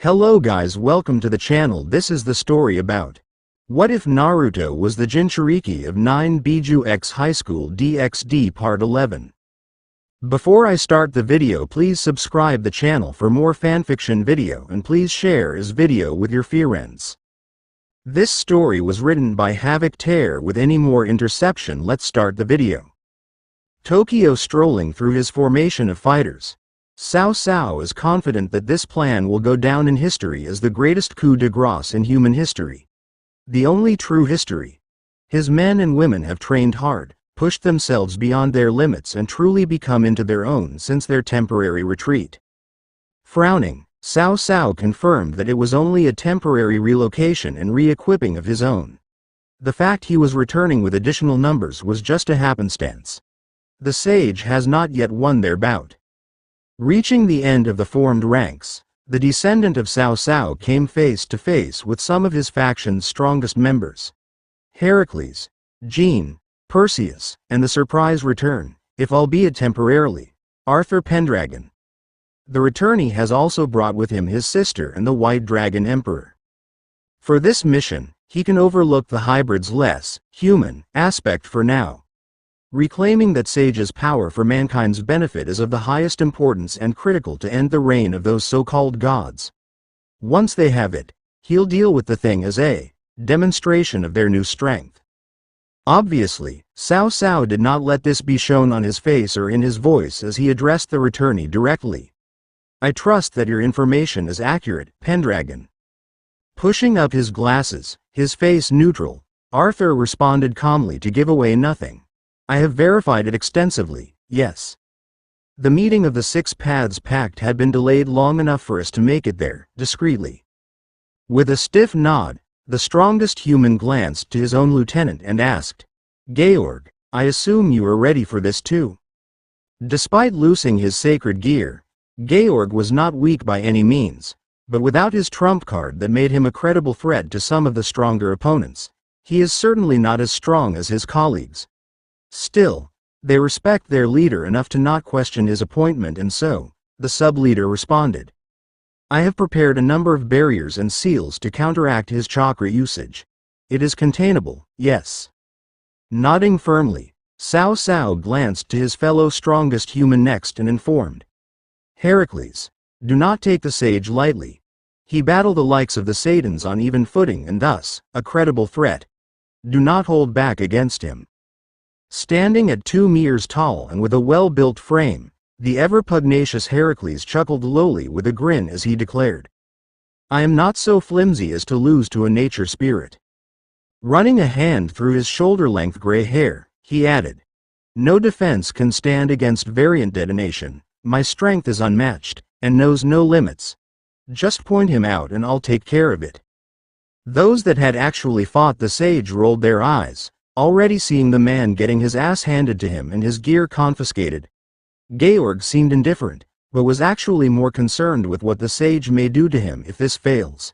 Hello guys, welcome to the channel. This is the story about what if Naruto was the Jinchuuriki of 9 Bijuu x Highschool DxD Part 11. Before I start the video, please subscribe the channel for more fanfiction video and please share this video with your friends. This story was written by Havoc Tear. With any more interception, let's start the video. Tokyo strolling through his formation of fighters. Cao is confident that this plan will go down in history as the greatest coup de grace in human history. The only true history. His men and women have trained hard, pushed themselves beyond their limits and truly become into their own since their temporary retreat. Frowning, Cao confirmed that it was only a temporary relocation and re-equipping of his own. The fact he was returning with additional numbers was just a happenstance. The sage has not yet won their bout. Reaching the end of the formed ranks, the descendant of Cao came face to face with some of his faction's strongest members. Heracles, Jean, Perseus, and the surprise return, if albeit temporarily, Arthur Pendragon. The returnee has also brought with him his sister and the White Dragon Emperor. For this mission, he can overlook the hybrid's less human aspect for now. Reclaiming that sage's power for mankind's benefit is of the highest importance and critical to end the reign of those so-called gods. Once they have it, he'll deal with the thing as a demonstration of their new strength. Obviously, Cao did not let this be shown on his face or in his voice as he addressed the returnee directly. "I trust that your information is accurate, Pendragon." Pushing up his glasses, his face neutral, Arthur responded calmly to give away nothing. "I have verified it extensively, yes. The meeting of the Six Paths Pact had been delayed long enough for us to make it there, discreetly." With a stiff nod, the strongest human glanced to his own lieutenant and asked, "Georg, I assume you are ready for this too?" Despite losing his sacred gear, Georg was not weak by any means, but without his trump card that made him a credible threat to some of the stronger opponents, he is certainly not as strong as his colleagues. Still, they respect their leader enough to not question his appointment, and so, the sub-leader responded, "I have prepared a number of barriers and seals to counteract his chakra usage. It is containable, yes." Nodding firmly, Cao glanced to his fellow strongest human next and informed, "Heracles, do not take the sage lightly. He battled the likes of the Satans on even footing and thus, a credible threat. Do not hold back against him." Standing at 2 meters tall and with a well-built frame, the ever-pugnacious Heracles chuckled lowly with a grin as he declared, "I am not so flimsy as to lose to a nature spirit." Running a hand through his shoulder-length gray hair, he added, "No defense can stand against variant detonation. My strength is unmatched, and knows no limits. Just point him out and I'll take care of it." Those that had actually fought the sage rolled their eyes, already seeing the man getting his ass handed to him and his gear confiscated. Georg seemed indifferent, but was actually more concerned with what the sage may do to him if this fails.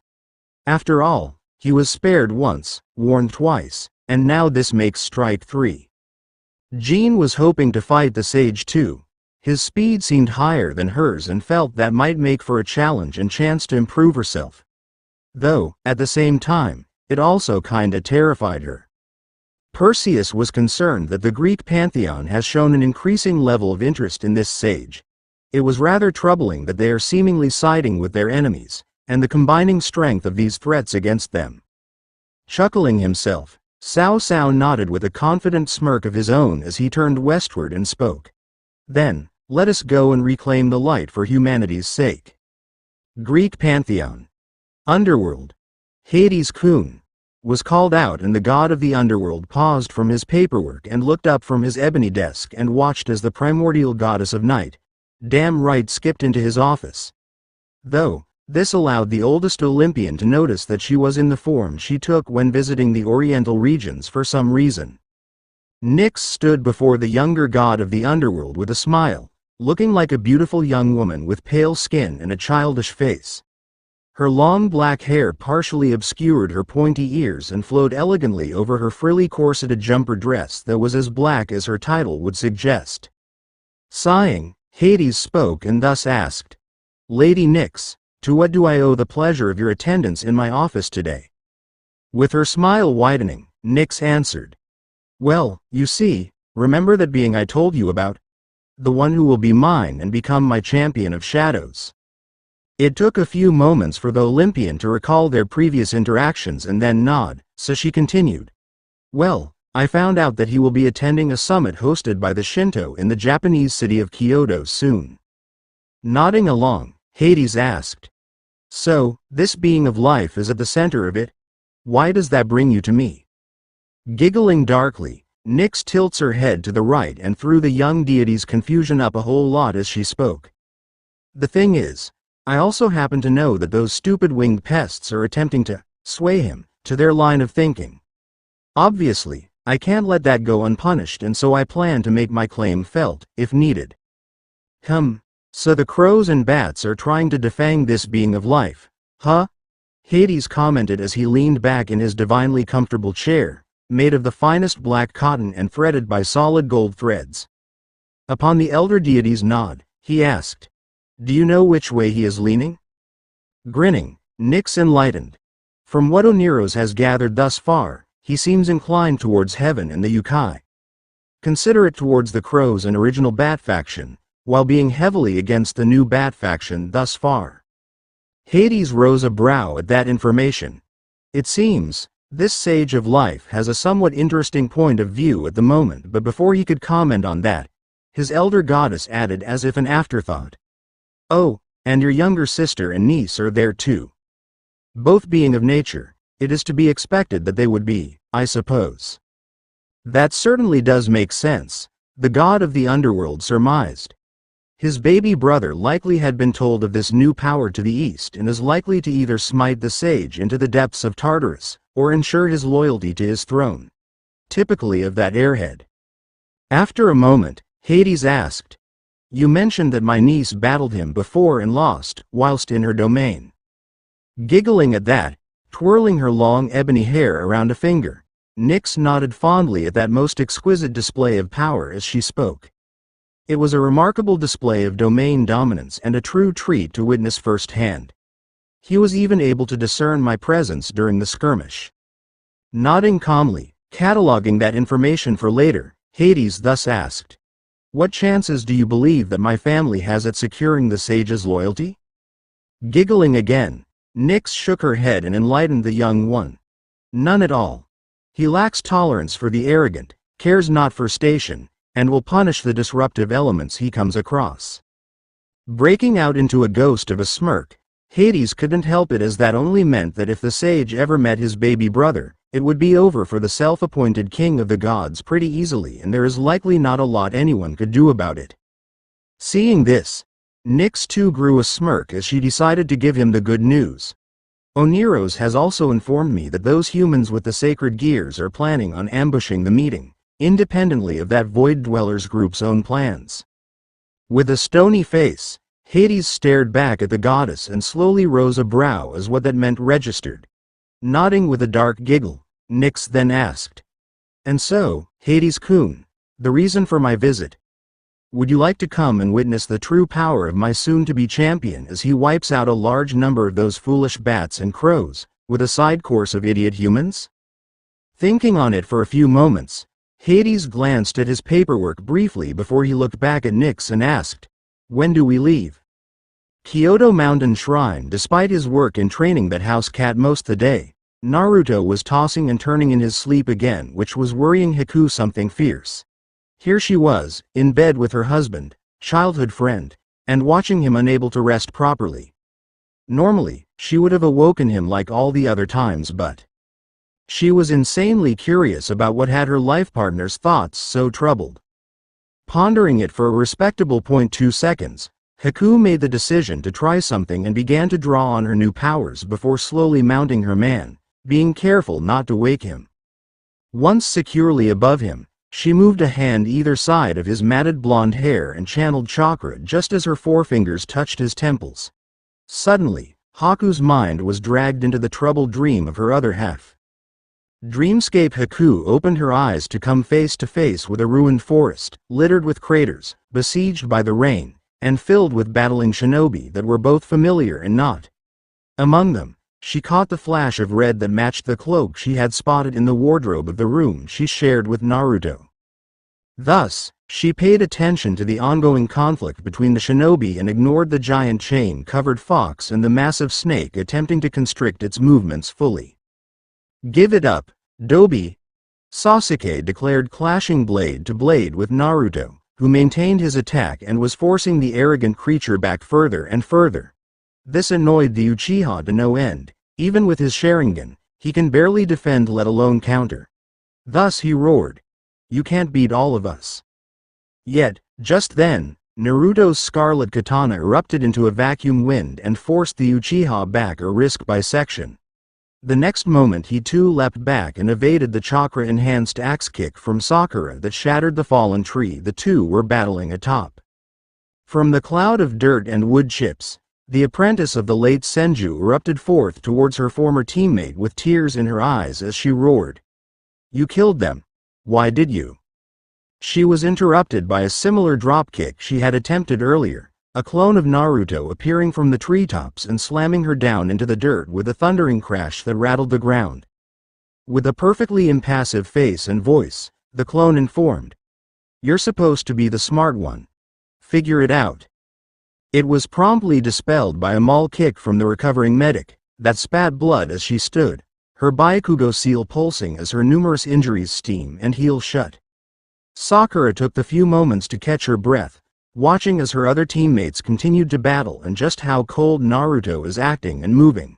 After all, he was spared once, warned twice, and now this makes strike 3. Jean was hoping to fight the sage too. His speed seemed higher than hers and felt that might make for a challenge and chance to improve herself. Though, at the same time, it also kinda terrified her. Perseus was concerned that the Greek pantheon has shown an increasing level of interest in this sage. It was rather troubling that they are seemingly siding with their enemies, and the combining strength of these threats against them. Chuckling himself, Cao nodded with a confident smirk of his own as he turned westward and spoke. "Then, let us go and reclaim the light for humanity's sake." Greek pantheon. Underworld. Hades-kun was called out, and the god of the underworld paused from his paperwork and looked up from his ebony desk and watched as the primordial goddess of night, damn right, skipped into his office. Though, this allowed the oldest Olympian to notice that she was in the form she took when visiting the Oriental regions for some reason. Nyx stood before the younger god of the underworld with a smile, looking like a beautiful young woman with pale skin and a childish face. Her long black hair partially obscured her pointy ears and flowed elegantly over her frilly corseted jumper dress that was as black as her title would suggest. Sighing, Hades spoke and thus asked, "Lady Nyx, To what do I owe the pleasure of your attendance in my office today? With her smile widening, Nyx answered. Well, you see, remember that being I told you about? The one who will be mine and become my champion of shadows. It took a few moments for the Olympian to recall their previous interactions and then nod, so she continued. Well, I found out that he will be attending a summit hosted by the Shinto in the Japanese city of Kyoto soon. Nodding along, Hades asked. So, this being of life is at the center of it? Why does that bring you to me? Giggling darkly, Nyx tilts her head to the right and threw the young deity's confusion up a whole lot as she spoke. The thing is, I also happen to know that those stupid winged pests are attempting to sway him to their line of thinking. Obviously, I can't let that go unpunished, and so I plan to make my claim felt, if needed. So the crows and bats are trying to defang this being of life, huh? Hades commented as he leaned back in his divinely comfortable chair, made of the finest black cotton and threaded by solid gold threads. Upon the elder deity's nod, he asked, Do you know which way he is leaning? Grinning, Nyx enlightened. From what Oniros has gathered thus far, he seems inclined towards heaven and the yokai. Considerate towards the crows and original bat faction, while being heavily against the new bat faction thus far. Hades rose a brow at that information. It seems, this sage of life has a somewhat interesting point of view at the moment, but before he could comment on that, his elder goddess added as if an afterthought. Oh, and your younger sister and niece are there too. Both being of nature, it is to be expected that they would be, I suppose. That certainly does make sense, the god of the underworld surmised. His baby brother likely had been told of this new power to the east and is likely to either smite the sage into the depths of Tartarus, or ensure his loyalty to his throne. Typically of that airhead. After a moment, Hades asked, You mentioned that my niece battled him before and lost, whilst in her domain. Giggling at that, twirling her long ebony hair around a finger, Nyx nodded fondly at that most exquisite display of power as she spoke. It was a remarkable display of domain dominance and a true treat to witness firsthand. He was even able to discern my presence during the skirmish. Nodding calmly, cataloging that information for later, Hades thus asked, What chances do you believe that my family has at securing the sage's loyalty? Giggling again, Nyx shook her head and enlightened the young one. None at all. He lacks tolerance for the arrogant, cares not for station, and will punish the disruptive elements he comes across. Breaking out into a ghost of a smirk, Hades couldn't help it, as that only meant that if the sage ever met his baby brother, it would be over for the self-appointed king of the gods pretty easily, and there is likely not a lot anyone could do about it. Seeing this, Nyx too grew a smirk as she decided to give him the good news. Oniros has also informed me that those humans with the sacred gears are planning on ambushing the meeting, independently of that Void Dwellers group's own plans. With a stony face, Hades stared back at the goddess and slowly rose a brow as what that meant registered. Nodding with a dark giggle, Nyx then asked, And so, Hades-kun, the reason for my visit. Would you like to come and witness the true power of my soon-to-be champion as he wipes out a large number of those foolish bats and crows, with a side course of idiot humans? Thinking on it for a few moments, Hades glanced at his paperwork briefly before he looked back at Nyx and asked, When do we leave? Kyoto Mountain Shrine. Despite his work in training that house cat most the day, Naruto was tossing and turning in his sleep again, which was worrying Haku something fierce. Here she was, in bed with her husband, childhood friend, and watching him unable to rest properly. Normally, she would have awoken him like all the other times, but she was insanely curious about what had her life partner's thoughts so troubled. Pondering it for a respectable 0.2 seconds, Haku made the decision to try something and began to draw on her new powers before slowly mounting her man, being careful not to wake him. Once securely above him, she moved a hand either side of his matted blonde hair and channeled chakra just as her forefingers touched his temples. Suddenly, Haku's mind was dragged into the troubled dream of her other half. Dreamscape. Haku opened her eyes to come face to face with a ruined forest, littered with craters, besieged by the rain, and filled with battling shinobi that were both familiar and not, Among them, she caught the flash of red that matched the cloak she had spotted in the wardrobe of the room she shared with Naruto. Thus, she paid attention to the ongoing conflict between the shinobi and ignored the giant chain-covered fox and the massive snake attempting to constrict its movements fully. "Give it up, Dobi," Sasuke declared, clashing blade to blade with Naruto, who maintained his attack and was forcing the arrogant creature back further and further. This annoyed the Uchiha to no end. Even with his Sharingan, he can barely defend, let alone counter. Thus he roared, "You can't beat all of us." Yet, just then, Naruto's scarlet katana erupted into a vacuum wind and forced the Uchiha back, a risk bisection. The next moment he too leapt back and evaded the chakra-enhanced axe kick from Sakura that shattered the fallen tree the two were battling atop. From the cloud of dirt and wood chips, the apprentice of the late Senju erupted forth towards her former teammate with tears in her eyes as she roared, "You killed them. Why did you?" She was interrupted by a similar dropkick she had attempted earlier, a clone of Naruto appearing from the treetops and slamming her down into the dirt with a thundering crash that rattled the ground. With a perfectly impassive face and voice, the clone informed, "You're supposed to be the smart one. Figure it out." It was promptly dispelled by a maul kick from the recovering medic, that spat blood as she stood, her Byakugo seal pulsing as her numerous injuries steam and heal shut. Sakura took the few moments to catch her breath, watching as her other teammates continued to battle and just how cold Naruto is acting and moving.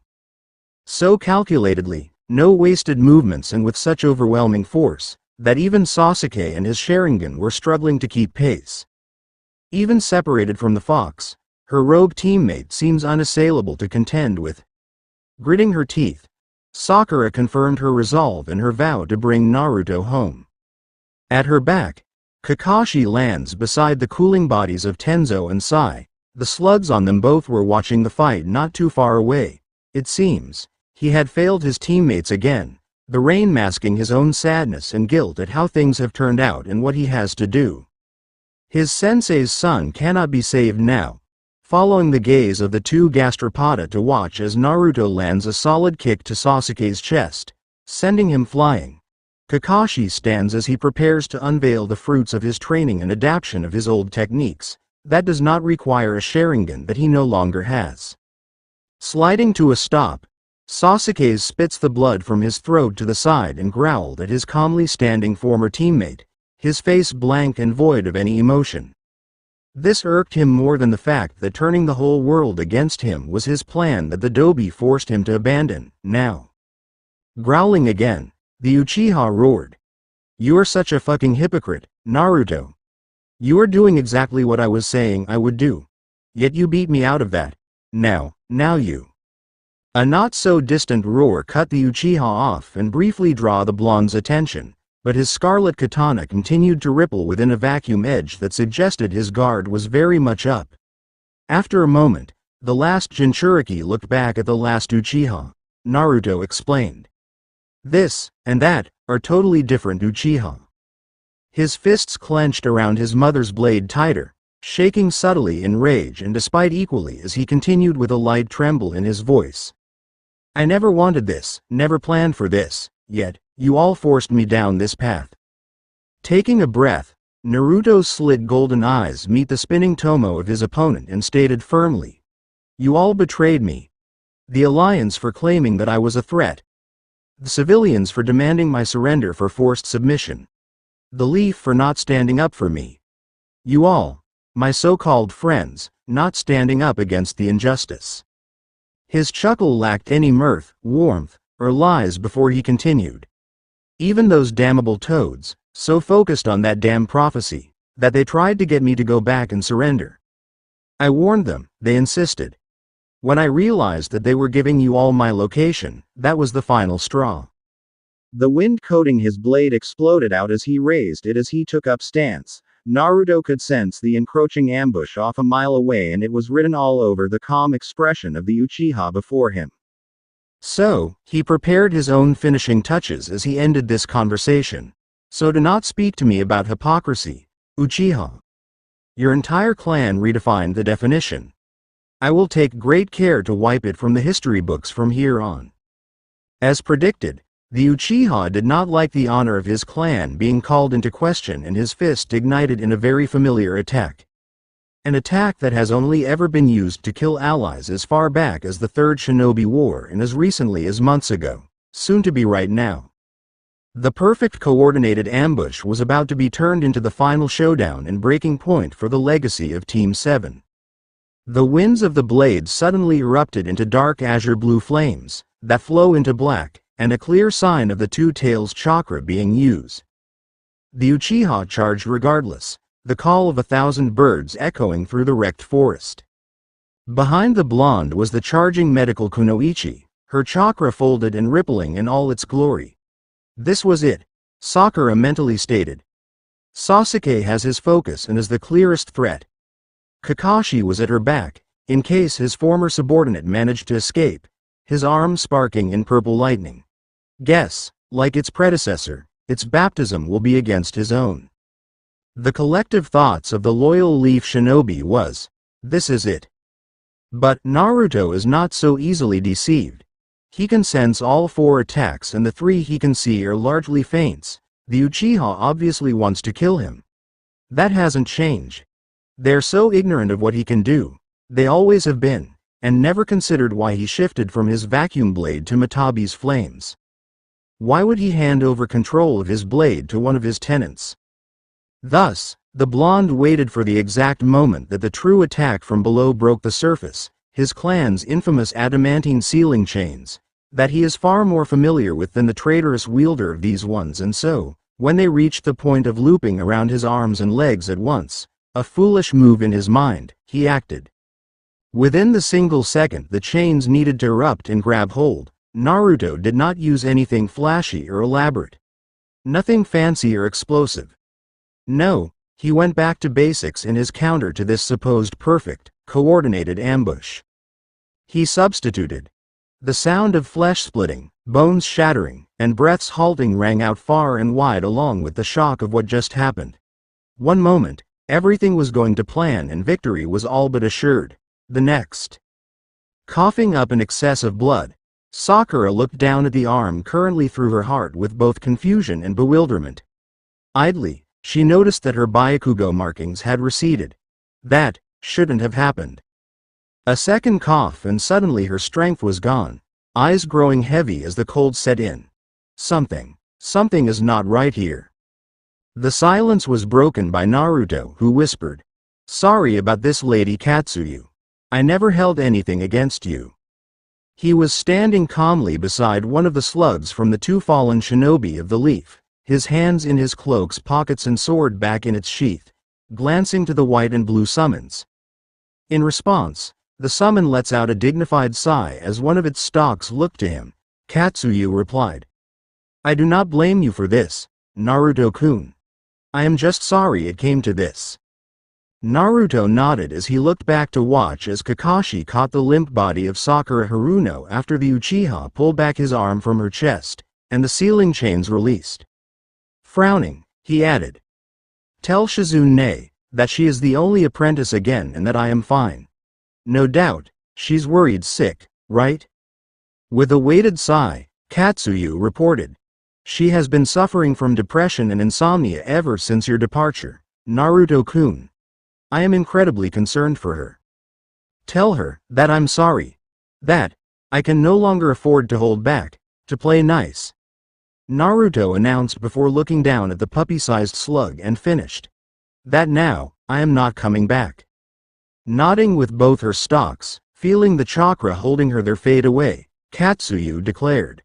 So calculatedly, no wasted movements and with such overwhelming force, that even Sasuke and his Sharingan were struggling to keep pace. Even separated from the fox, her rogue teammate seems unassailable to contend with. Gritting her teeth, Sakura confirmed her resolve and her vow to bring Naruto home. At her back, Kakashi lands beside the cooling bodies of Tenzo and Sai. The slugs on them both were watching the fight not too far away. It seems, he had failed his teammates again, the rain masking his own sadness and guilt at how things have turned out and what he has to do. His sensei's son cannot be saved now. Following the gaze of the two gastropoda to watch as Naruto lands a solid kick to Sasuke's chest, sending him flying. Kakashi stands as he prepares to unveil the fruits of his training and adaptation of his old techniques, that does not require a Sharingan that he no longer has. Sliding to a stop, Sasuke spits the blood from his throat to the side and growled at his calmly standing former teammate, his face blank and void of any emotion. This irked him more than the fact that turning the whole world against him was his plan that the Dobi forced him to abandon. Now, growling again, the Uchiha roared, "You are such a fucking hypocrite, Naruto. You are doing exactly what I was saying I would do. Yet you beat me out of that. Now you." A not-so-distant roar cut the Uchiha off and briefly drew the blonde's attention, but his scarlet katana continued to ripple within a vacuum edge that suggested his guard was very much up. After a moment, the last Jinchuuriki looked back at the last Uchiha. Naruto explained, "This and that are totally different Uchiha." His fists clenched around his mother's blade tighter, shaking subtly in rage and despite equally as he continued with a light tremble in his voice. "I never wanted this, never planned for this, yet, you all forced me down this path." Taking a breath, Naruto's slit golden eyes meet the spinning tomo of his opponent and stated firmly, "You all betrayed me. The Alliance for claiming that I was a threat. The civilians for demanding my surrender for forced submission. The Leaf for not standing up for me. You all, my so-called friends, not standing up against the injustice." His chuckle lacked any mirth, warmth, or lies before he continued. "Even those damnable toads, so focused on that damn prophecy, that they tried to get me to go back and surrender. I warned them, they insisted. When I realized that they were giving you all my location, that was the final straw." The wind coating his blade exploded out as he raised it as he took up stance. Naruto could sense the encroaching ambush off a mile away and it was written all over the calm expression of the Uchiha before him. So, he prepared his own finishing touches as he ended this conversation. "So do not speak to me about hypocrisy, Uchiha. Your entire clan redefined the definition. I will take great care to wipe it from the history books from here on. As predicted, the Uchiha did not like the honor of his clan being called into question, and his fist ignited in a very familiar attack. An attack that has only ever been used to kill allies as far back as the Third Shinobi War and as recently as months ago, soon to be right now. The perfect coordinated ambush was about to be turned into the final showdown and breaking point for the legacy of Team 7. The winds of the blade suddenly erupted into dark azure blue flames that flow into black, and a clear sign of the two tails chakra being used. The Uchiha charged regardless, the call of 1,000 birds echoing through the wrecked forest. Behind the blonde was the charging medical kunoichi, her chakra folded and rippling in all its glory. This was it, Sakura mentally stated. Sasuke has his focus and is the clearest threat. Kakashi was at her back, in case his former subordinate managed to escape, his arm sparking in purple lightning. Guess, like its predecessor, its baptism will be against his own. The collective thoughts of the loyal Leaf Shinobi was, this is it. But Naruto is not so easily deceived. He can sense all 4 attacks, and the 3 he can see are largely feints. The Uchiha obviously wants to kill him. That hasn't changed. They're so ignorant of what he can do. They always have been, and never considered why he shifted from his vacuum blade to Matabi's flames. Why would he hand over control of his blade to one of his tenants? Thus, the blonde waited for the exact moment that the true attack from below broke the surface, his clan's infamous adamantine sealing chains, that he is far more familiar with than the traitorous wielder of these ones, and so, when they reached the point of looping around his arms and legs at once, a foolish move in his mind, he acted. Within the single second the chains needed to erupt and grab hold, Naruto did not use anything flashy or elaborate. Nothing fancy or explosive. No, he went back to basics in his counter to this supposed perfect, coordinated ambush. He substituted. The sound of flesh splitting, bones shattering, and breaths halting rang out far and wide along with the shock of what just happened. One moment, everything was going to plan and victory was all but assured. The next. Coughing up an excess of blood, Sakura looked down at the arm currently through her heart with both confusion and bewilderment. Idly, she noticed that her Byakugo markings had receded. That shouldn't have happened. A second cough and suddenly her strength was gone, eyes growing heavy as the cold set in. Something is not right here. The silence was broken by Naruto, who whispered, "Sorry about this, Lady Katsuyu. I never held anything against you." He was standing calmly beside one of the slugs from the 2 fallen shinobi of the Leaf, his hands in his cloak's pockets and sword back in its sheath, glancing to the white and blue summons. In response, the summon lets out a dignified sigh as one of its stalks looked to him. Katsuyu replied, "I do not blame you for this, Naruto-kun. I am just sorry it came to this." Naruto nodded as he looked back to watch as Kakashi caught the limp body of Sakura Haruno after the Uchiha pulled back his arm from her chest, and the sealing chains released. Frowning, he added, "Tell Shizune that she is the only apprentice again and that I am fine. No doubt, she's worried sick, right?" With a weighted sigh, Katsuyu reported, "She has been suffering from depression and insomnia ever since your departure, Naruto-kun. I am incredibly concerned for her. Tell her that I'm sorry. That I can no longer afford to hold back, to play nice," Naruto announced before looking down at the puppy-sized slug and finished. "That now, I am not coming back." Nodding with both her stalks, feeling the chakra holding her there fade away, Katsuyu declared,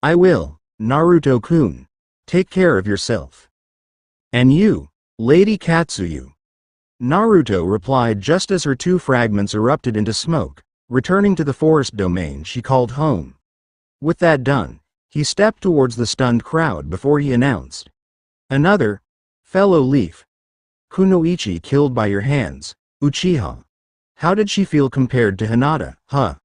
"I will, Naruto-kun. Take care of yourself." "And you, Lady Katsuyu," Naruto replied just as her 2 fragments erupted into smoke, returning to the forest domain she called home. With that done, he stepped towards the stunned crowd before he announced, "Another fellow Leaf Kunoichi killed by your hands, Uchiha. How did she feel compared to Hinata, huh?"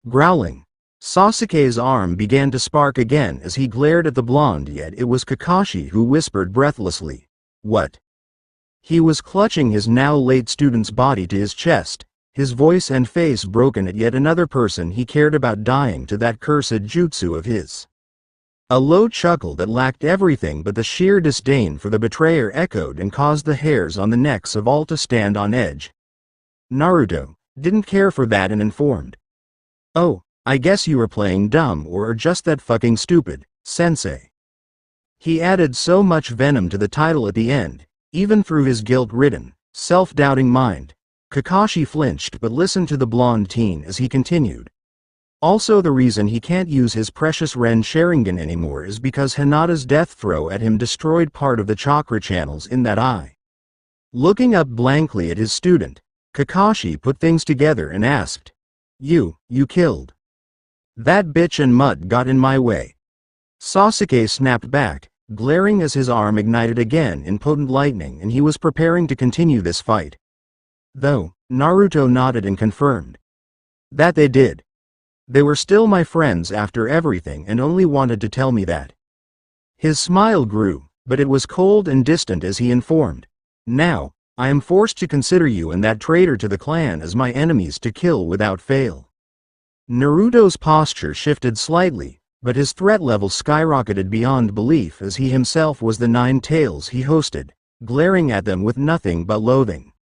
Growling, Sasuke's arm began to spark again as he glared at the blonde, yet it was Kakashi who whispered breathlessly, "What?" He was clutching his now late student's body to his chest, his voice and face broken at yet another person he cared about dying to that cursed jutsu of his. A low chuckle that lacked everything but the sheer disdain for the betrayer echoed and caused the hairs on the necks of all to stand on edge. Naruto didn't care for that and informed. "Oh, I guess you were playing dumb or are just that fucking stupid, sensei." He added so much venom to the title at the end, even through his guilt-ridden, self-doubting mind. Kakashi flinched but listened to the blonde teen as he continued. Also, the reason he can't use his precious Ren Sharingan anymore is because Hinata's death throw at him destroyed part of the chakra channels in that eye. Looking up blankly at his student, Kakashi put things together and asked, You killed. That bitch and Mutt got in my way." Sasuke snapped back, glaring as his arm ignited again in potent lightning and he was preparing to continue this fight. Though, Naruto nodded and confirmed. "That they did. They were still my friends after everything and only wanted to tell me that." His smile grew, but it was cold and distant as he informed. "Now, I am forced to consider you and that traitor to the clan as my enemies to kill without fail." Naruto's posture shifted slightly, but his threat level skyrocketed beyond belief as he himself was the 9 tails he hosted, glaring at them with nothing but loathing.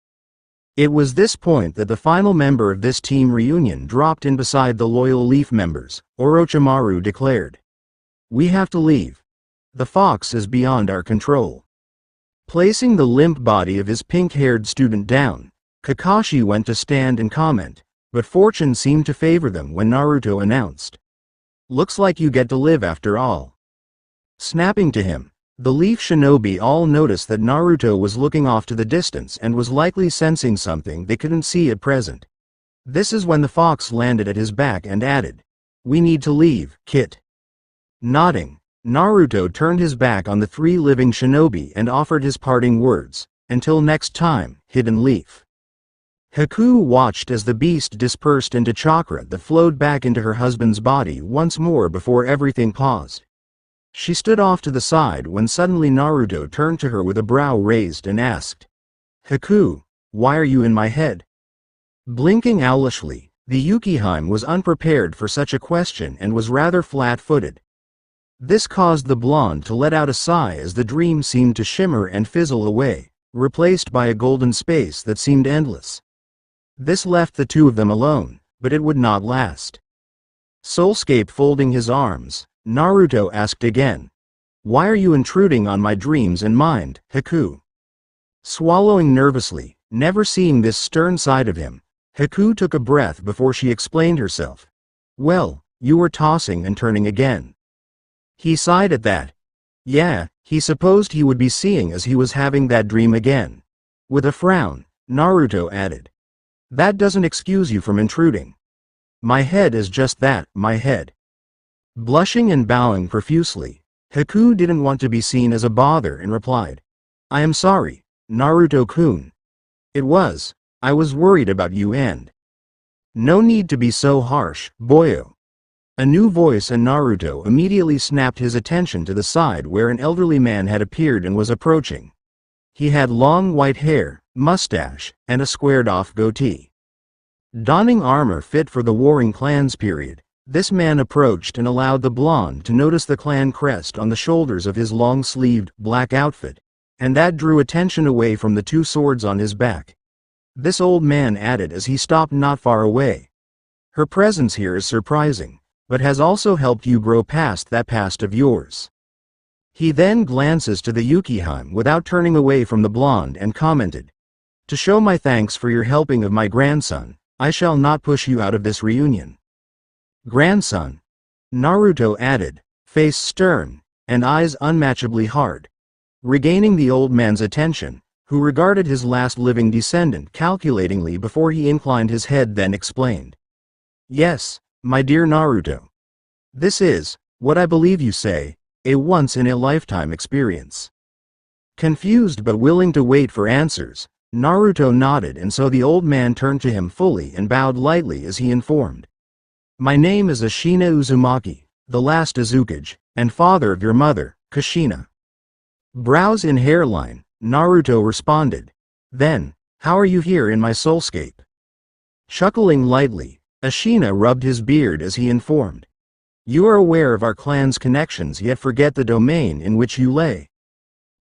It was this point that the final member of this team reunion dropped in beside the loyal Leaf members. Orochimaru declared, "We have to leave. The fox is beyond our control." Placing the limp body of his pink-haired student down, Kakashi went to stand and comment, but fortune seemed to favor them when Naruto announced, "Looks like you get to live after all." Snapping to him, the Leaf Shinobi all noticed that Naruto was looking off to the distance and was likely sensing something they couldn't see at present. This is when the fox landed at his back and added, "We need to leave, Kit." Nodding, Naruto turned his back on the 3 living shinobi and offered his parting words, "Until next time, Hidden Leaf." Haku watched as the beast dispersed into chakra that flowed back into her husband's body once more before everything paused. She stood off to the side when suddenly Naruto turned to her with a brow raised and asked, "Haku, why are you in my head?" Blinking owlishly, the Yukihime was unprepared for such a question and was rather flat-footed. This caused the blonde to let out a sigh as the dream seemed to shimmer and fizzle away, replaced by a golden space that seemed endless. This left the two of them alone, but it would not last. Soulscape folding his arms, Naruto asked again, "Why are you intruding on my dreams and mind, Haku?" Swallowing nervously, never seeing this stern side of him, Haku took a breath before she explained herself. "Well, you were tossing and turning again." He sighed at that. Yeah, he supposed he would be seeing as he was having that dream again. With a frown, Naruto added, "That doesn't excuse you from intruding. My head is just that, my head." Blushing and bowing profusely, Haku didn't want to be seen as a bother and replied, "I am sorry, Naruto-kun. I was worried about you and—" "No need to be so harsh, boyo." A new voice and Naruto immediately snapped his attention to the side where an elderly man had appeared and was approaching. He had long white hair, mustache, and a squared-off goatee. Donning armor fit for the warring clans period, this man approached and allowed the blonde to notice the clan crest on the shoulders of his long-sleeved, black outfit, and that drew attention away from the 2 swords on his back. This old man added as he stopped not far away, "Her presence here is surprising, but has also helped you grow past that past of yours." He then glances to the Yukihime without turning away from the blonde and commented, "To show my thanks for your helping of my grandson, I shall not push you out of this reunion." "Grandson?" Naruto added, face stern, and eyes unmatchably hard. Regaining the old man's attention, who regarded his last living descendant calculatingly before he inclined his head then explained, "Yes, my dear Naruto. This is, what I believe you say, a once-in-a-lifetime experience." Confused but willing to wait for answers, Naruto nodded and so the old man turned to him fully and bowed lightly as he informed, "My name is Ashina Uzumaki, the last Azukage, and father of your mother, Kushina." Brows in hairline, Naruto responded, "Then, how are you here in my soulscape?" Chuckling lightly, Ashina rubbed his beard as he informed. You are aware of our clan's connections yet forget the domain in which you lay.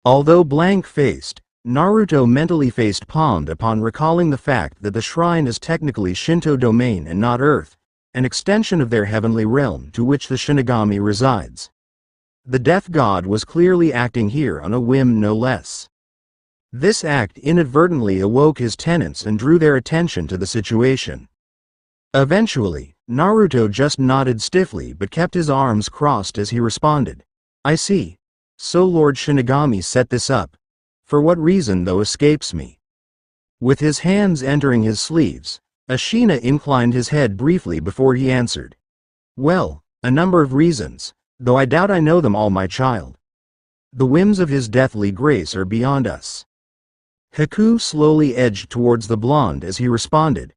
Although blank-faced, Naruto mentally faced palmed upon recalling the fact that the shrine is technically Shinto domain and not Earth, an extension of their heavenly realm to which the Shinigami resides. The death god was clearly acting here on a whim no less. This act inadvertently awoke his tenants and drew their attention to the situation. Eventually, Naruto just nodded stiffly but kept his arms crossed as he responded. I see. So Lord Shinigami set this up. For what reason though escapes me. With his hands entering his sleeves, Ashina inclined his head briefly before he answered. Well, a number of reasons, though I doubt I know them all, my child. The whims of his deathly grace are beyond us. Haku slowly edged towards the blonde as he responded.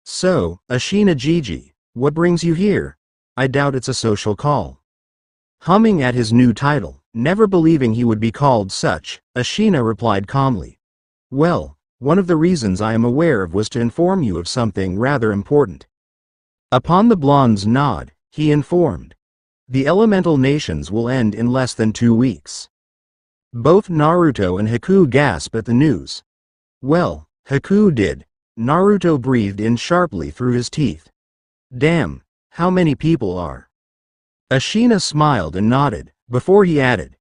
So, Ashina Gigi, what brings you here? I doubt it's a social call. Humming at his new title, never believing he would be called such, Ashina replied calmly. Well, one of the reasons I am aware of was to inform you of something rather important. Upon the blonde's nod, he informed. The elemental nations will end in less than 2 weeks. Both Naruto and Haku gasped at the news. Well, Haku did. Naruto breathed in sharply through his teeth. Damn, how many people are? Ashina smiled and nodded, before he added.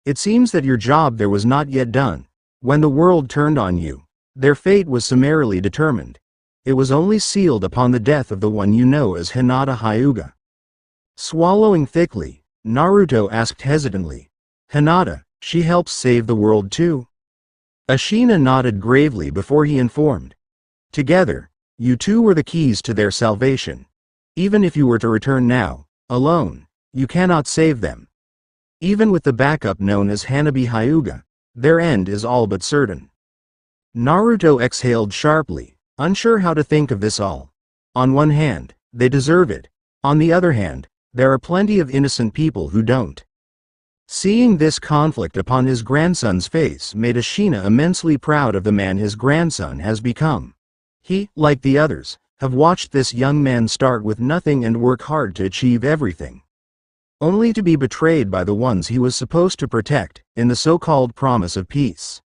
It seems that your job there was not yet done. When the world turned on you, their fate was summarily determined. It was only sealed upon the death of the one you know as Hinata Hyuga. Swallowing thickly, Naruto asked hesitantly. Hinata, she helps save the world too? Ashina nodded gravely before he informed. Together, you two were the keys to their salvation. Even if you were to return now, alone, you cannot save them. Even with the backup known as Hanabi Hyuga, their end is all but certain. Naruto exhaled sharply, unsure how to think of this all. On one hand, they deserve it. On the other hand, there are plenty of innocent people who don't. Seeing this conflict upon his grandson's face made Ashina immensely proud of the man his grandson has become. He, like the others, have watched this young man start with nothing and work hard to achieve everything. Only to be betrayed by the ones he was supposed to protect, in the so-called promise of peace.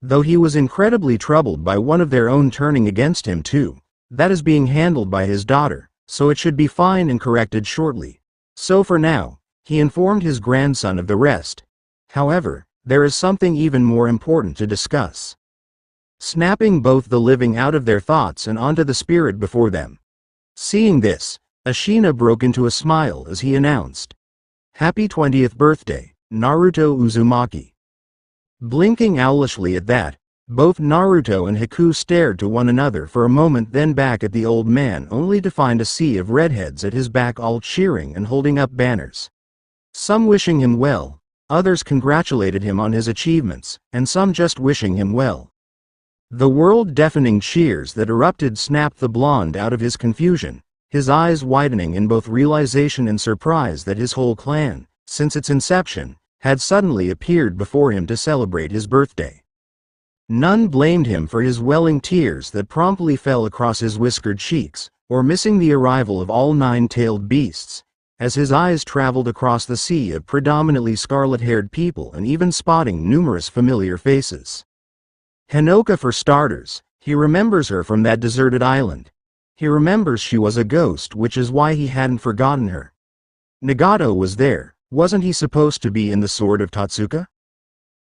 Though he was incredibly troubled by one of their own turning against him too, that is being handled by his daughter, so it should be fine and corrected shortly. So for now, he informed his grandson of the rest. However, there is something even more important to discuss. Snapping both the living out of their thoughts and onto the spirit before them. Seeing this, Ashina broke into a smile as he announced. Happy 20th birthday, Naruto Uzumaki. Blinking owlishly at that, both Naruto and Haku stared to one another for a moment, then back at the old man, only to find a sea of redheads at his back, all cheering and holding up banners. Some wishing him well, others congratulated him on his achievements, and some just wishing him well. The world-deafening cheers that erupted snapped the blonde out of his confusion, his eyes widening in both realization and surprise that his whole clan, since its inception, had suddenly appeared before him to celebrate his birthday. None blamed him for his welling tears that promptly fell across his whiskered cheeks, or missing the arrival of all 9-tailed beasts, as his eyes traveled across the sea of predominantly scarlet-haired people and even spotting numerous familiar faces. Hinoka for starters, he remembers her from that deserted island. He remembers she was a ghost, which is why he hadn't forgotten her. Nagato was there. Wasn't he supposed to be in the Sword of Totsuka?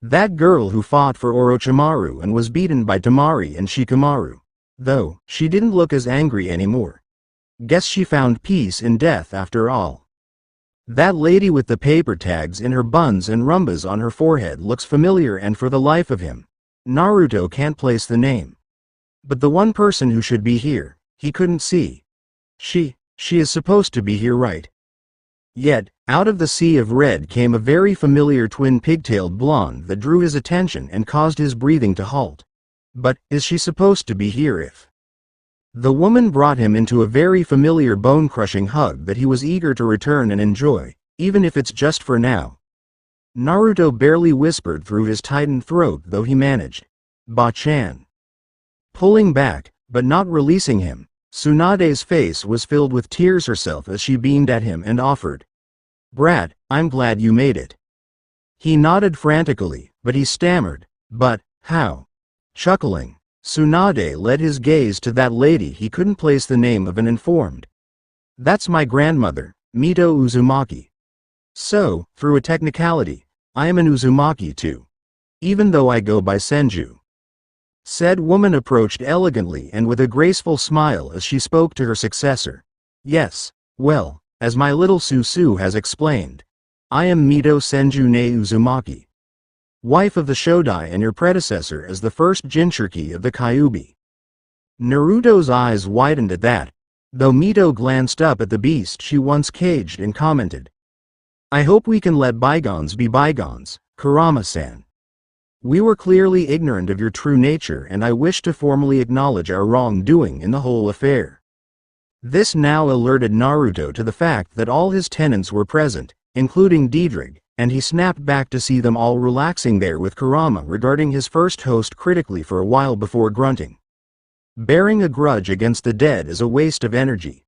That girl who fought for Orochimaru and was beaten by Temari and Shikamaru. Though, she didn't look as angry anymore. Guess she found peace in death after all. That lady with the paper tags in her buns and rumbas on her forehead looks familiar, and for the life of him, Naruto can't place the name. But the one person who should be here, he couldn't see. She is supposed to be here, right? Yet, out of the sea of red came a very familiar twin pigtailed blonde that drew his attention and caused his breathing to halt. But, is she supposed to be here if? The woman brought him into a very familiar bone-crushing hug that he was eager to return and enjoy, even if it's just for now. Naruto barely whispered through his tightened throat, though he managed. Ba-chan. Pulling back, but not releasing him, Tsunade's face was filled with tears herself as she beamed at him and offered. "Brat, I'm glad you made it." He nodded frantically, but he stammered, "But, how?" Chuckling, Tsunade led his gaze to that lady he couldn't place the name of and informed. "That's my grandmother, Mito Uzumaki. So, through a technicality, I am an Uzumaki too. Even though I go by Senju." Said woman approached elegantly and with a graceful smile as she spoke to her successor. "Yes, well, as my little Susu has explained, I am Mito Senju ne Uzumaki, wife of the Shodai and your predecessor as the first Jinchuuriki of the Kyuubi." Naruto's eyes widened at that, though Mito glanced up at the beast she once caged and commented. "I hope we can let bygones be bygones, Kurama-san. We were clearly ignorant of your true nature and I wish to formally acknowledge our wrongdoing in the whole affair." This now alerted Naruto to the fact that all his tenants were present, including Diedrich, and he snapped back to see them all relaxing there with Kurama regarding his first host critically for a while before grunting. "Bearing a grudge against the dead is a waste of energy.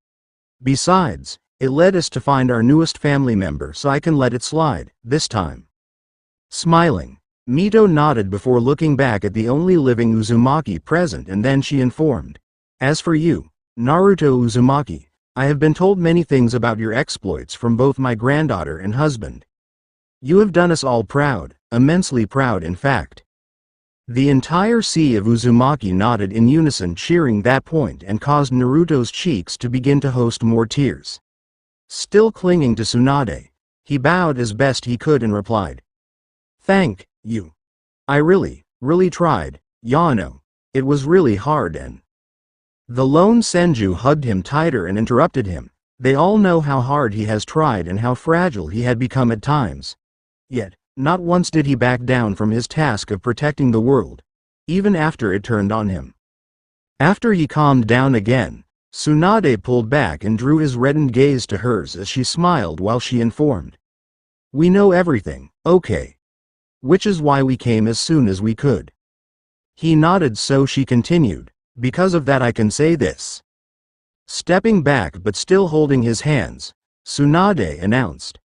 Besides, it led us to find our newest family member so I can let it slide, this time." Smiling, Mito nodded before looking back at the only living Uzumaki present and then she informed. "As for you, Naruto Uzumaki, I have been told many things about your exploits from both my granddaughter and husband. You have done us all proud, immensely proud in fact." The entire sea of Uzumaki nodded in unison cheering that point and caused Naruto's cheeks to begin to host more tears. Still clinging to Tsunade, he bowed as best he could and replied. "Thank you. I really tried, Yano. It was really hard and—" The lone Senju hugged him tighter and interrupted him. They all know how hard he has tried and how fragile he had become at times. Yet, not once did he back down from his task of protecting the world, even after it turned on him. After he calmed down again, Tsunade pulled back and drew his reddened gaze to hers as she smiled while she informed. "We know everything, okay. Which is why we came as soon as we could." He nodded so she continued, "Because of that I can say this." Stepping back but still holding his hands, Tsunade announced.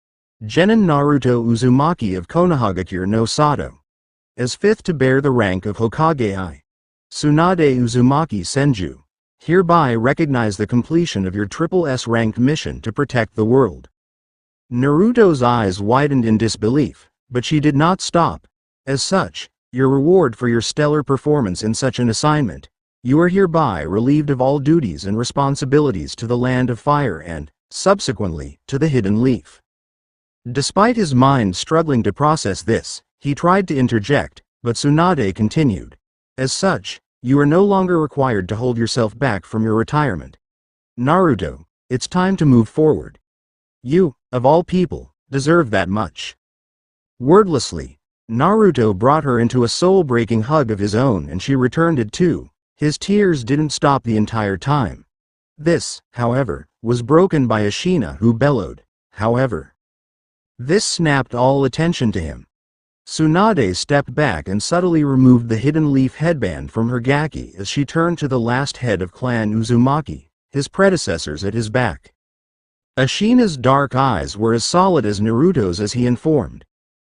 "Genin Naruto Uzumaki of Konohagakure no Sato. As fifth to bear the rank of Hokage I, Tsunade Uzumaki Senju, hereby recognize the completion of your triple S ranked mission to protect the world." Naruto's eyes widened in disbelief, but she did not stop. "As such, your reward for your stellar performance in such an assignment, you are hereby relieved of all duties and responsibilities to the Land of Fire and, subsequently, to the Hidden Leaf." Despite his mind struggling to process this, he tried to interject, but Tsunade continued. "As such, you are no longer required to hold yourself back from your retirement. Naruto, it's time to move forward. You, of all people, deserve that much." Wordlessly, Naruto brought her into a soul-breaking hug of his own and she returned it too. His tears didn't stop the entire time. This, however, was broken by Ashina who bellowed, "However." This snapped all attention to him. Tsunade stepped back and subtly removed the hidden leaf headband from her gaki as she turned to the last head of Clan Uzumaki, his predecessors at his back. Ashina's dark eyes were as solid as Naruto's as he informed.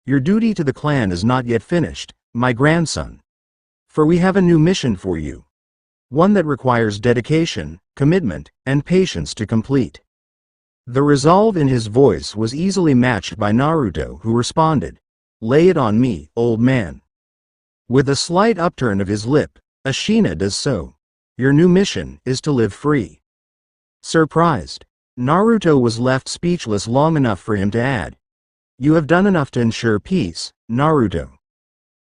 "Your duty to the clan is not yet finished, my grandson. For we have a new mission for you. One that requires dedication, commitment, and patience to complete." The resolve in his voice was easily matched by Naruto who responded, "Lay it on me, old man." With a slight upturn of his lip, Ashina does so. "Your new mission is to live free." Surprised, Naruto was left speechless long enough for him to add, "You have done enough to ensure peace, Naruto.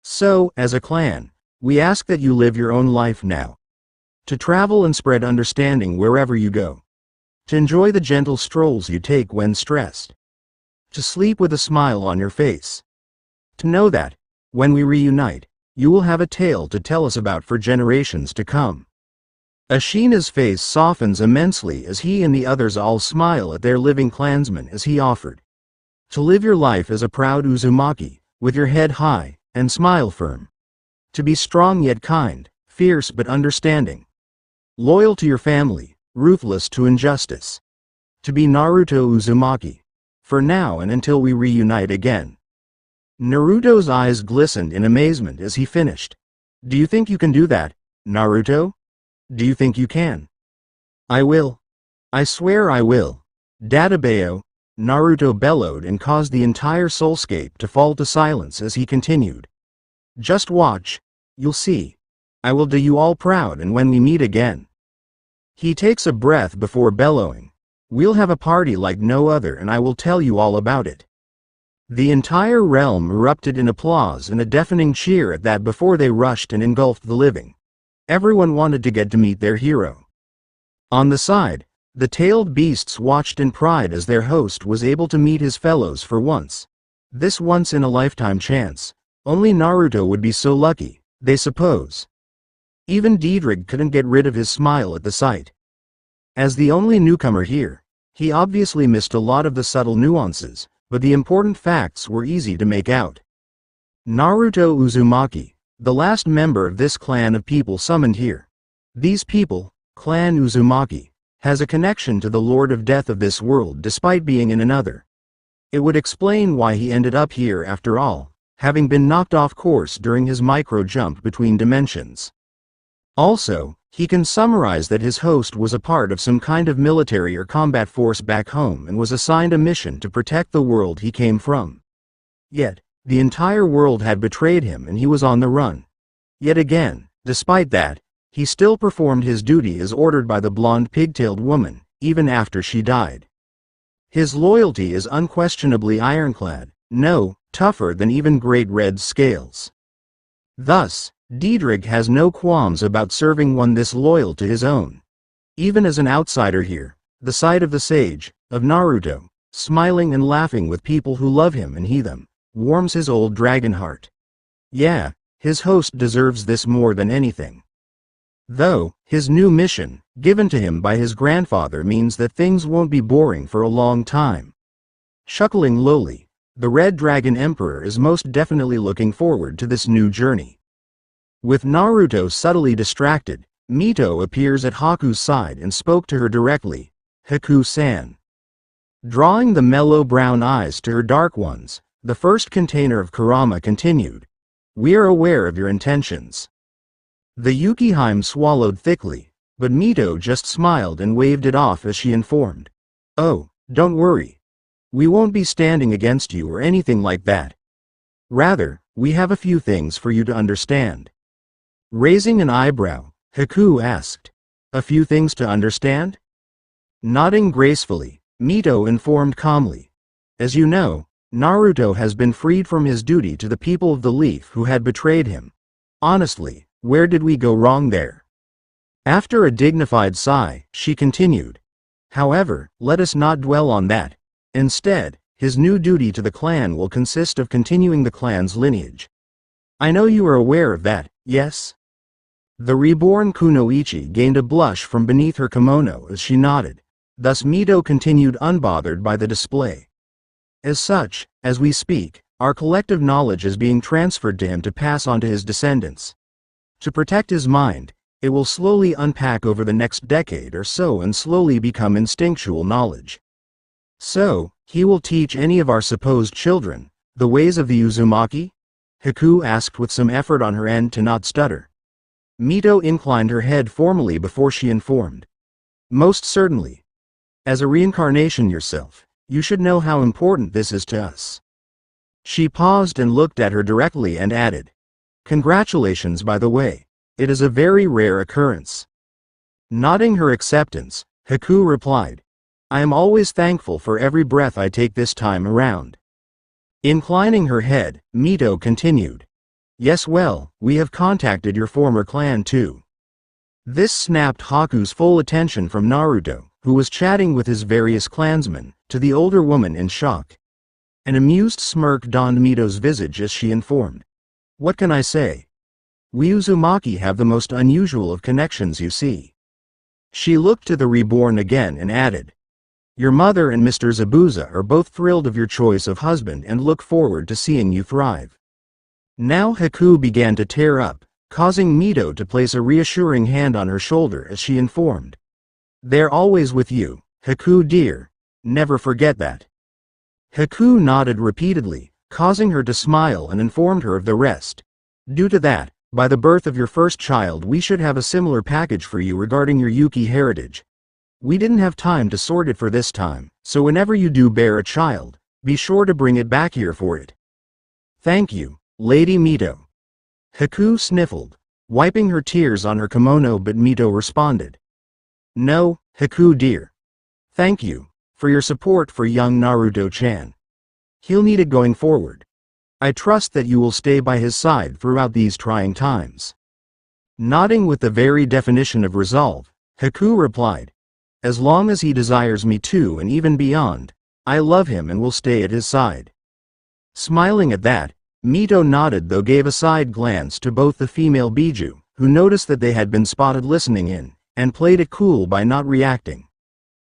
So, as a clan, we ask that you live your own life now. To travel and spread understanding wherever you go. To enjoy the gentle strolls you take when stressed. To sleep with a smile on your face. To know that, when we reunite, you will have a tale to tell us about for generations to come." Ashina's face softens immensely as he and the others all smile at their living clansman as he offered. To live your life as a proud Uzumaki, with your head high, and smile firm. To be strong yet kind, fierce but understanding. Loyal to your family, ruthless to injustice. To be Naruto Uzumaki. For now and until we reunite again. Naruto's eyes glistened in amazement as he finished. Do you think you can do that, Naruto? Do you think you can? I will. I swear I will. Dadabayo, Naruto bellowed and caused the entire soulscape to fall to silence as he continued. Just watch, you'll see. I will do you all proud and when we meet again. He takes a breath before bellowing. We'll have a party like no other and I will tell you all about it. The entire realm erupted in applause and a deafening cheer at that before they rushed and engulfed the living. Everyone wanted to get to meet their hero. On the side, the tailed beasts watched in pride as their host was able to meet his fellows for once. This once-in-a-lifetime chance. Only Naruto would be so lucky, they suppose. Even Diedrich couldn't get rid of his smile at the sight. As the only newcomer here, he obviously missed a lot of the subtle nuances, but the important facts were easy to make out. Naruto Uzumaki, the last member of this clan of people summoned here. These people, Clan Uzumaki, has a connection to the Lord of Death of this world despite being in another. It would explain why he ended up here after all, having been knocked off course during his micro-jump between dimensions. Also, he can summarize that his host was a part of some kind of military or combat force back home and was assigned a mission to protect the world he came from. Yet, the entire world had betrayed him and he was on the run. Yet again, despite that, he still performed his duty as ordered by the blonde pigtailed woman, even after she died. His loyalty is unquestionably ironclad, no, tougher than even Great Red's scales. Thus, Diedrich has no qualms about serving one this loyal to his own. Even as an outsider here, the sight of the sage, of Naruto, smiling and laughing with people who love him and he them, warms his old dragon heart. Yeah, his host deserves this more than anything. Though, his new mission, given to him by his grandfather means that things won't be boring for a long time. Chuckling lowly, the Red Dragon Emperor is most definitely looking forward to this new journey. With Naruto subtly distracted, Mito appears at Haku's side and spoke to her directly, Haku-san. Drawing the mellow brown eyes to her dark ones, the first container of Kurama continued. We are aware of your intentions. The Yukiheim swallowed thickly, but Mito just smiled and waved it off as she informed. Oh, don't worry. We won't be standing against you or anything like that. Rather, we have a few things for you to understand. Raising an eyebrow, Haku asked, a few things to understand? Nodding gracefully, Mito informed calmly. As you know, Naruto has been freed from his duty to the people of the Leaf who had betrayed him. Honestly, where did we go wrong there? After a dignified sigh, she continued. However, let us not dwell on that. Instead, his new duty to the clan will consist of continuing the clan's lineage. I know you are aware of that, yes? The reborn Kunoichi gained a blush from beneath her kimono as she nodded. Thus Mito continued unbothered by the display. As such, as we speak, our collective knowledge is being transferred to him to pass on to his descendants. To protect his mind, it will slowly unpack over the next decade or so and slowly become instinctual knowledge. So, he will teach any of our supposed children the ways of the Uzumaki? Haku asked with some effort on her end to not stutter. Mito inclined her head formally before she informed. Most certainly. As a reincarnation yourself, you should know how important this is to us. She paused and looked at her directly and added. Congratulations by the way, it is a very rare occurrence. Nodding her acceptance, Haku replied, I am always thankful for every breath I take this time around. Inclining her head, Mito continued. Yes well, we have contacted your former clan too. This snapped Haku's full attention from Naruto, who was chatting with his various clansmen, to the older woman in shock. An amused smirk donned Mito's visage as she informed. What can I say? We Uzumaki have the most unusual of connections you see. She looked to the reborn again and added. Your mother and Mr. Zabuza are both thrilled of your choice of husband and look forward to seeing you thrive. Now Haku began to tear up, causing Mito to place a reassuring hand on her shoulder as she informed. They're always with you, Haku dear. Never forget that. Haku nodded repeatedly, causing her to smile and informed her of the rest. Due to that, by the birth of your first child we should have a similar package for you regarding your Yuki heritage. We didn't have time to sort it for this time, so whenever you do bear a child, be sure to bring it back here for it. Thank you, Lady Mito. Haku sniffled, wiping her tears on her kimono, but Mito responded. No, Haku dear. Thank you for your support for young Naruto-chan. He'll need it going forward. I trust that you will stay by his side throughout these trying times. Nodding with the very definition of resolve, Haku replied, as long as he desires me to and even beyond, I love him and will stay at his side. Smiling at that, Mito nodded though gave a side glance to both the female Bijuu, who noticed that they had been spotted listening in, and played it cool by not reacting.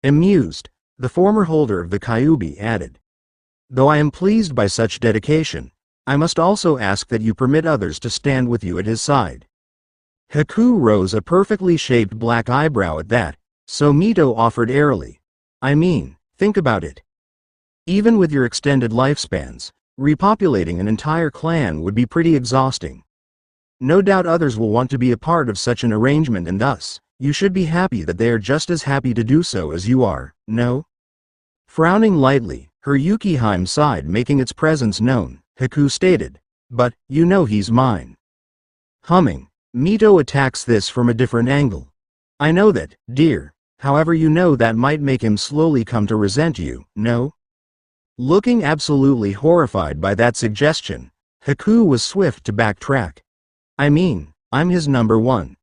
Amused, the former holder of the Kyuubi added, though I am pleased by such dedication, I must also ask that you permit others to stand with you at his side. Haku rose a perfectly shaped black eyebrow at that, so Mito offered airily. I mean, think about it. Even with your extended lifespans, repopulating an entire clan would be pretty exhausting. No doubt others will want to be a part of such an arrangement, and thus, you should be happy that they are just as happy to do so as you are, no? Frowning lightly, her Yukiheim sighed, making its presence known. Haku stated, but, you know he's mine. Humming, Mito attacks this from a different angle. I know that, dear, however you know that might make him slowly come to resent you, no? Looking absolutely horrified by that suggestion, Haku was swift to backtrack. I mean, I'm his number one.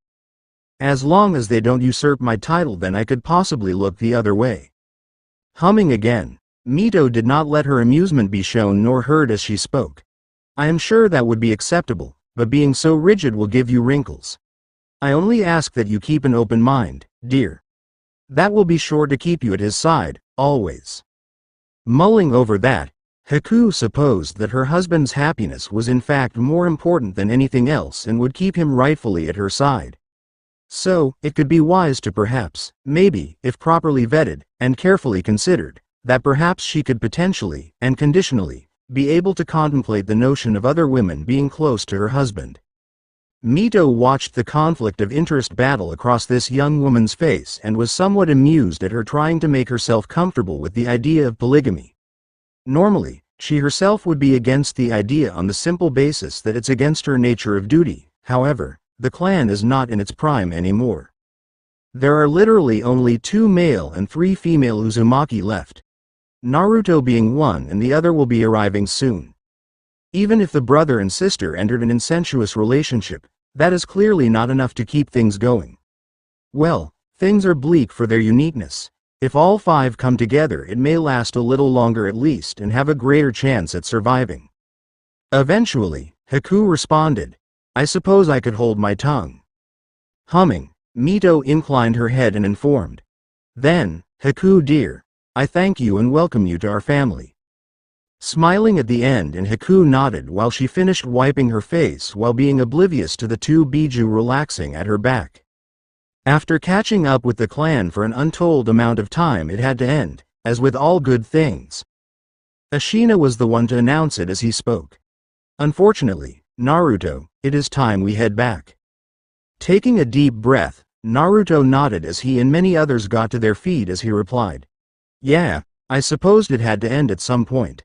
As long as they don't usurp my title, then I could possibly look the other way. Humming again, Mito did not let her amusement be shown nor heard as she spoke. I am sure that would be acceptable, but being so rigid will give you wrinkles. I only ask that you keep an open mind, dear. That will be sure to keep you at his side, always. Mulling over that, Haku supposed that her husband's happiness was in fact more important than anything else and would keep him rightfully at her side. So, it could be wise to perhaps, maybe, if properly vetted, and carefully considered, that perhaps she could potentially, and conditionally, be able to contemplate the notion of other women being close to her husband. Mito watched the conflict of interest battle across this young woman's face and was somewhat amused at her trying to make herself comfortable with the idea of polygamy. Normally, she herself would be against the idea on the simple basis that it's against her nature of duty. However, the clan is not in its prime anymore. There are literally only 2 male and 3 female Uzumaki left. Naruto being one, and the other will be arriving soon. Even if the brother and sister entered an incestuous relationship, that is clearly not enough to keep things going. Well, things are bleak for their uniqueness. If all 5 come together, it may last a little longer at least and have a greater chance at surviving. Eventually, Haku responded, I suppose I could hold my tongue. Humming, Mito inclined her head and informed. Then, Haku dear, I thank you and welcome you to our family. Smiling at the end, and Haku nodded while she finished wiping her face while being oblivious to the 2 Bijuu relaxing at her back. After catching up with the clan for an untold amount of time, it had to end, as with all good things. Ashina was the one to announce it as he spoke. Unfortunately, Naruto, it is time we head back. Taking a deep breath, Naruto nodded as he and many others got to their feet as he replied. Yeah, I supposed it had to end at some point.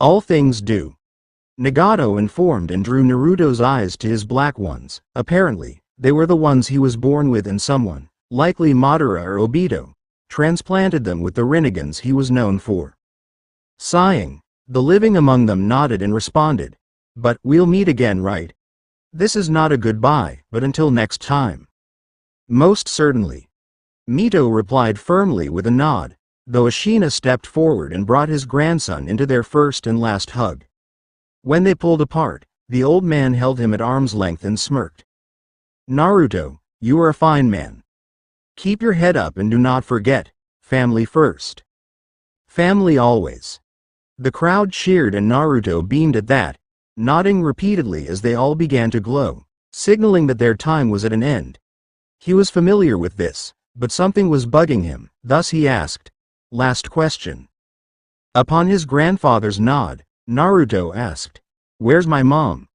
All things do. Nagato informed and drew Naruto's eyes to his black ones. Apparently, they were the ones he was born with, and someone, likely Madara or Obito, transplanted them with the Rinnegan's he was known for. Sighing, the living among them nodded and responded. But we'll meet again, right? This is not a goodbye, but until next time. Most certainly. Mito replied firmly with a nod, though Ashina stepped forward and brought his grandson into their first and last hug. When they pulled apart, the old man held him at arm's length and smirked. Naruto, you are a fine man. Keep your head up and do not forget, family first. Family always. The crowd cheered and Naruto beamed at that, nodding repeatedly as they all began to glow, signaling that their time was at an end. He was familiar with this, but something was bugging him, thus he asked, "Last question." Upon his grandfather's nod, Naruto asked, "Where's my mom?"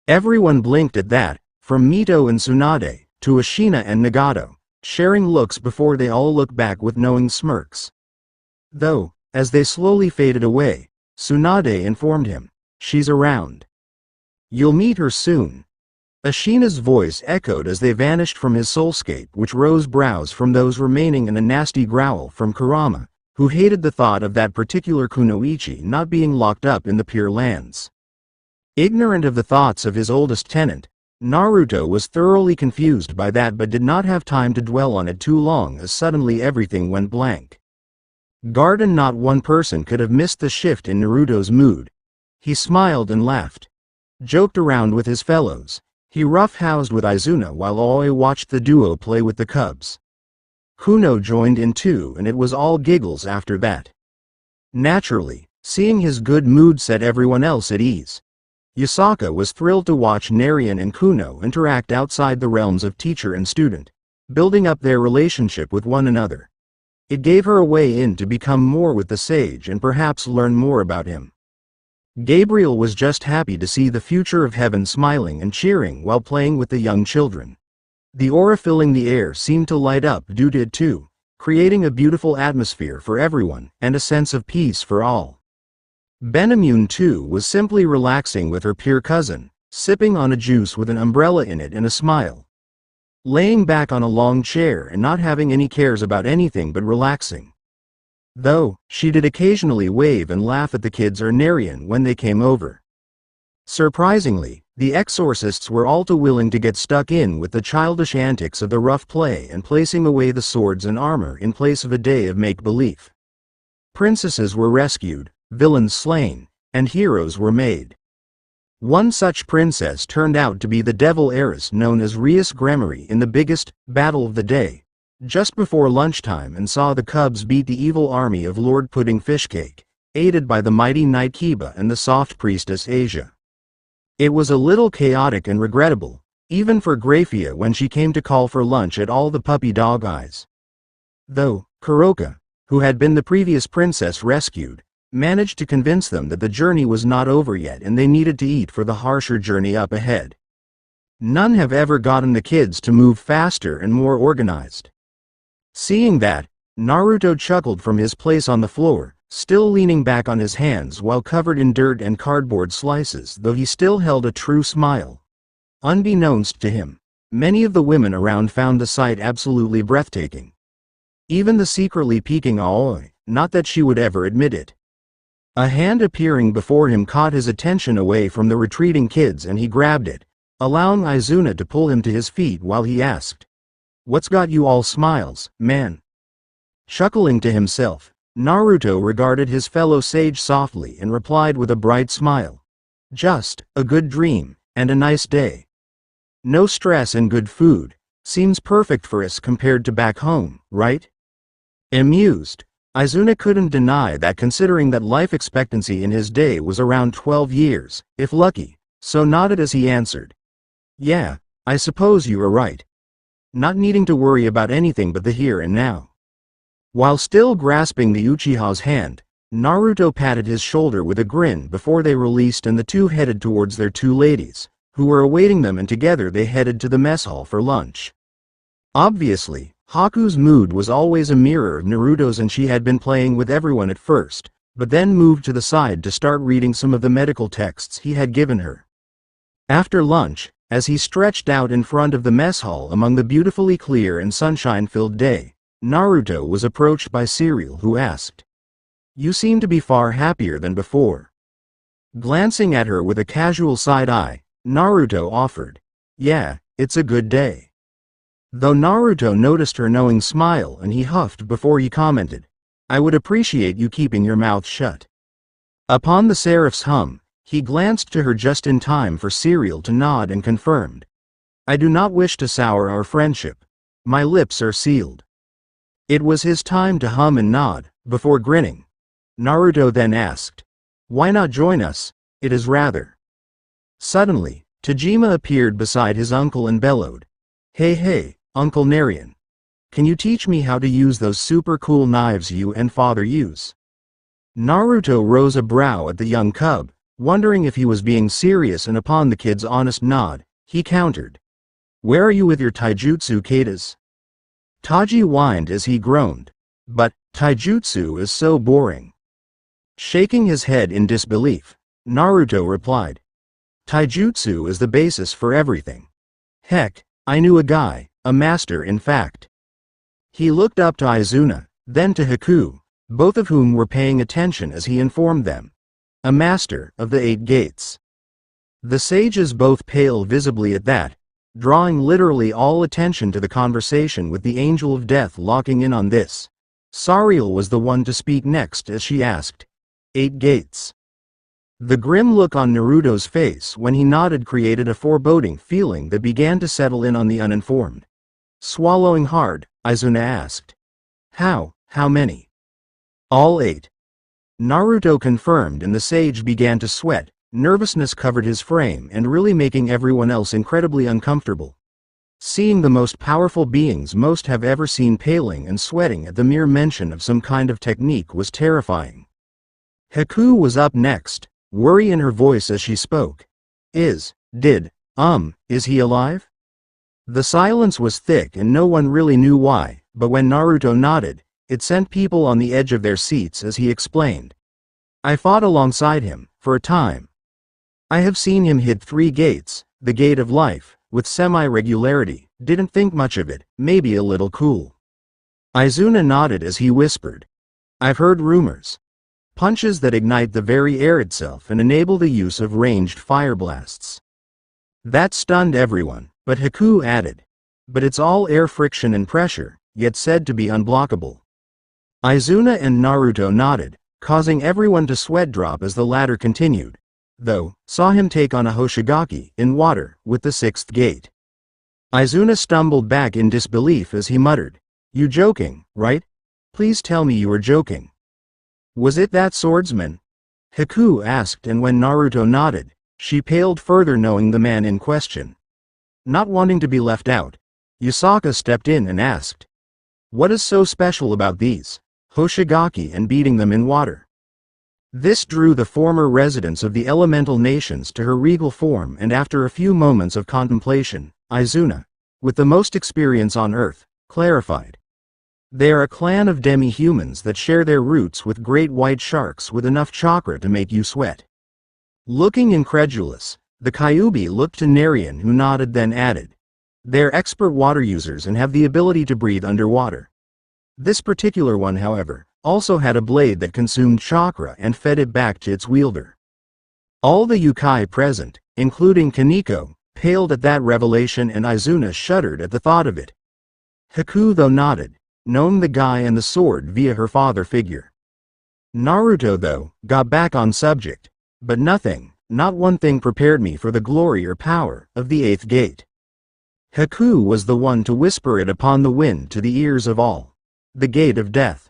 Everyone blinked at that, from Mito and Tsunade, to Ashina and Nagato, sharing looks before they all looked back with knowing smirks. Though, as they slowly faded away, Tsunade informed him, "She's around. You'll meet her soon." Ashina's voice echoed as they vanished from his soulscape, which rose brows from those remaining and a nasty growl from Kurama, who hated the thought of that particular kunoichi not being locked up in the Pure Lands. Ignorant of the thoughts of his oldest tenant, Naruto was thoroughly confused by that but did not have time to dwell on it too long as suddenly everything went blank. Garden not one person could have missed the shift in Naruto's mood. He smiled and laughed. Joked around with his fellows. He roughhoused with Izuna while Aoi watched the duo play with the cubs. Kuno joined in too and it was all giggles after that. Naturally, seeing his good mood set everyone else at ease. Yasaka was thrilled to watch Narian and Kuno interact outside the realms of teacher and student, building up their relationship with one another. It gave her a way in to become more with the sage and perhaps learn more about him. Gabriel was just happy to see the future of heaven smiling and cheering while playing with the young children. The aura filling the air seemed to light up due to it too, creating a beautiful atmosphere for everyone and a sense of peace for all. Benamune too was simply relaxing with her peer cousin, sipping on a juice with an umbrella in it and a smile. Laying back on a long chair and not having any cares about anything but relaxing. Though, she did occasionally wave and laugh at the kids or Narian when they came over. Surprisingly, the exorcists were all too willing to get stuck in with the childish antics of the rough play and placing away the swords and armor in place of a day of make-believe. Princesses were rescued, villains slain, and heroes were made. One such princess turned out to be the devil heiress known as Rias Gremory in the biggest battle of the day, just before lunchtime, and saw the cubs beat the evil army of Lord Pudding Fishcake, aided by the mighty Knight Kiba and the soft priestess Asia. It was a little chaotic and regrettable, even for Graphia when she came to call for lunch at all the puppy dog eyes. Though, Kuroka, who had been the previous princess rescued, managed to convince them that the journey was not over yet and they needed to eat for the harsher journey up ahead. None have ever gotten the kids to move faster and more organized. Seeing that, Naruto chuckled from his place on the floor, still leaning back on his hands while covered in dirt and cardboard slices, though he still held a true smile. Unbeknownst to him, many of the women around found the sight absolutely breathtaking. Even the secretly peeking Aoi, not that she would ever admit it. A hand appearing before him caught his attention away from the retreating kids and he grabbed it, allowing Izuna to pull him to his feet while he asked, "What's got you all smiles, man?" Chuckling to himself, Naruto regarded his fellow sage softly and replied with a bright smile. "Just a good dream, and a nice day. No stress and good food, seems perfect for us compared to back home, right?" Amused, Izuna couldn't deny that considering that life expectancy in his day was around 12 years, if lucky, so nodded as he answered, "Yeah, I suppose you are right. Not needing to worry about anything but the here and now." While still grasping the Uchiha's hand, Naruto patted his shoulder with a grin before they released and the two headed towards their two ladies, who were awaiting them, and together they headed to the mess hall for lunch. Obviously, Haku's mood was always a mirror of Naruto's and she had been playing with everyone at first, but then moved to the side to start reading some of the medical texts he had given her. After lunch, as he stretched out in front of the mess hall among the beautifully clear and sunshine-filled day, Naruto was approached by Cereal, who asked, "You seem to be far happier than before." Glancing at her with a casual side eye, Naruto offered, "Yeah, it's a good day." Though Naruto noticed her knowing smile and he huffed before he commented, "I would appreciate you keeping your mouth shut." Upon the seraph's hum, he glanced to her just in time for Cereal to nod and confirmed, "I do not wish to sour our friendship. My lips are sealed." It was his time to hum and nod, before grinning. Naruto then asked, "Why not join us? It is rather." Suddenly, Tajima appeared beside his uncle and bellowed, "Hey hey, Uncle Narian. Can you teach me how to use those super cool knives you and father use? Naruto rose a brow at the young cub, wondering if he was being serious, and upon the kid's honest nod, he countered. Where are you with your taijutsu katas? Taji whined as he groaned. But, taijutsu is so boring. Shaking his head in disbelief, Naruto replied. Taijutsu is the basis for everything. Heck, I knew a guy, a master in fact. He looked up to Izuna, then to Haku, both of whom were paying attention as he informed them. A master of the 8 gates. The sages both paled visibly at that, drawing literally all attention to the conversation, with the Angel of Death locking in on this. Sariel was the one to speak next as she asked, 8 gates. The grim look on Naruto's face when he nodded created a foreboding feeling that began to settle in on the uninformed. Swallowing hard, Izuna asked. How many? All 8. Naruto confirmed, and the sage began to sweat. Nervousness covered his frame and really making everyone else incredibly uncomfortable. Seeing the most powerful beings most have ever seen paling and sweating at the mere mention of some kind of technique was terrifying. Haku was up next, worry in her voice as she spoke. Is he alive? The silence was thick and no one really knew why, but when Naruto nodded, it sent people on the edge of their seats as he explained. I fought alongside him, for a time. I have seen him hit 3 gates, the gate of life, with semi-regularity, didn't think much of it, maybe a little cool. Izuna nodded as he whispered. I've heard rumors. Punches that ignite the very air itself and enable the use of ranged fire blasts. That stunned everyone, but Haku added. But it's all air friction and pressure, yet said to be unblockable. Izuna and Naruto nodded, causing everyone to sweat drop as the latter continued. Though, saw him take on a Hoshigaki in water with the 6th gate. Izuna stumbled back in disbelief as he muttered. You joking, right? Please tell me you are joking. Was it that swordsman? Haku asked, and when Naruto nodded, she paled further knowing the man in question. Not wanting to be left out, Yusaka stepped in and asked. What is so special about these Hoshigaki and beating them in water? This drew the former residents of the elemental nations to her regal form, and after a few moments of contemplation, Izuna, with the most experience on earth, clarified. They are a clan of demi-humans that share their roots with great white sharks with enough chakra to make you sweat. Looking incredulous, the Kyuubi looked to Narian, who nodded then added. They're expert water users and have the ability to breathe underwater. This particular one, however, also had a blade that consumed chakra and fed it back to its wielder. All the yokai present, including Kaneko, paled at that revelation, and Izuna shuddered at the thought of it. Haku though nodded, knowing the guy and the sword via her father figure. Naruto though, got back on subject. But nothing, not one thing prepared me for the glory or power of the 8th gate. Haku was the one to whisper it upon the wind to the ears of all. The gate of death.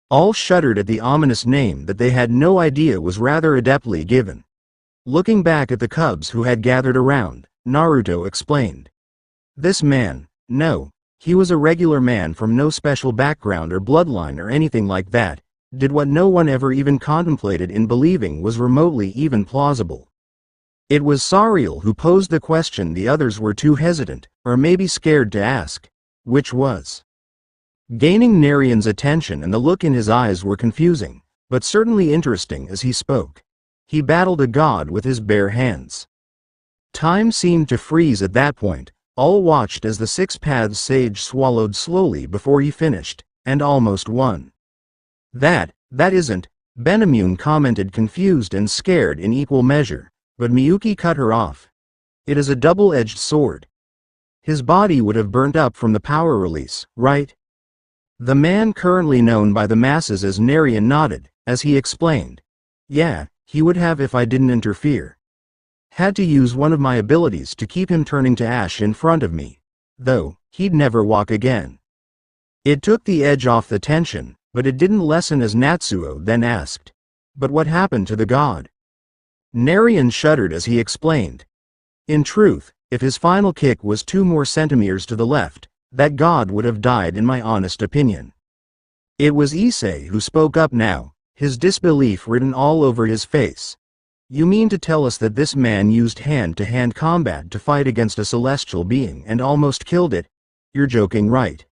All shuddered at the ominous name that they had no idea was rather adeptly given. Looking back at the cubs who had gathered around, Naruto explained. This man, no, he was a regular man from no special background or bloodline or anything like that, did what no one ever even contemplated in believing was remotely even plausible. It was Sariel who posed the question the others were too hesitant, or maybe scared to ask, which was. Gaining Narian's attention, and the look in his eyes were confusing, but certainly interesting as he spoke. He battled a god with his bare hands. Time seemed to freeze at that point. All watched as the 6 Paths sage swallowed slowly before he finished, and almost won. That isn't, Benemune commented, confused and scared in equal measure, but Miyuki cut her off. It is a double-edged sword. His body would have burnt up from the power release, right? The man currently known by the masses as Narian nodded, as he explained. Yeah, he would have if I didn't interfere. Had to use one of my abilities to keep him turning to ash in front of me. Though, he'd never walk again. It took the edge off the tension, but it didn't lessen as Natsuo then asked. But what happened to the god? Narian shuddered as he explained. In truth, if his final kick was 2 more centimeters to the left, That god would have died in my honest opinion. It was Ichiei who spoke up now, his disbelief written all over his face. You mean to tell us that this man used hand-to-hand combat to fight against a celestial being and almost killed it? You're joking, right?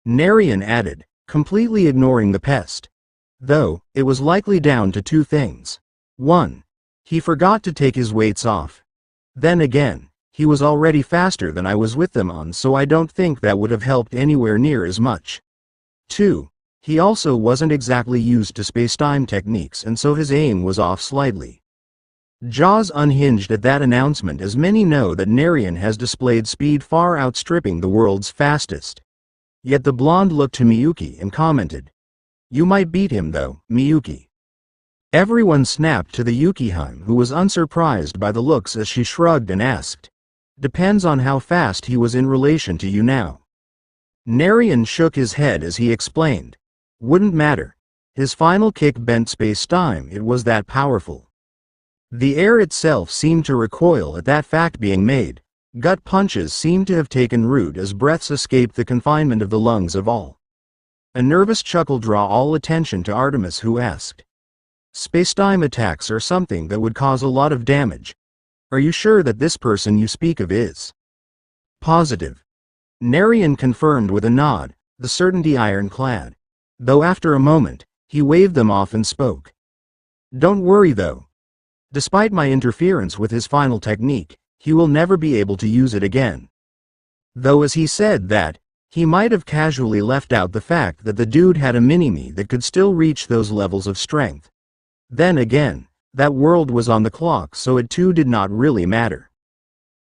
Narian added, completely ignoring the pest. Though, it was likely down to two things. 1. He forgot to take his weights off. Then again, he was already faster than I was with them on, so I don't think that would have helped anywhere near as much. 2. He also wasn't exactly used to space-time techniques, and so his aim was off slightly. Jaws unhinged at that announcement, as many know that Narian has displayed speed far outstripping the world's fastest. Yet the blonde looked to Miyuki and commented, "You might beat him though, Miyuki." Everyone snapped to the Yukihime, who was unsurprised by the looks as she shrugged and asked, "Depends on how fast he was in relation to you now." Narian shook his head as he explained, "Wouldn't matter. His final kick bent space-time, it was that powerful." The air itself seemed to recoil at that fact being made. Gut punches seemed to have taken root as breaths escaped the confinement of the lungs of all. A nervous chuckle drew all attention to Artemis, who asked, "Space-time attacks are something that would cause a lot of damage. Are you sure that this person you speak of is?" "Positive." Narian confirmed with a nod, the certainty ironclad. Though after a moment, he waved them off and spoke. "Don't worry though. Despite my interference with his final technique, he will never be able to use it again." Though as he said that, he might have casually left out the fact that the dude had a mini-me that could still reach those levels of strength. Then again, that world was on the clock, so it too did not really matter.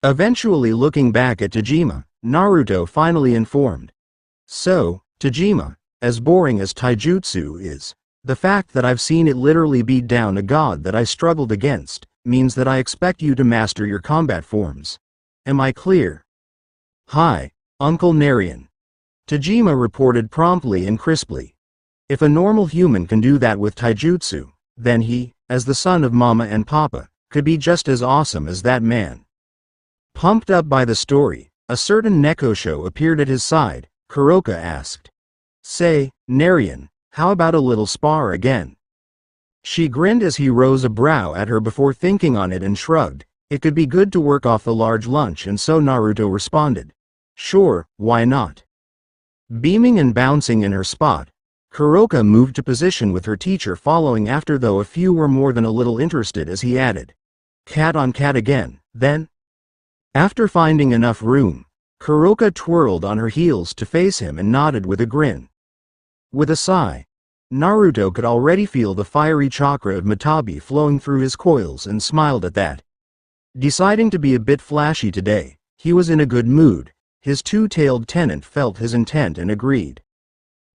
Eventually, looking back at Tajima, Naruto finally informed. "So, Tajima, as boring as taijutsu is, the fact that I've seen it literally beat down a god that I struggled against, means that I expect you to master your combat forms. Am I clear?" "Hi, Uncle Narian," Tajima reported promptly and crisply. If a normal human can do that with taijutsu, then he, as the son of Mama and Papa, could be just as awesome as that man. Pumped up by the story, a certain Nekosho appeared at his side. Kuroka asked, "Say, Narian, how about a little spar again?" She grinned as he rose a brow at her before thinking on it and shrugged. It could be good to work off the large lunch, and so Naruto responded, "Sure, why not?" Beaming and bouncing in her spot, Kuroka moved to position with her teacher following after, though a few were more than a little interested as he added, "Cat on cat again, then?" After finding enough room, Kuroka twirled on her heels to face him and nodded with a grin. With a sigh, Naruto could already feel the fiery chakra of Matabi flowing through his coils and smiled at that. Deciding to be a bit flashy today, he was in a good mood. His two-tailed tenant felt his intent and agreed.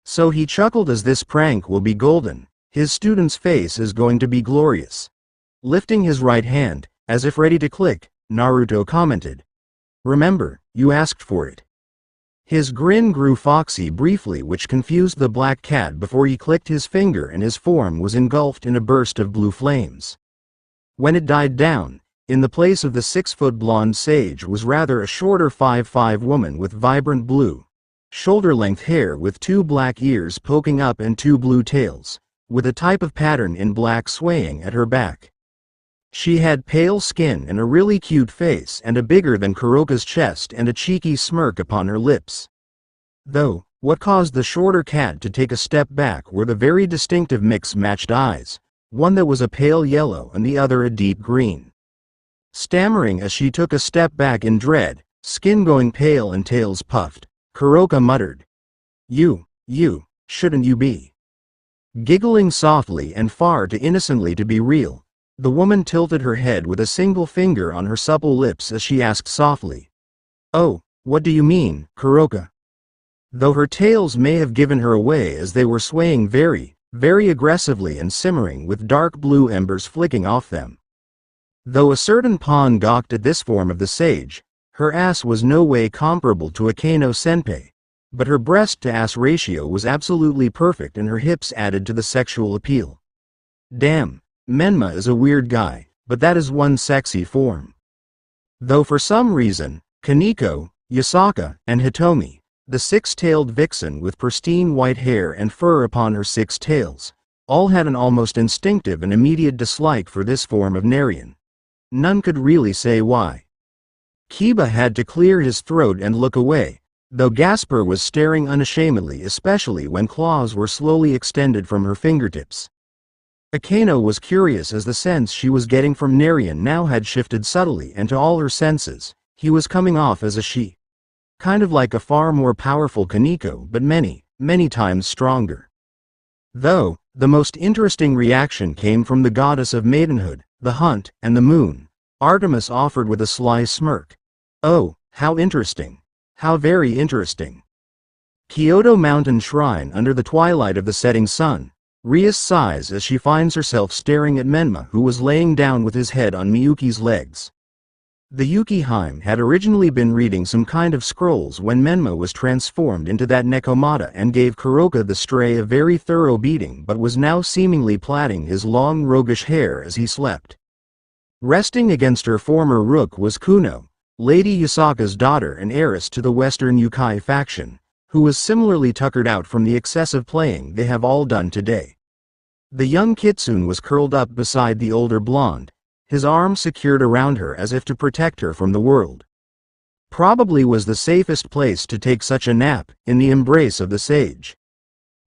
So he chuckled as this prank will be golden. His student's face is going to be glorious. Lifting his right hand, as if ready to click, Naruto commented, "Remember, you asked for it." His grin grew foxy briefly, which confused the black cat before he clicked his finger and his form was engulfed in a burst of blue flames. When it died down, in the place of the 6-foot blonde sage was rather a shorter 5'5" woman with vibrant blue, shoulder-length hair with 2 black ears poking up and 2 blue tails, with a type of pattern in black swaying at her back. She had pale skin and a really cute face, and a bigger than Kuroka's chest and a cheeky smirk upon her lips. Though, what caused the shorter cat to take a step back were the very distinctive mix-matched eyes, one that was a pale yellow and the other a deep green. Stammering as she took a step back in dread, skin going pale and tails puffed, Kuroka muttered, You, shouldn't you be?" Giggling softly and far too innocently to be real, the woman tilted her head with a single finger on her supple lips as she asked softly, "Oh, what do you mean, Kuroka?" Though her tails may have given her away as they were swaying very, very aggressively and simmering with dark blue embers flicking off them. Though a certain pawn gawked at this form of the sage, her ass was no way comparable to a Kano senpai, but her breast-to-ass ratio was absolutely perfect and her hips added to the sexual appeal. Damn, Menma is a weird guy, but that is one sexy form. Though for some reason, Kaneko, Yasaka, and Hitomi, the six-tailed vixen with pristine white hair and fur upon her six tails, all had an almost instinctive and immediate dislike for this form of Narian. None could really say why. Kiba had to clear his throat and look away, though Gasper was staring unashamedly, especially when claws were slowly extended from her fingertips. Akeno was curious as the sense she was getting from Narian now had shifted subtly, and to all her senses, he was coming off as a she. Kind of like a far more powerful Kaneko, but many, many times stronger. Though, the most interesting reaction came from the goddess of maidenhood, the hunt, and the moon. Artemis offered with a sly smirk. Oh, how interesting. How very interesting. Kyoto Mountain Shrine under the twilight of the setting sun. Rias sighs as she finds herself staring at Menma, who was laying down with his head on Miyuki's legs. The Yukiheim had originally been reading some kind of scrolls when Menma was transformed into that Nekomata and gave Kuroka the Stray a very thorough beating, but was now seemingly plaiting his long roguish hair as he slept. Resting against her former rook was Kuno, Lady Yusaka's daughter and heiress to the Western Yukai faction, who was similarly tuckered out from the excessive playing they have all done today. The young Kitsune was curled up beside the older blonde, his arms secured around her as if to protect her from the world. Probably was the safest place to take such a nap, in the embrace of the sage.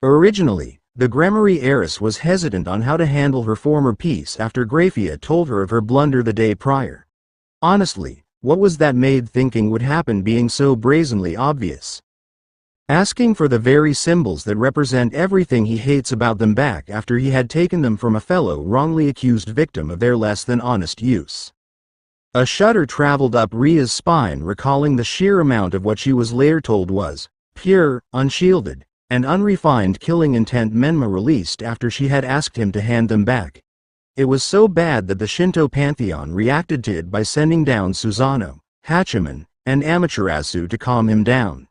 Originally, the Gremory heiress was hesitant on how to handle her former piece after Grafia told her of her blunder the day prior. Honestly, what was that maid thinking would happen being so brazenly obvious? Asking for the very symbols that represent everything he hates about them back after he had taken them from a fellow wrongly accused victim of their less than honest use. A shudder traveled up Ria's spine, recalling the sheer amount of what she was later told was pure, unshielded, and unrefined killing intent Menma released after she had asked him to hand them back. It was so bad that the Shinto pantheon reacted to it by sending down Susanoo, Hachiman, and Amaterasu to calm him down.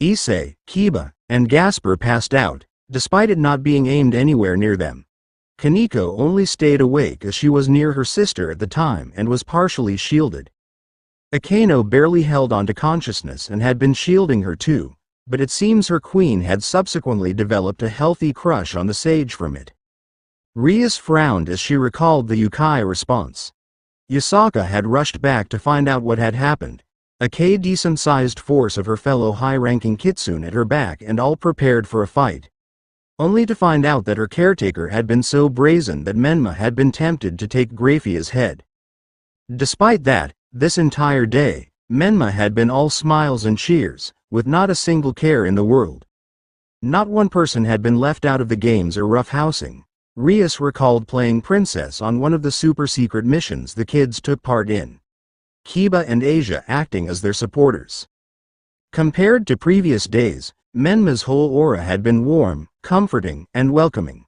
Issei, Kiba, and Gasper passed out, despite it not being aimed anywhere near them. Kaneko only stayed awake as she was near her sister at the time and was partially shielded. Akeno barely held on to consciousness and had been shielding her too, but it seems her queen had subsequently developed a healthy crush on the sage from it. Rias frowned as she recalled the Yukai response. Yusaka had rushed back to find out what had happened, a decent-sized force of her fellow high-ranking Kitsune at her back and all prepared for a fight. Only to find out that her caretaker had been so brazen that Menma had been tempted to take Grafia's head. Despite that, this entire day, Menma had been all smiles and cheers, with not a single care in the world. Not one person had been left out of the games or roughhousing. Rias recalled playing princess on one of the super-secret missions the kids took part in. Kiba and Asia acting as their supporters. Compared to previous days, Menma's whole aura had been warm, comforting, and welcoming.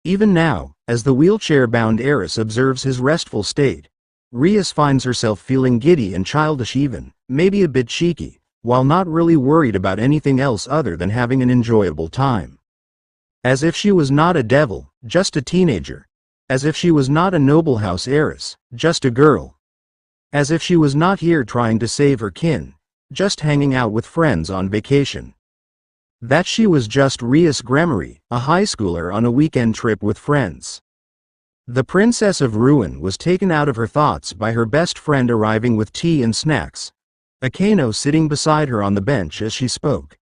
Even now, as the wheelchair-bound heiress observes his restful state, Rias finds herself feeling giddy and childish, even, maybe a bit cheeky, while not really worried about anything else other than having an enjoyable time. As if she was not a devil, just a teenager. As if she was not a noble house heiress, just a girl. As if she was not here trying to save her kin, just hanging out with friends on vacation. That she was just Rias Gremory, a high schooler on a weekend trip with friends. The Princess of Ruin was taken out of her thoughts by her best friend arriving with tea and snacks, Akeno sitting beside her on the bench as she spoke.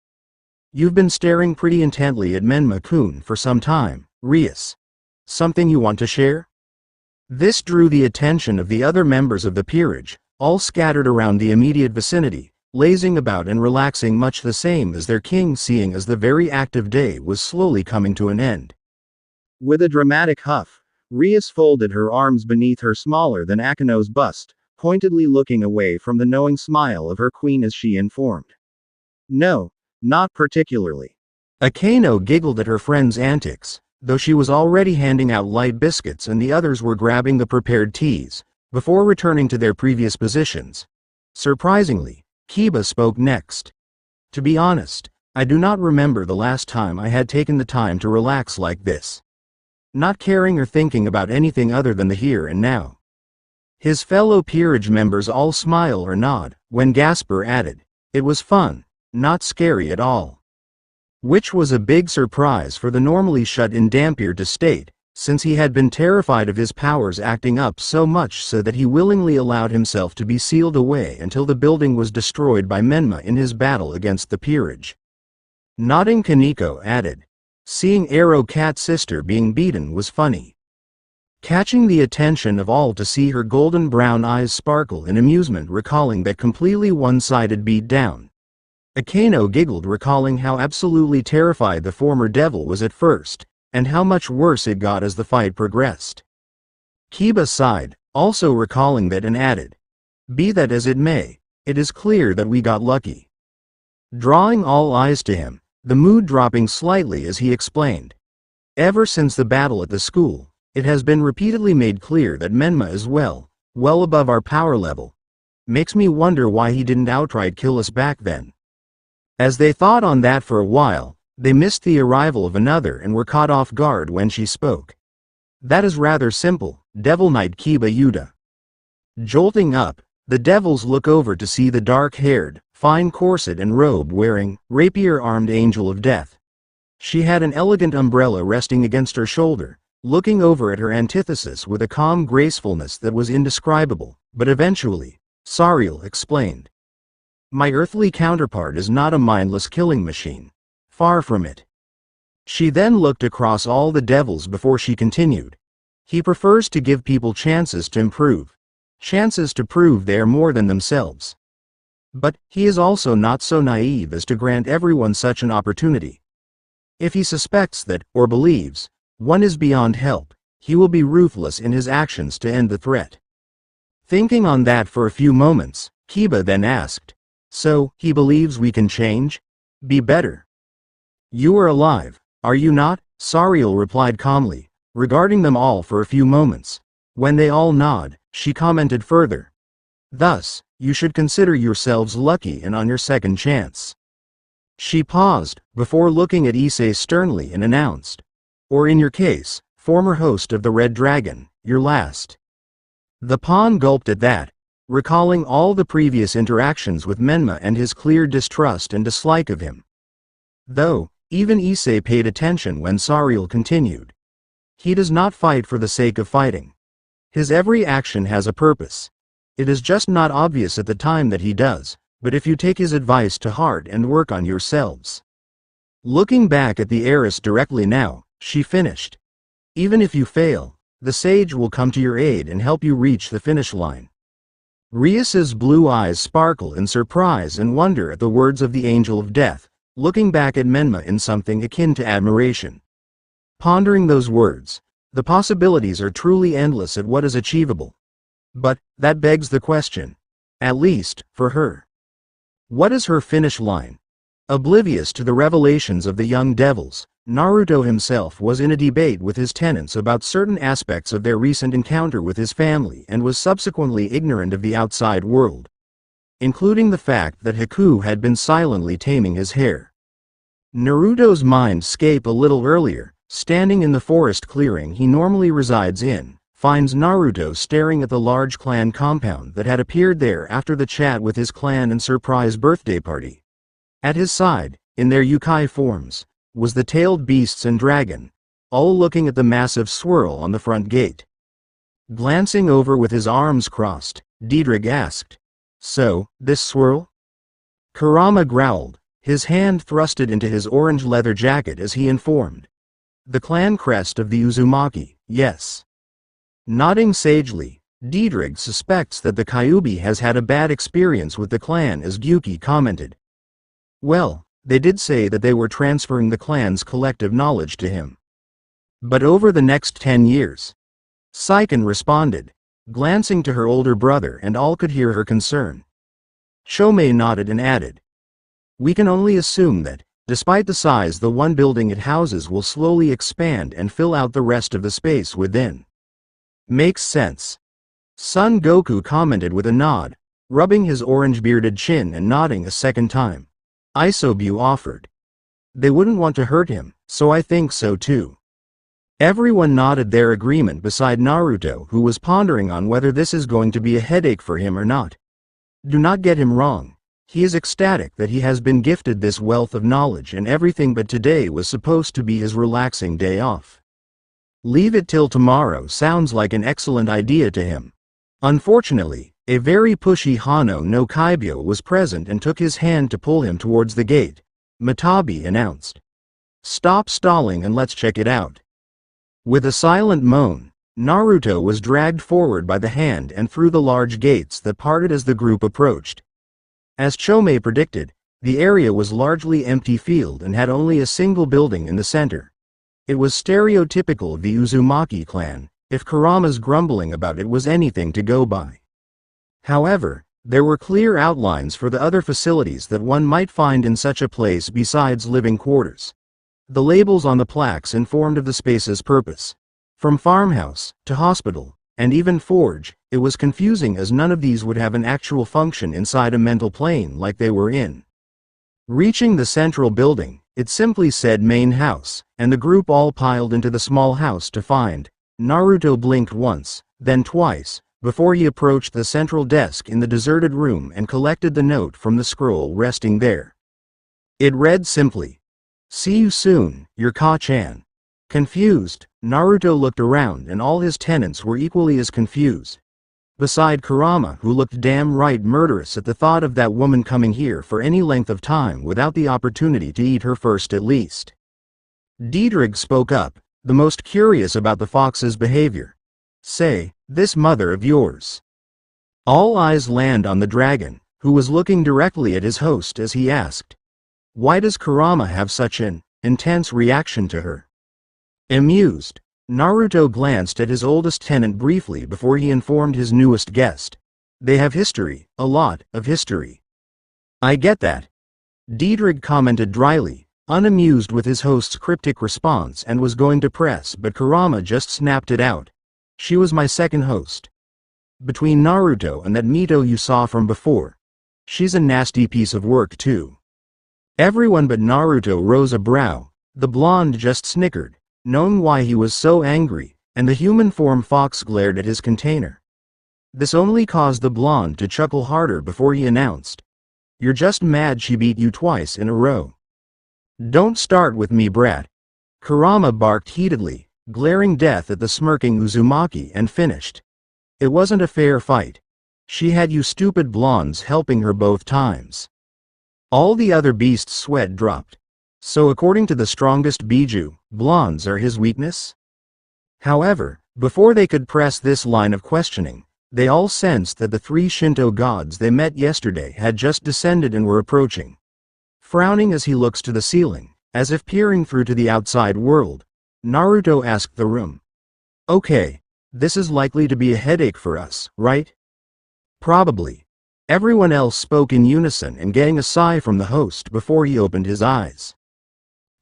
You've been staring pretty intently at Menma-kun for some time, Rias. Something you want to share? This drew the attention of the other members of the peerage, all scattered around the immediate vicinity, lazing about and relaxing much the same as their king, seeing as the very active day was slowly coming to an end. With a dramatic huff, Rias folded her arms beneath her smaller than Akeno's bust, pointedly looking away from the knowing smile of her queen as she informed. No, not particularly. Akeno giggled at her friend's antics, though she was already handing out light biscuits and the others were grabbing the prepared teas, before returning to their previous positions. Surprisingly, Kiba spoke next. To be honest, I do not remember the last time I had taken the time to relax like this. Not caring or thinking about anything other than the here and now. His fellow peerage members all smile or nod, when Gasper added, it was fun, not scary at all. Which was a big surprise for the normally shut-in Dampier to state, since he had been terrified of his powers acting up so much so that he willingly allowed himself to be sealed away until the building was destroyed by Menma in his battle against the peerage. Nodding, Kaneko added, seeing Arrow Cat's sister being beaten was funny. Catching the attention of all to see her golden brown eyes sparkle in amusement, recalling that completely one-sided beat down. Akeno giggled, recalling how absolutely terrified the former devil was at first, and how much worse it got as the fight progressed. Kiba sighed, also recalling that, and added, be that as it may, it is clear that we got lucky. Drawing all eyes to him, the mood dropping slightly as he explained. Ever since the battle at the school, it has been repeatedly made clear that Menma is well above our power level. Makes me wonder why he didn't outright kill us back then. As they thought on that for a while, they missed the arrival of another and were caught off guard when she spoke. That is rather simple, Devil Knight Kiba Yuta. Jolting up, the devils look over to see the dark-haired, fine corset and robe-wearing, rapier-armed angel of death. She had an elegant umbrella resting against her shoulder, looking over at her antithesis with a calm gracefulness that was indescribable, but eventually, Sariel explained. My earthly counterpart is not a mindless killing machine. Far from it. She then looked across all the devils before she continued. He prefers to give people chances to improve. Chances to prove they are more than themselves. But he is also not so naive as to grant everyone such an opportunity. If he suspects that, or believes, one is beyond help, he will be ruthless in his actions to end the threat. Thinking on that for a few moments, Kiba then asked, so, he believes we can change? Be better? You are alive, are you not? Sariel replied calmly, regarding them all for a few moments. When they all nod, she commented further. Thus, you should consider yourselves lucky and on your second chance. She paused, before looking at Issei sternly, and announced. Or in your case, former host of the Red Dragon, your last. The pawn gulped at that, recalling all the previous interactions with Menma and his clear distrust and dislike of him. Though, even Issei paid attention when Sariel continued. He does not fight for the sake of fighting. His every action has a purpose. It is just not obvious at the time that he does, but if you take his advice to heart and work on yourselves. Looking back at the heiress directly now, she finished. Even if you fail, the sage will come to your aid and help you reach the finish line. Rias's blue eyes sparkle in surprise and wonder at the words of the Angel of Death, looking back at Menma in something akin to admiration. Pondering those words, the possibilities are truly endless at what is achievable. But, that begs the question. At least, for her. What is her finish line? Oblivious to the revelations of the young devils, Naruto himself was in a debate with his tenants about certain aspects of their recent encounter with his family and was subsequently ignorant of the outside world. Including the fact that Haku had been silently taming his hair. Naruto's mind escaped a little earlier, standing in the forest clearing he normally resides in, finds Naruto staring at the large clan compound that had appeared there after the chat with his clan and surprise birthday party. At his side, in their yokai forms, was the tailed beasts and dragon, all looking at the massive swirl on the front gate. Glancing over with his arms crossed, Diedrich asked, so, this swirl? Kurama growled, his hand thrusted into his orange leather jacket as he informed. The clan crest of the Uzumaki, yes. Nodding sagely, Diedrich suspects that the Kyuubi has had a bad experience with the clan, as Gyuki commented. Well, they did say that they were transferring the clan's collective knowledge to him. But over the next 10 years. Saiken responded, glancing to her older brother, and all could hear her concern. Shomei nodded and added. We can only assume that, despite the size the one building it houses will slowly expand and fill out the rest of the space within. Makes sense. Son Goku commented with a nod, rubbing his orange-bearded chin and nodding a second time. Isobu offered. They wouldn't want to hurt him, so I think so too. Everyone nodded their agreement beside Naruto, who was pondering on whether this is going to be a headache for him or not. Do not get him wrong. He is ecstatic that he has been gifted this wealth of knowledge and everything, but today was supposed to be his relaxing day off. Leave it till tomorrow sounds like an excellent idea to him. Unfortunately, a very pushy Hano no Kaibyo was present and took his hand to pull him towards the gate. Matabi announced. Stop stalling and let's check it out. With a silent moan, Naruto was dragged forward by the hand and through the large gates that parted as the group approached. As Chome predicted, the area was largely empty field and had only a single building in the center. It was stereotypical of the Uzumaki clan, if Kurama's grumbling about it was anything to go by. However, there were clear outlines for the other facilities that one might find in such a place besides living quarters. The labels on the plaques informed of the space's purpose. From farmhouse, to hospital, and even forge, it was confusing as none of these would have an actual function inside a mental plane like they were in. Reaching the central building, it simply said main house, and the group all piled into the small house to find. Naruto blinked once, then twice, before he approached the central desk in the deserted room and collected the note from the scroll resting there. It read simply, "See you soon, your Ka-chan." Confused, Naruto looked around and all his tenants were equally as confused. Beside Kurama, who looked damn right murderous at the thought of that woman coming here for any length of time without the opportunity to eat her first at least. Diedrich spoke up, the most curious about the fox's behavior. "Say, this mother of yours." All eyes land on the dragon, who was looking directly at his host as he asked, "Why does Kurama have such an intense reaction to her?" Amused, Naruto glanced at his oldest tenant briefly before he informed his newest guest. "They have history, a lot of history." "I get that," Diedrich commented dryly, unamused with his host's cryptic response, and was going to press, but Kurama just snapped it out. "She was my second host. Between Naruto and that Mito you saw from before. She's a nasty piece of work too." Everyone but Naruto rose a brow. The blonde just snickered, knowing why he was so angry, and the human form fox glared at his container. This only caused the blonde to chuckle harder before he announced, "You're just mad she beat you twice in a row." "Don't start with me, brat." Kurama barked heatedly, glaring death at the smirking Uzumaki, and finished. "It wasn't a fair fight. She had you stupid blondes helping her both times." All the other beasts' sweat dropped. So according to the strongest Bijuu, blondes are his weakness? However, before they could press this line of questioning, they all sensed that the three Shinto gods they met yesterday had just descended and were approaching. Frowning as he looks to the ceiling, as if peering through to the outside world, Naruto asked the room, "Okay, this is likely to be a headache for us, right?" "Probably." Everyone else spoke in unison and getting a sigh from the host before he opened his eyes.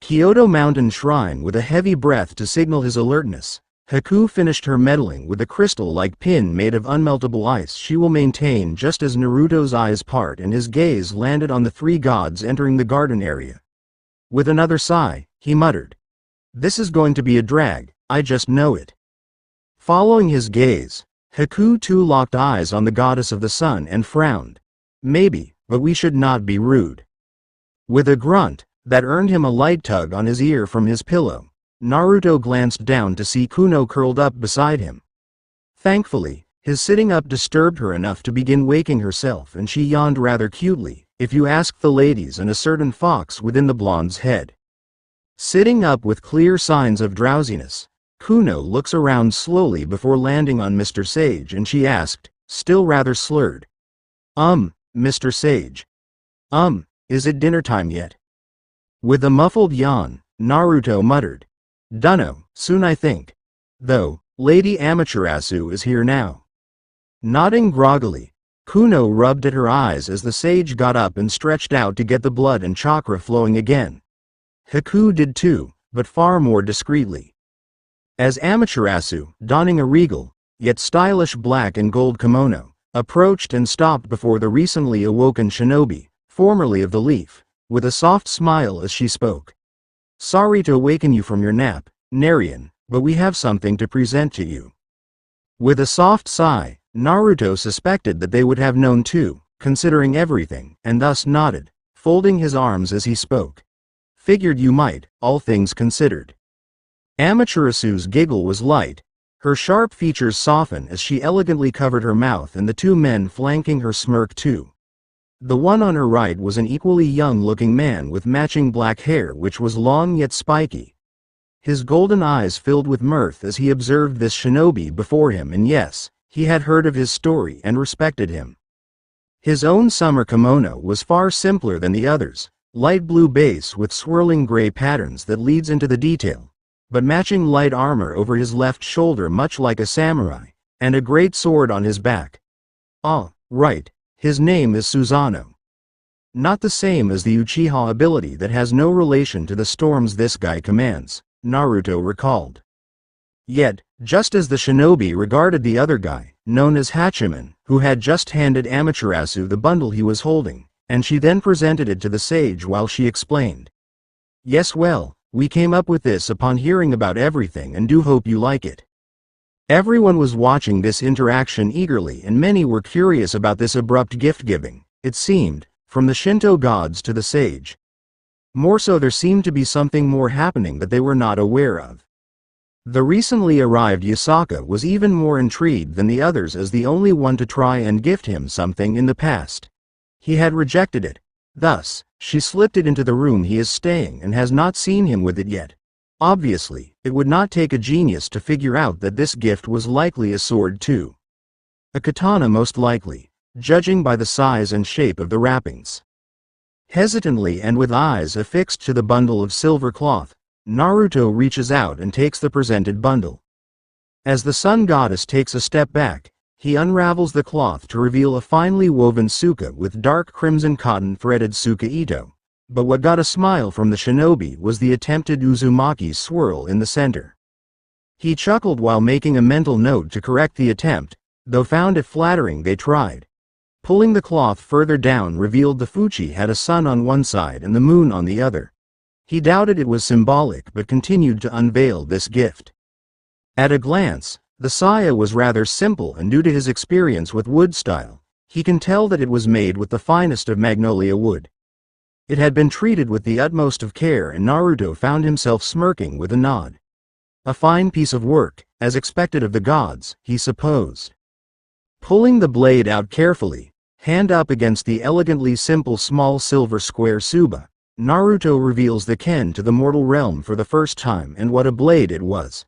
Kyoto Mountain Shrine with a heavy breath to signal his alertness. Haku finished her meddling with a crystal-like pin made of unmeltable ice she will maintain just as Naruto's eyes part and his gaze landed on the three gods entering the garden area. With another sigh, he muttered, "This is going to be a drag, I just know it." Following his gaze, Haku too locked eyes on the goddess of the sun and frowned. "Maybe, but we should not be rude." With a grunt that earned him a light tug on his ear from his pillow, Naruto glanced down to see Kuno curled up beside him. Thankfully, his sitting up disturbed her enough to begin waking herself, and she yawned rather cutely, if you ask the ladies, and a certain fox within the blonde's head. Sitting up with clear signs of drowsiness, Kuno looks around slowly before landing on Mr. Sage, and she asked, still rather slurred, Mr. Sage. Is it dinner time yet?" With a muffled yawn, Naruto muttered, "Dunno, soon I think. Though, Lady Amaterasu is here now." Nodding groggily, Kuno rubbed at her eyes as the sage got up and stretched out to get the blood and chakra flowing again. Haku did too, but far more discreetly. As Amaterasu, donning a regal, yet stylish black and gold kimono, approached and stopped before the recently awoken shinobi, formerly of the leaf, with a soft smile as she spoke. "Sorry to awaken you from your nap, Narian, but we have something to present to you." With a soft sigh, Naruto suspected that they would have known too, considering everything, and thus nodded, folding his arms as he spoke. Figured you might, all things considered. Amateurasu's giggle was light. Her sharp features softened as she elegantly covered her mouth, and the two men flanking her smirked too. The one on her right was an equally young-looking man with matching black hair which was long yet spiky. His golden eyes filled with mirth as he observed this shinobi before him, and yes, he had heard of his story and respected him. His own summer kimono was far simpler than the others, light blue base with swirling gray patterns that leads into the detail, but matching light armor over his left shoulder much like a samurai, and a great sword on his back. Ah, right, his name is Susanoo. Not the same as the Uchiha ability that has no relation to the storms this guy commands, Naruto recalled. Yet, just as the shinobi regarded the other guy, known as Hachiman, who had just handed Amaterasu the bundle he was holding, and she then presented it to the sage while she explained. Yes, well, we came up with this upon hearing about everything and do hope you like it. Everyone was watching this interaction eagerly, and many were curious about this abrupt gift-giving, it seemed, from the Shinto gods to the sage. More so, there seemed to be something more happening that they were not aware of. The recently arrived Yasaka was even more intrigued than the others as the only one to try and gift him something in the past. He had rejected it. Thus, she slipped it into the room he is staying and has not seen him with it yet. Obviously, it would not take a genius to figure out that this gift was likely a sword too. A katana most likely, judging by the size and shape of the wrappings. Hesitantly and with eyes affixed to the bundle of silver cloth, Naruto reaches out and takes the presented bundle. As the sun goddess takes a step back, he unravels the cloth to reveal a finely woven tsuka with dark crimson cotton threaded tsuka ito. But what got a smile from the shinobi was the attempted Uzumaki swirl in the center. He chuckled while making a mental note to correct the attempt, though found it flattering they tried. Pulling the cloth further down revealed the fuchi had a sun on one side and the moon on the other. He doubted it was symbolic but continued to unveil this gift. At a glance, the saya was rather simple, and due to his experience with wood style, he can tell that it was made with the finest of magnolia wood. It had been treated with the utmost of care, and Naruto found himself smirking with a nod. A fine piece of work, as expected of the gods, he supposed. Pulling the blade out carefully, hand up against the elegantly simple small silver square tsuba, Naruto reveals the ken to the mortal realm for the first time, and what a blade it was.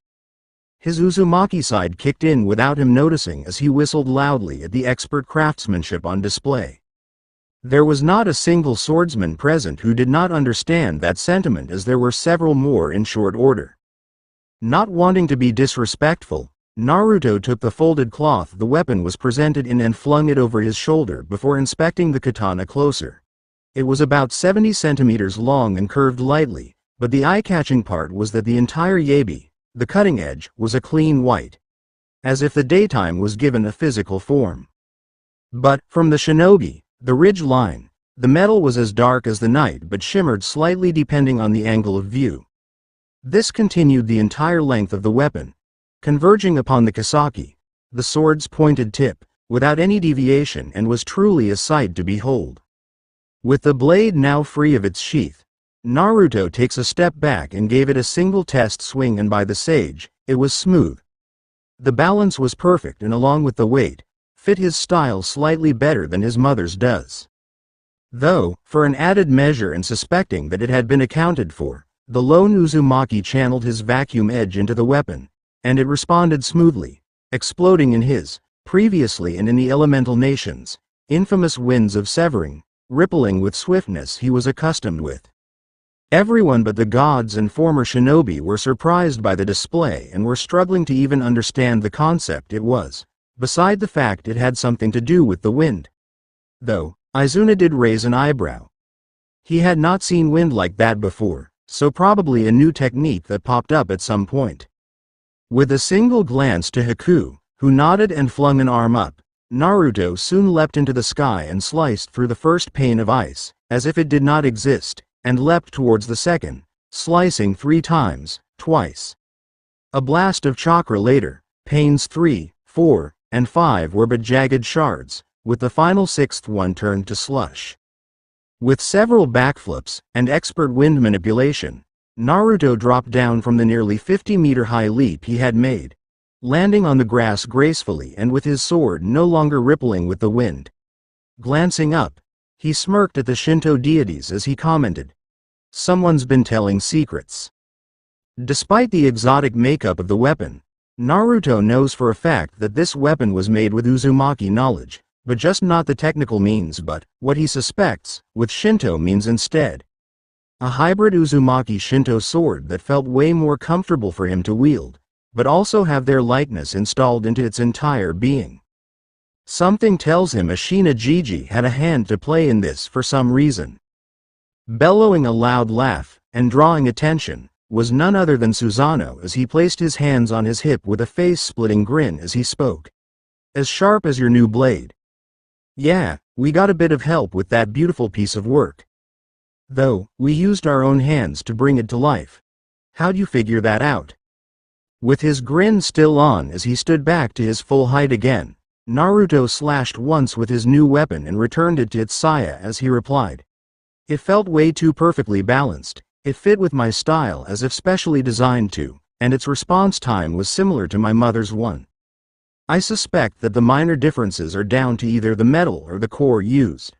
His Uzumaki side kicked in without him noticing as he whistled loudly at the expert craftsmanship on display. There was not a single swordsman present who did not understand that sentiment, as there were several more in short order. Not wanting to be disrespectful, Naruto took the folded cloth the weapon was presented in and flung it over his shoulder before inspecting the katana closer. It was about 70 centimeters long and curved lightly, but the eye-catching part was that the entire yabe, the cutting edge, was a clean white. As if the daytime was given a physical form. But, from the shinobi, the ridge line, the metal was as dark as the night but shimmered slightly depending on the angle of view. This continued the entire length of the weapon, converging upon the kasaki, the sword's pointed tip, without any deviation, and was truly a sight to behold. With the blade now free of its sheath, Naruto takes a step back and gave it a single test swing, and by the sage, it was smooth. The balance was perfect, and along with the weight, fit his style slightly better than his mother's does. Though, for an added measure and suspecting that it had been accounted for, the lone Uzumaki channeled his vacuum edge into the weapon, and it responded smoothly, exploding in his, previously and in the elemental nations, infamous winds of severing, rippling with swiftness he was accustomed with. Everyone but the gods and former shinobi were surprised by the display and were struggling to even understand the concept it was, beside the fact it had something to do with the wind. Though, Izuna did raise an eyebrow. He had not seen wind like that before, so probably a new technique that popped up at some point. With a single glance to Haku, who nodded and flung an arm up, Naruto soon leapt into the sky and sliced through the first pane of ice, as if it did not exist, and leapt towards the second, slicing 3 times, twice. A blast of chakra later, panes 3, 4, and 5 were but jagged shards, with the final sixth one turned to slush. With several backflips and expert wind manipulation, Naruto dropped down from the nearly 50-meter-high leap he had made, landing on the grass gracefully and with his sword no longer rippling with the wind. Glancing up, he smirked at the Shinto deities as he commented, "Someone's been telling secrets." Despite the exotic makeup of the weapon, Naruto knows for a fact that this weapon was made with Uzumaki knowledge, but just not the technical means but, what he suspects, with Shinto means instead. A hybrid Uzumaki Shinto sword that felt way more comfortable for him to wield, but also have their likeness installed into its entire being. Something tells him Ashina Jiji had a hand to play in this for some reason. Bellowing a loud laugh, and drawing attention, was none other than Susanoo as he placed his hands on his hip with a face-splitting grin as he spoke. "As sharp as your new blade." "Yeah, we got a bit of help with that beautiful piece of work. Though, we used our own hands to bring it to life. How'd you figure that out?" With his grin still on as he stood back to his full height again, Naruto slashed once with his new weapon and returned it to its saya as he replied. "It felt way too perfectly balanced, it fit with my style as if specially designed to, and its response time was similar to my mother's one. I suspect that the minor differences are down to either the metal or the core used."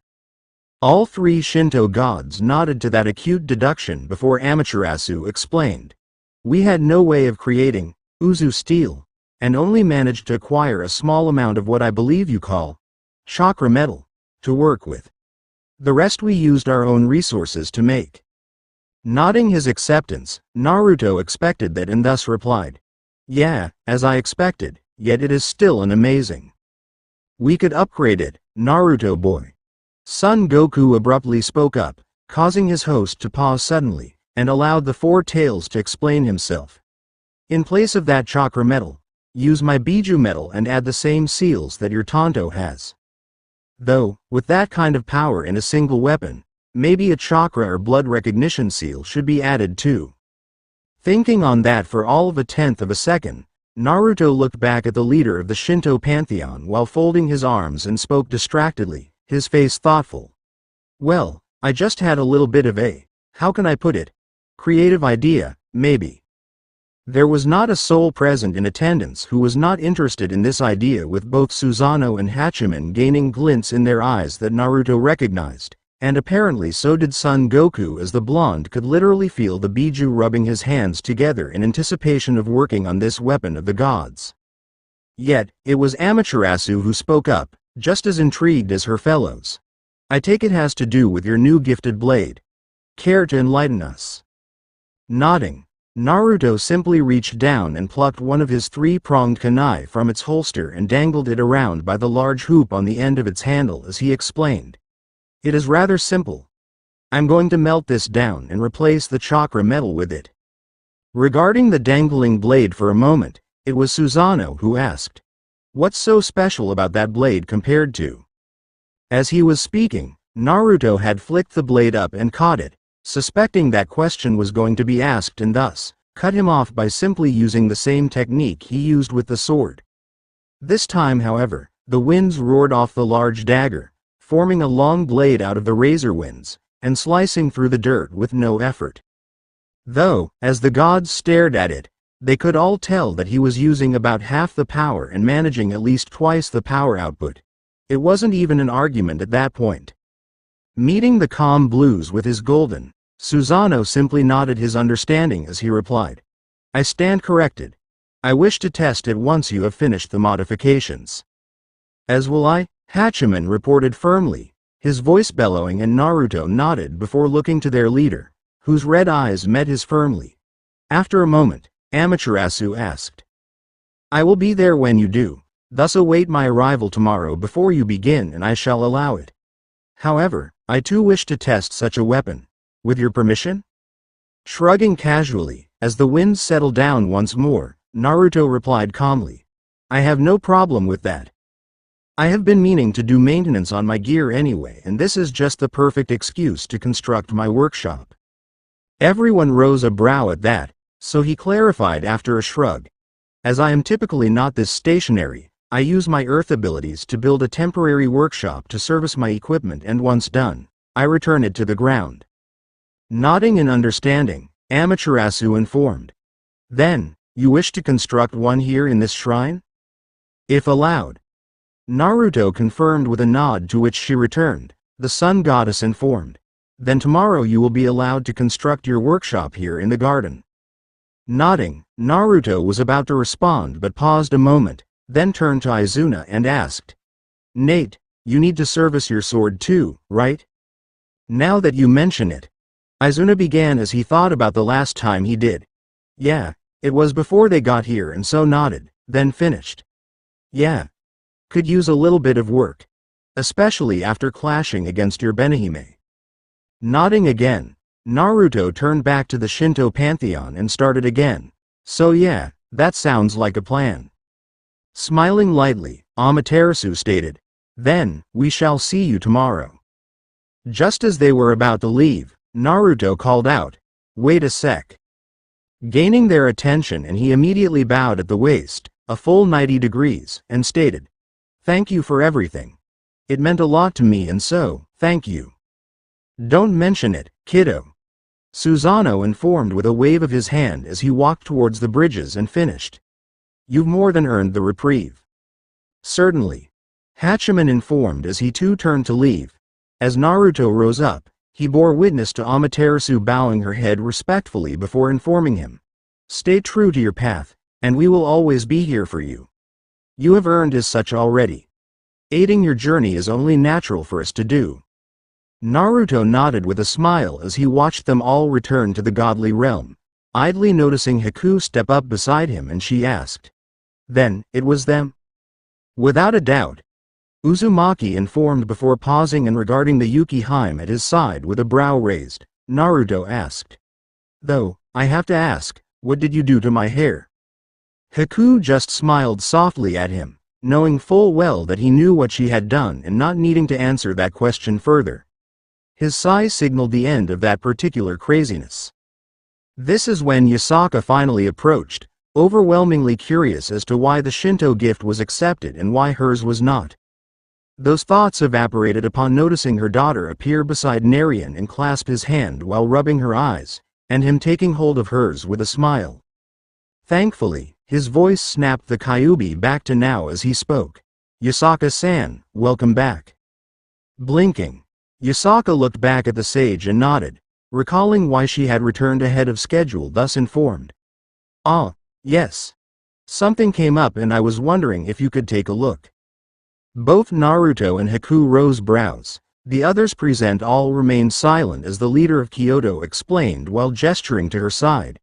All three Shinto gods nodded to that acute deduction before Amaterasu explained. "We had no way of creating Uzu steel, and only managed to acquire a small amount of what I believe you call chakra metal to work with. The rest we used our own resources to make." Nodding his acceptance, Naruto expected that and thus replied, "Yeah, as I expected, yet it is still an amazing. We could upgrade it, Naruto boy." Son Goku abruptly spoke up, causing his host to pause suddenly, and allowed the Four Tails to explain himself. "In place of that chakra metal, use my Bijuu metal and add the same seals that your Tonto has. Though, with that kind of power in a single weapon, maybe a chakra or blood recognition seal should be added too." Thinking on that for all of a tenth of a second, Naruto looked back at the leader of the Shinto pantheon while folding his arms and spoke distractedly, his face thoughtful. "Well, I just had a little bit of a, how can I put it, creative idea, maybe." There was not a soul present in attendance who was not interested in this idea, with both Susanoo and Hachiman gaining glints in their eyes that Naruto recognized, and apparently so did Son Goku, as the blonde could literally feel the Bijuu rubbing his hands together in anticipation of working on this weapon of the gods. Yet, it was Amaterasu who spoke up, just as intrigued as her fellows. "I take it has to do with your new gifted blade. Care to enlighten us?" Nodding, Naruto simply reached down and plucked one of his three-pronged kunai from its holster and dangled it around by the large hoop on the end of its handle as he explained. "It is rather simple. I'm going to melt this down and replace the chakra metal with it." Regarding the dangling blade for a moment, it was Susanoo who asked, "What's so special about that blade compared to?" As he was speaking, Naruto had flicked the blade up and caught it, suspecting that question was going to be asked, and thus cut him off by simply using the same technique he used with the sword. This time, however, the winds roared off the large dagger, forming a long blade out of the razor winds, and slicing through the dirt with no effort. Though, as the gods stared at it, they could all tell that he was using about half the power and managing at least twice the power output. It wasn't even an argument at that point. Meeting the calm blues with his golden, Susanoo simply nodded his understanding as he replied, "I stand corrected. I wish to test it once you have finished the modifications." "As will I," Hachiman reported firmly, his voice bellowing, and Naruto nodded before looking to their leader, whose red eyes met his firmly. After a moment, Amaterasu asked, "I will be there when you do, thus await my arrival tomorrow before you begin and I shall allow it. However, I too wish to test such a weapon. With your permission?" Shrugging casually, as the winds settled down once more, Naruto replied calmly, "I have no problem with that. I have been meaning to do maintenance on my gear anyway, and this is just the perfect excuse to construct my workshop." Everyone rose a brow at that, so he clarified after a shrug, "As I am typically not this stationary, I use my earth abilities to build a temporary workshop to service my equipment, and once done, I return it to the ground. Nodding in understanding, Amaterasu informed. Then, you wish to construct one here in this shrine? If allowed. Naruto confirmed with a nod, to which she returned. The sun goddess informed. Then tomorrow you will be allowed to construct your workshop here in the garden. Nodding, Naruto was about to respond but paused a moment, then turned to Izuna and asked. Nate, you need to service your sword too, right? Now that you mention it. Izuna began as he thought about the last time he did. Yeah, it was before they got here, and so nodded, then finished. Yeah. Could use a little bit of work. Especially after clashing against your Benihime. Nodding again, Naruto turned back to the Shinto pantheon and started again. So yeah, that sounds like a plan. Smiling lightly, Amaterasu stated. Then, we shall see you tomorrow. Just as they were about to leave, Naruto called out, wait a sec. Gaining their attention, and he immediately bowed at the waist, a full 90 degrees, and stated, thank you for everything. It meant a lot to me, and so, thank you. Don't mention it, kiddo. Susanoo informed with a wave of his hand as he walked towards the bridges and finished. You've more than earned the reprieve. Certainly. Hachiman informed as he too turned to leave. As Naruto rose up, he bore witness to Amaterasu bowing her head respectfully before informing him. Stay true to your path, and we will always be here for you. You have earned as such already. Aiding your journey is only natural for us to do. Naruto nodded with a smile as he watched them all return to the godly realm, idly noticing Haku step up beside him, and she asked. Then, it was them? Without a doubt. Uzumaki informed before pausing and regarding the Yukihime at his side with a brow raised. Naruto asked. Though, I have to ask, what did you do to my hair? Haku just smiled softly at him, knowing full well that he knew what she had done and not needing to answer that question further. His sigh signaled the end of that particular craziness. This is when Yasaka finally approached, overwhelmingly curious as to why the Shinto gift was accepted and why hers was not. Those thoughts evaporated upon noticing her daughter appear beside Narian and clasp his hand while rubbing her eyes, and him taking hold of hers with a smile. Thankfully, his voice snapped the Kyuubi back to now as he spoke. Yasaka-san, welcome back. Blinking, Yasaka looked back at the sage and nodded, recalling why she had returned ahead of schedule, thus informed. Ah, yes. Something came up and I was wondering if you could take a look. Both Naruto and Haku rose brows. The others present all remained silent as the leader of Kyoto explained while gesturing to her side.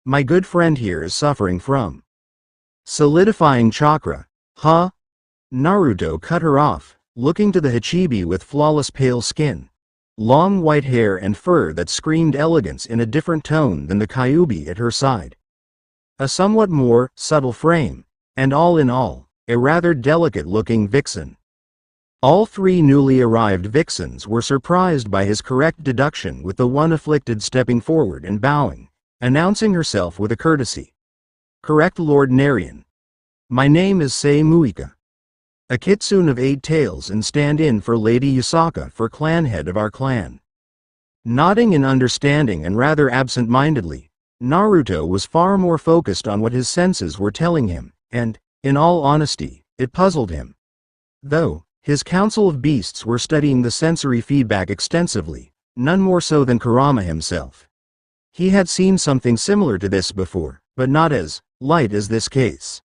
My good friend here is suffering from solidifying chakra. Huh? Naruto cut her off, looking to the Ichibi with flawless pale skin, long white hair and fur that screamed elegance in a different tone than the Kyuubi at her side. A somewhat more subtle frame, and all in all, a rather delicate-looking vixen. All three newly arrived vixens were surprised by his correct deduction, with the one afflicted stepping forward and bowing, announcing herself with a courtesy. Correct, Lord Narian. My name is Sei Muika. A kitsune of 8 tails and stand-in for Lady Yasaka for clan head of our clan. Nodding in understanding and rather absent-mindedly, Naruto was far more focused on what his senses were telling him, and, in all honesty, it puzzled him. Though, his council of beasts were studying the sensory feedback extensively, none more so than Kurama himself. He had seen something similar to this before, but not as light as this case.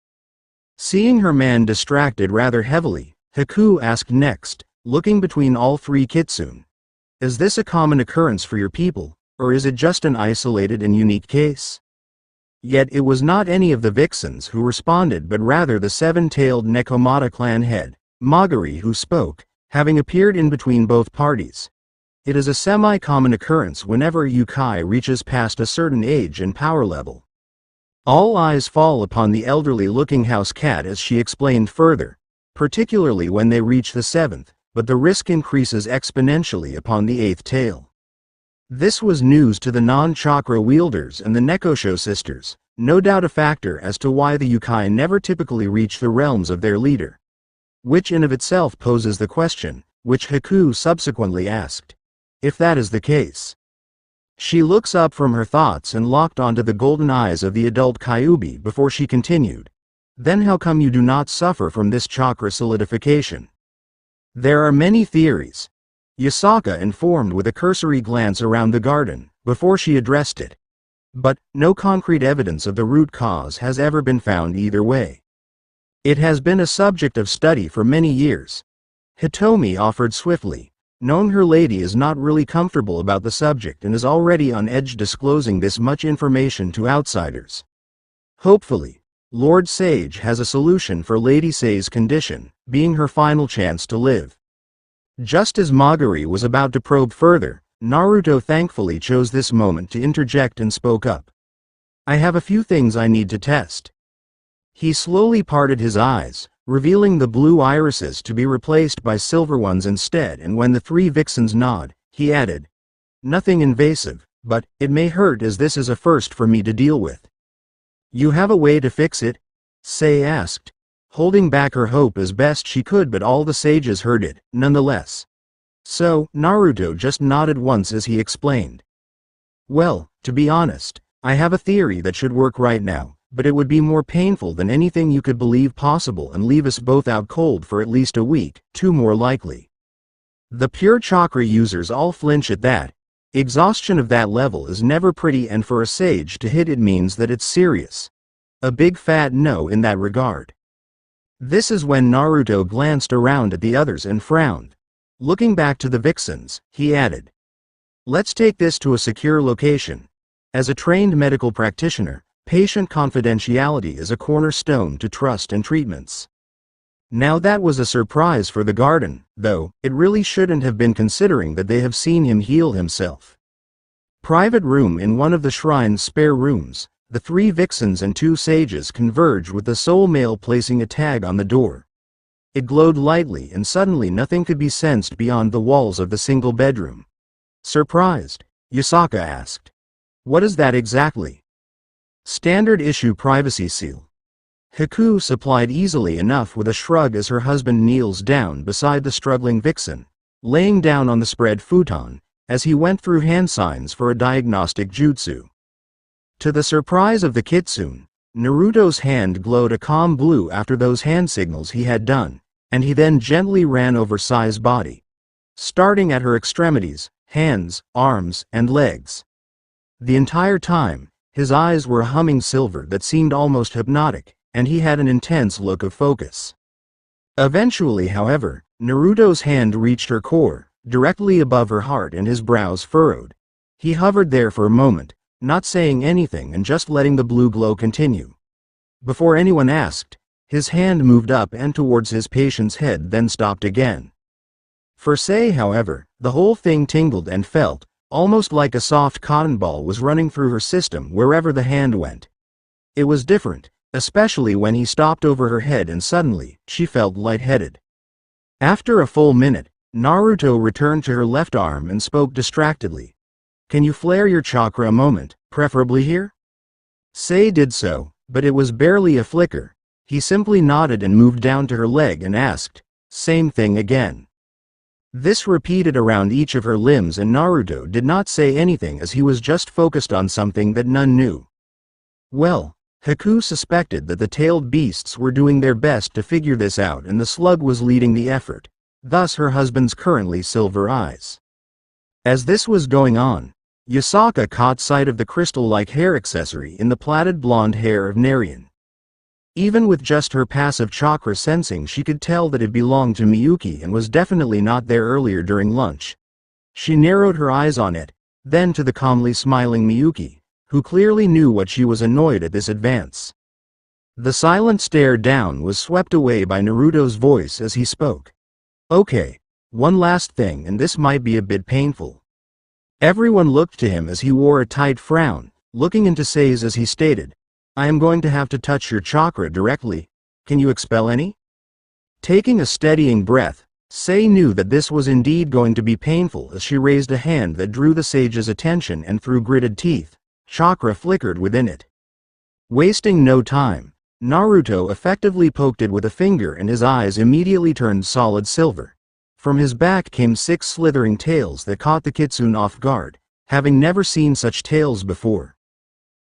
Seeing her man distracted rather heavily, Haku asked next, looking between all three kitsune. Is this a common occurrence for your people, or is it just an isolated and unique case? Yet it was not any of the vixens who responded, but rather the 7-tailed Nekomata clan head, Magashi, who spoke, having appeared in between both parties. It is a semi-common occurrence whenever Yukai reaches past a certain age and power level. All eyes fall upon the elderly-looking house cat as she explained further, particularly when they reach the 7th, but the risk increases exponentially upon the 8th tail. This was news to the non-chakra wielders and the Nekosho sisters, no doubt a factor as to why the yokai never typically reach the realms of their leader. Which in of itself poses the question, which Haku subsequently asked. If that is the case. She looks up from her thoughts and locked onto the golden eyes of the adult Kyuubi before she continued. Then how come you do not suffer from this chakra solidification? There are many theories. Yasaka informed with a cursory glance around the garden, before she addressed it. But, no concrete evidence of the root cause has ever been found either way. It has been a subject of study for many years. Hitomi offered swiftly, knowing her lady is not really comfortable about the subject and is already on edge disclosing this much information to outsiders. Hopefully, Lord Sage has a solution for Lady Sei's condition, being her final chance to live. Just as Magari was about to probe further, Naruto thankfully chose this moment to interject and spoke up. I have a few things I need to test. He slowly parted his eyes, revealing the blue irises to be replaced by silver ones instead, and when the three vixens nod, he added, nothing invasive, but it may hurt as this is a first for me to deal with. You have a way to fix it? Sei asked, holding back her hope as best she could, but all the sages heard it, nonetheless. So, Naruto just nodded once as he explained. Well, to be honest, I have a theory that should work right now, but it would be more painful than anything you could believe possible and leave us both out cold for at least a week, two more likely. The pure chakra users all flinch at that. Exhaustion of that level is never pretty, and for a sage to hit it means that it's serious. A big fat no in that regard. This is when Naruto glanced around at the others and frowned. Looking back to the vixens, he added, let's take this to a secure location. As a trained medical practitioner, patient confidentiality is a cornerstone to trust and treatments. Now that was a surprise for the garden, though, it really shouldn't have been considering that they have seen him heal himself. Private room in one of the shrine's spare rooms, the three vixens and two sages converge with the sole male placing a tag on the door. It glowed lightly and suddenly nothing could be sensed beyond the walls of the single bedroom. Surprised, Yasaka asked. What is that exactly? Standard issue privacy seal. Haku supplied easily enough with a shrug as her husband kneels down beside the struggling vixen, laying down on the spread futon, as he went through hand signs for a diagnostic jutsu. To the surprise of the kitsune, Naruto's hand glowed a calm blue after those hand signals he had done, and he then gently ran over Sai's body, starting at her extremities, hands, arms, and legs. The entire time, his eyes were a humming silver that seemed almost hypnotic, and he had an intense look of focus. Eventually, however, Naruto's hand reached her core, directly above her heart, and his brows furrowed. He hovered there for a moment, not saying anything and just letting the blue glow continue. Before anyone asked, his hand moved up and towards his patient's head, then stopped again. For Sei, however, the whole thing tingled and felt, almost like a soft cotton ball was running through her system wherever the hand went. It was different, especially when he stopped over her head, and suddenly, she felt lightheaded. After a full minute, Naruto returned to her left arm and spoke distractedly. Can you flare your chakra a moment, preferably here? Sei did so, but it was barely a flicker. He simply nodded and moved down to her leg and asked, same thing again. This repeated around each of her limbs, and Naruto did not say anything as he was just focused on something that none knew. Well, Haku suspected that the tailed beasts were doing their best to figure this out, and the slug was leading the effort, thus her husband's currently silver eyes. As this was going on, Yasaka caught sight of the crystal-like hair accessory in the plaited blonde hair of Narian. Even with just her passive chakra sensing, she could tell that it belonged to Miyuki and was definitely not there earlier during lunch. She narrowed her eyes on it, then to the calmly smiling Miyuki, who clearly knew what she was, annoyed at this advance. The silent stare down was swept away by Naruto's voice as he spoke. Okay, one last thing, and this might be a bit painful. Everyone looked to him as he wore a tight frown, looking into Sei's as he stated, I am going to have to touch your chakra directly. Can you expel any? Taking a steadying breath, Sei knew that this was indeed going to be painful as she raised a hand that drew the sage's attention, and through gritted teeth, chakra flickered within it. Wasting no time, Naruto effectively poked it with a finger and his eyes immediately turned solid silver. From his back came 6 slithering tails that caught the kitsune off guard, having never seen such tails before.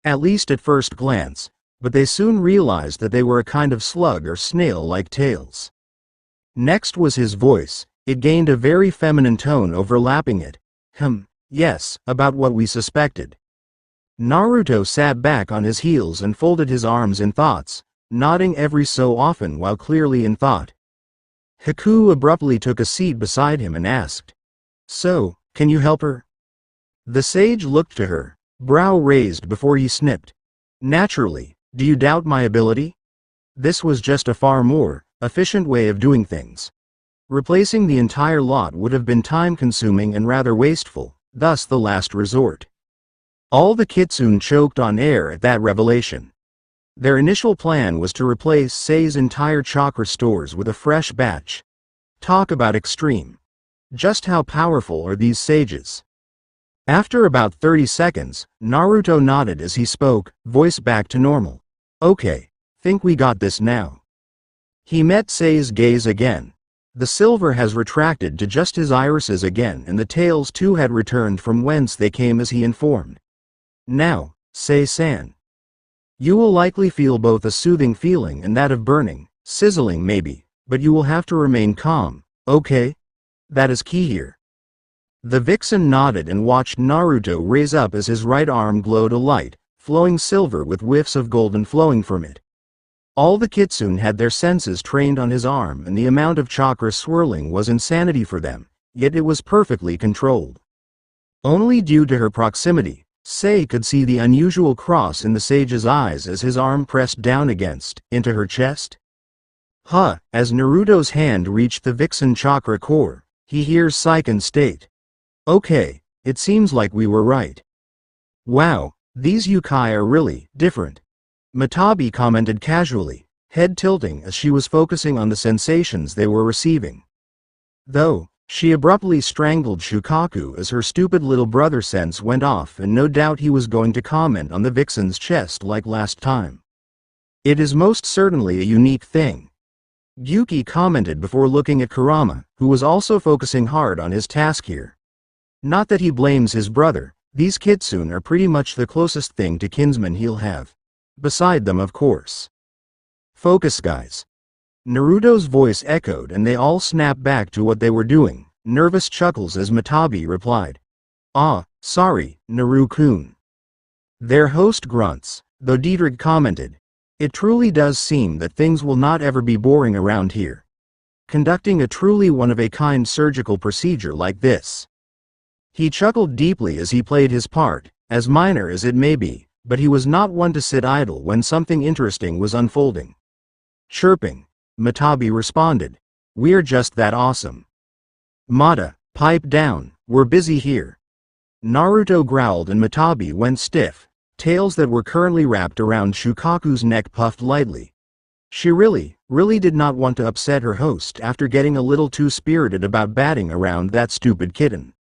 At least at first glance, but they soon realized that they were a kind of slug or snail-like tails. Next was his voice. It gained a very feminine tone overlapping it. Yes, about what we suspected. Naruto sat back on his heels and folded his arms in thoughts, nodding every so often while clearly in thought. Haku abruptly took a seat beside him and asked, "So, can you help her?" The sage looked to her, brow raised before he snipped. "Naturally, do you doubt my ability?" This was just a far more efficient way of doing things. Replacing the entire lot would have been time-consuming and rather wasteful, thus the last resort. All the kitsune choked on air at that revelation. Their initial plan was to replace Sei's entire chakra stores with a fresh batch. Talk about extreme. Just how powerful are these sages? After about 30 seconds, Naruto nodded as he spoke, voice back to normal. "Okay, think we got this now." He met Sei's gaze again. The silver has retracted to just his irises again and the tails too had returned from whence they came as he informed. "Now, Sei-san. You will likely feel both a soothing feeling and that of burning, sizzling maybe, but you will have to remain calm, okay? That is key here." The vixen nodded and watched Naruto raise up as his right arm glowed a light, flowing silver with whiffs of golden flowing from it. All the kitsune had their senses trained on his arm and the amount of chakra swirling was insanity for them, yet it was perfectly controlled. Only due to her proximity, Sei could see the unusual cross in the sage's eyes as his arm pressed down into her chest. As Naruto's hand reached the vixen chakra core, he hears Seiken state. "Okay, it seems like we were right." "Wow, these yokai are really different," Matabi commented casually, head tilting as she was focusing on the sensations they were receiving. Though, she abruptly strangled Shukaku as her stupid little brother sense went off and no doubt he was going to comment on the vixen's chest like last time. "It is most certainly a unique thing," Gyuki commented before looking at Kurama, who was also focusing hard on his task here. Not that he blames his brother, these kitsune are pretty much the closest thing to kinsmen he'll have. Beside them of course. "Focus guys." Naruto's voice echoed and they all snapped back to what they were doing, nervous chuckles as Matabi replied. Sorry, Naru-kun." Their host grunts, though Dietrich commented, "It truly does seem that things will not ever be boring around here. Conducting a truly one-of-a-kind surgical procedure like this." He chuckled deeply as he played his part, as minor as it may be, but he was not one to sit idle when something interesting was unfolding. Chirping, Matabi responded, "We're just that awesome." "Mata, pipe down, we're busy here." Naruto growled and Matabi went stiff, tails that were currently wrapped around Shukaku's neck puffed lightly. She really did not want to upset her host after getting a little too spirited about batting around that stupid kitten.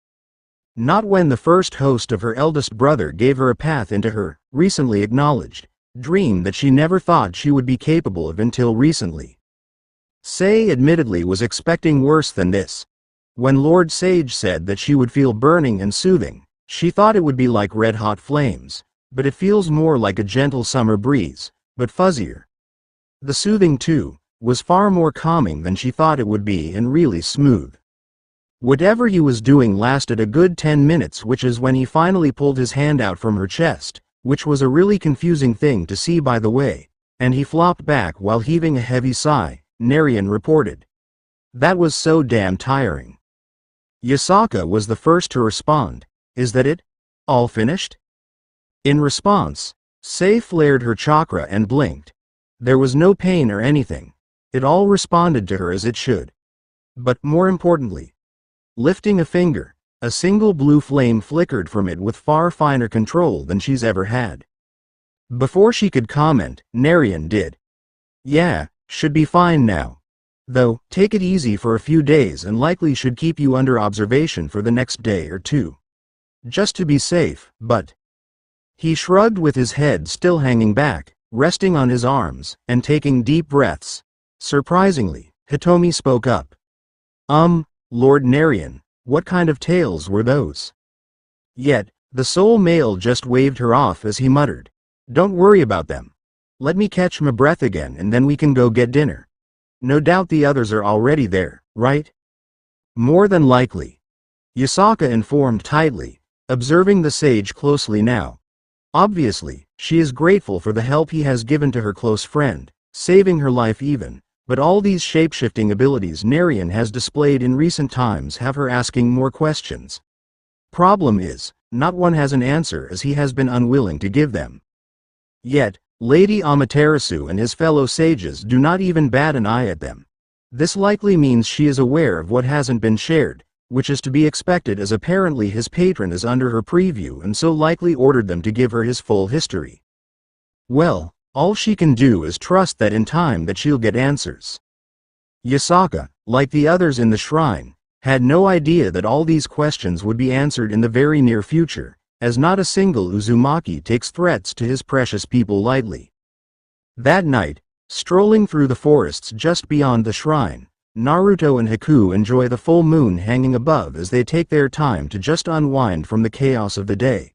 Not when the first host of her eldest brother gave her a path into her, recently acknowledged, dream that she never thought she would be capable of until recently. Sei admittedly was expecting worse than this. When Lord Sage said that she would feel burning and soothing, she thought it would be like red-hot flames, but it feels more like a gentle summer breeze, but fuzzier. The soothing, too, was far more calming than she thought it would be and really smooth. Whatever he was doing lasted a good 10 minutes, which is when he finally pulled his hand out from her chest, which was a really confusing thing to see by the way, and he flopped back while heaving a heavy sigh, Narian reported. "That was so damn tiring." Yasaka was the first to respond. "Is that it? All finished?" In response, Sei flared her chakra and blinked. There was no pain or anything. It all responded to her as it should. But more importantly, lifting a finger, a single blue flame flickered from it with far finer control than she's ever had. Before she could comment, Narian did. "Yeah, should be fine now. Though, take it easy for a few days and likely should keep you under observation for the next day or two. Just to be safe, but..." He shrugged with his head still hanging back, resting on his arms, and taking deep breaths. Surprisingly, Hitomi spoke up. Lord Narian, what kind of tales were those? Yet, the sole male just waved her off as he muttered. Don't worry about them. Let me catch my breath again and then we can go get dinner. No doubt the others are already there, right? More than likely. Yasaka informed tightly, observing the sage closely now. Obviously, she is grateful for the help he has given to her close friend, saving her life even, but all these shape-shifting abilities Narian has displayed in recent times have her asking more questions. Problem is, not one has an answer as he has been unwilling to give them. Yet, Lady Amaterasu and his fellow sages do not even bat an eye at them. This likely means she is aware of what hasn't been shared, which is to be expected as apparently his patron is under her preview and so likely ordered them to give her his full history. Well, all she can do is trust that in time that she'll get answers. Yasaka, like the others in the shrine, had no idea that all these questions would be answered in the very near future, as not a single Uzumaki takes threats to his precious people lightly. That night, strolling through the forests just beyond the shrine, Naruto and Haku enjoy the full moon hanging above as they take their time to just unwind from the chaos of the day.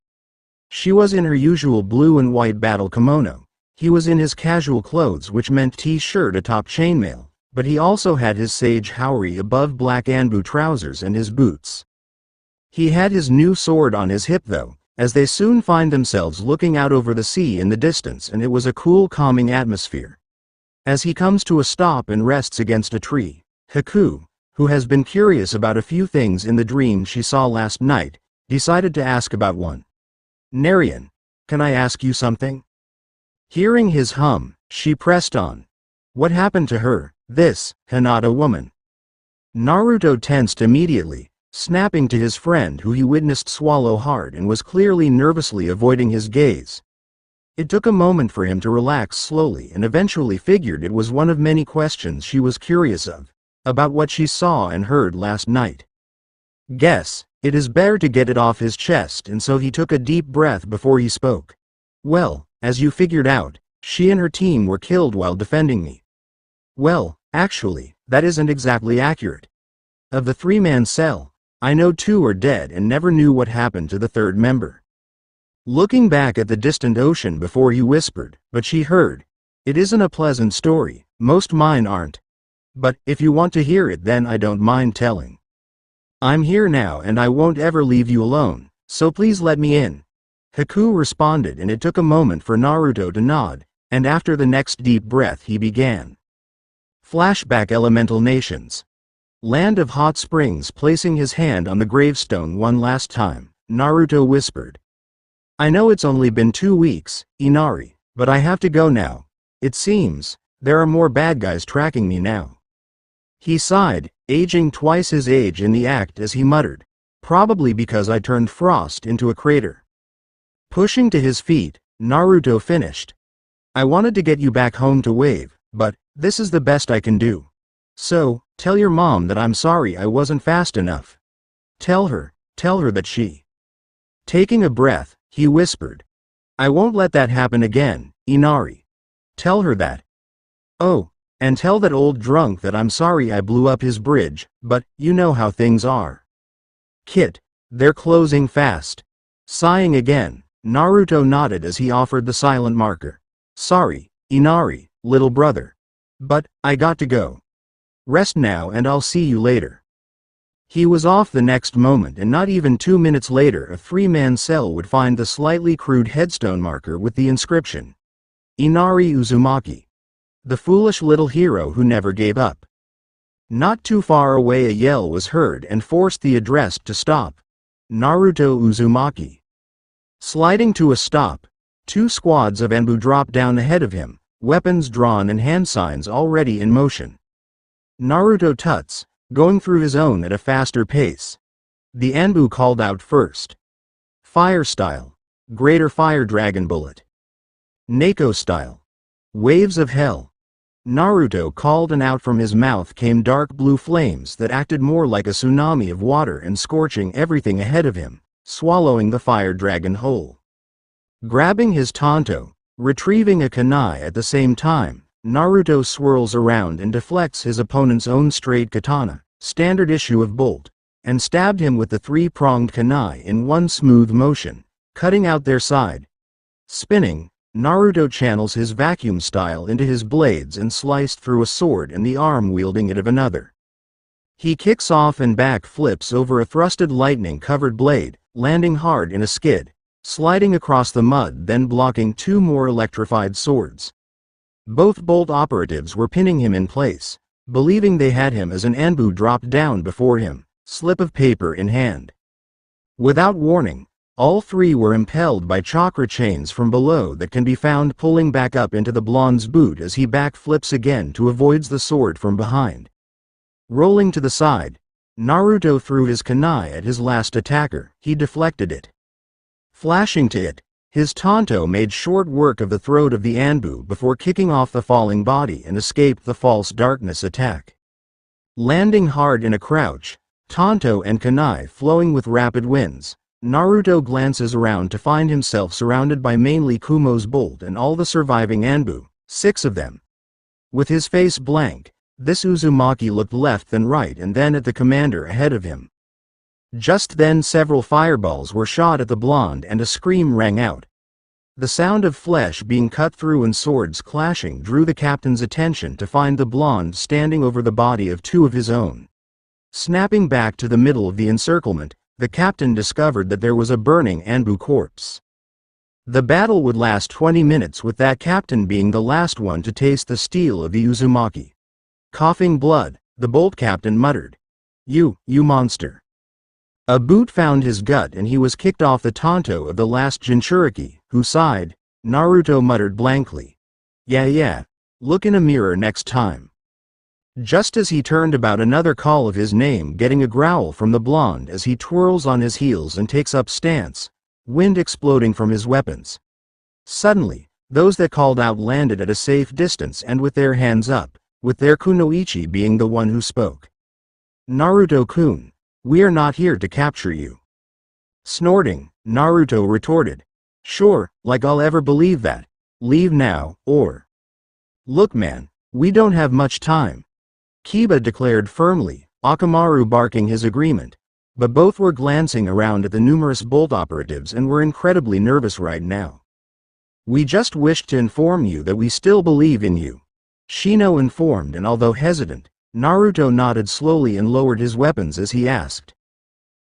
She was in her usual blue and white battle kimono. He was in his casual clothes, which meant t-shirt atop chainmail, but he also had his sage haori above black anbu trousers and his boots. He had his new sword on his hip though, as they soon find themselves looking out over the sea in the distance, and it was a cool calming atmosphere. As he comes to a stop and rests against a tree, Haku, who has been curious about a few things in the dream she saw last night, decided to ask about one. Narian, can I ask you something? Hearing his hum, she pressed on. What happened to her, this Hinata woman? Naruto tensed immediately, snapping to his friend who he witnessed swallow hard and was clearly nervously avoiding his gaze. It took a moment for him to relax slowly and eventually figured it was one of many questions she was curious of, about what she saw and heard last night. Guess, it is better to get it off his chest, and so he took a deep breath before he spoke. Well, as you figured out, she and her team were killed while defending me. Well, actually, that isn't exactly accurate. Of the three-man cell, I know 2 are dead and never knew what happened to the third member. Looking back at the distant ocean before he whispered, but she heard. It isn't a pleasant story, most mine aren't. But, if you want to hear it then I don't mind telling. I'm here now and I won't ever leave you alone, so please let me in. Haku responded, and it took a moment for Naruto to nod, and after the next deep breath he began. Flashback Elemental Nations. Land of Hot Springs. Placing his hand on the gravestone one last time, Naruto whispered. I know it's only been 2 weeks, Inari, but I have to go now. It seems, there are more bad guys tracking me now. He sighed, aging twice his age in the act as he muttered. Probably because I turned frost into a crater. Pushing to his feet, Naruto finished. I wanted to get you back home to wave, but this is the best I can do. So, tell your mom that I'm sorry I wasn't fast enough. Tell her that she. Taking a breath, he whispered. I won't let that happen again, Inari. Tell her that. Oh, and tell that old drunk that I'm sorry I blew up his bridge, but you know how things are. Kit, they're closing fast. Sighing again, Naruto nodded as he offered the silent marker. Sorry, Inari, little brother. But, I got to go. Rest now and I'll see you later. He was off the next moment, and not even 2 minutes later a three-man cell would find the slightly crude headstone marker with the inscription. Inari Uzumaki. The foolish little hero who never gave up. Not too far away a yell was heard and forced the address to stop. Naruto Uzumaki. Sliding to a stop, 2 squads of Anbu dropped down ahead of him, weapons drawn and hand signs already in motion. Naruto tuts, going through his own at a faster pace. The Anbu called out first. Fire style. Greater Fire Dragon Bullet. Neko style. Waves of Hell. Naruto called, and out from his mouth came dark blue flames that acted more like a tsunami of water and scorching everything ahead of him, swallowing the fire dragon whole. Grabbing his tanto, Retrieving a kunai at the same time, Naruto swirls around and deflects his opponent's own straight katana, standard issue of bolt, and stabbed him with the three-pronged kunai in one smooth motion, cutting out their side. Spinning, Naruto channels his vacuum style into his blades and sliced through a sword and the arm wielding it of another. He kicks off and back flips over a thrusted lightning-covered blade, landing hard in a skid, sliding across the mud then blocking two more electrified swords. Both bolt operatives were pinning him in place, believing they had him as an Anbu dropped down before him, slip of paper in hand. Without warning, all three were impelled by chakra chains from below that can be found pulling back up into the blonde's boot as he backflips again to avoid the sword from behind. Rolling to the side, Naruto threw his kunai at his last attacker. He deflected it. Flashing to it, his tanto made short work of the throat of the Anbu before kicking off the falling body and escaped the false darkness attack. Landing hard in a crouch, tanto and kunai flowing with rapid winds, Naruto glances around to find himself surrounded by mainly Kumo's bolt and all the surviving Anbu, 6 of them. With his face blank, this Uzumaki looked left and right and then at the commander ahead of him. Just then several fireballs were shot at the blonde and a scream rang out. The sound of flesh being cut through and swords clashing drew the captain's attention to find the blonde standing over the body of 2 of his own. Snapping back to the middle of the encirclement, the captain discovered that there was a burning Anbu corpse. The battle would last 20 minutes with that captain being the last one to taste the steel of the Uzumaki. Coughing blood, the bolt captain muttered, You monster." A boot found his gut and he was kicked off the tanto of the last Jinchuuriki, who sighed. Naruto muttered blankly, Yeah, look in a mirror next time." Just as he turned about, another call of his name getting a growl from the blonde as he twirls on his heels and takes up stance, wind exploding from his weapons. Suddenly, those that called out landed at a safe distance and with their hands up, with their kunoichi being the one who spoke. "Naruto-kun, we are not here to capture you." Snorting, Naruto retorted, "Sure, like I'll ever believe that. Leave now, or..." "Look man, we don't have much time," Kiba declared firmly, Akamaru barking his agreement, but both were glancing around at the numerous bolt operatives and were incredibly nervous right now. "We just wished to inform you that we still believe in you," Shino informed, and although hesitant, Naruto nodded slowly and lowered his weapons as he asked,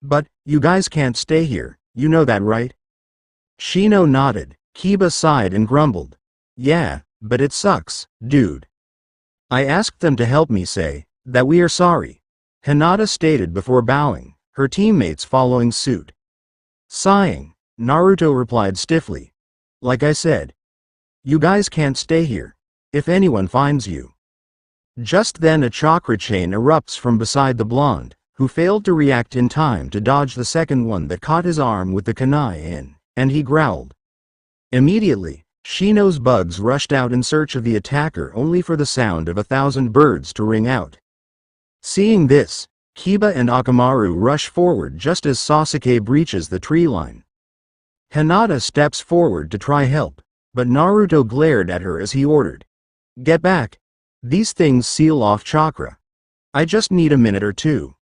"But, you guys can't stay here, you know that right?" Shino nodded. Kiba sighed and grumbled, "Yeah, but it sucks, dude. I asked them to help me say that we are sorry," Hinata stated before bowing, her teammates following suit. Sighing, Naruto replied stiffly, "Like I said, you guys can't stay here. If anyone finds you..." Just then a chakra chain erupts from beside the blonde, who failed to react in time to dodge the second one that caught his arm with the kunai in, and he growled. Immediately, Shino's bugs rushed out in search of the attacker only for the sound of 1,000 birds to ring out. Seeing this, Kiba and Akamaru rush forward just as Sasuke breaches the tree line. Hinata steps forward to try help, but Naruto glared at her as he ordered, "Get back. These things seal off chakra. I just need a minute or two."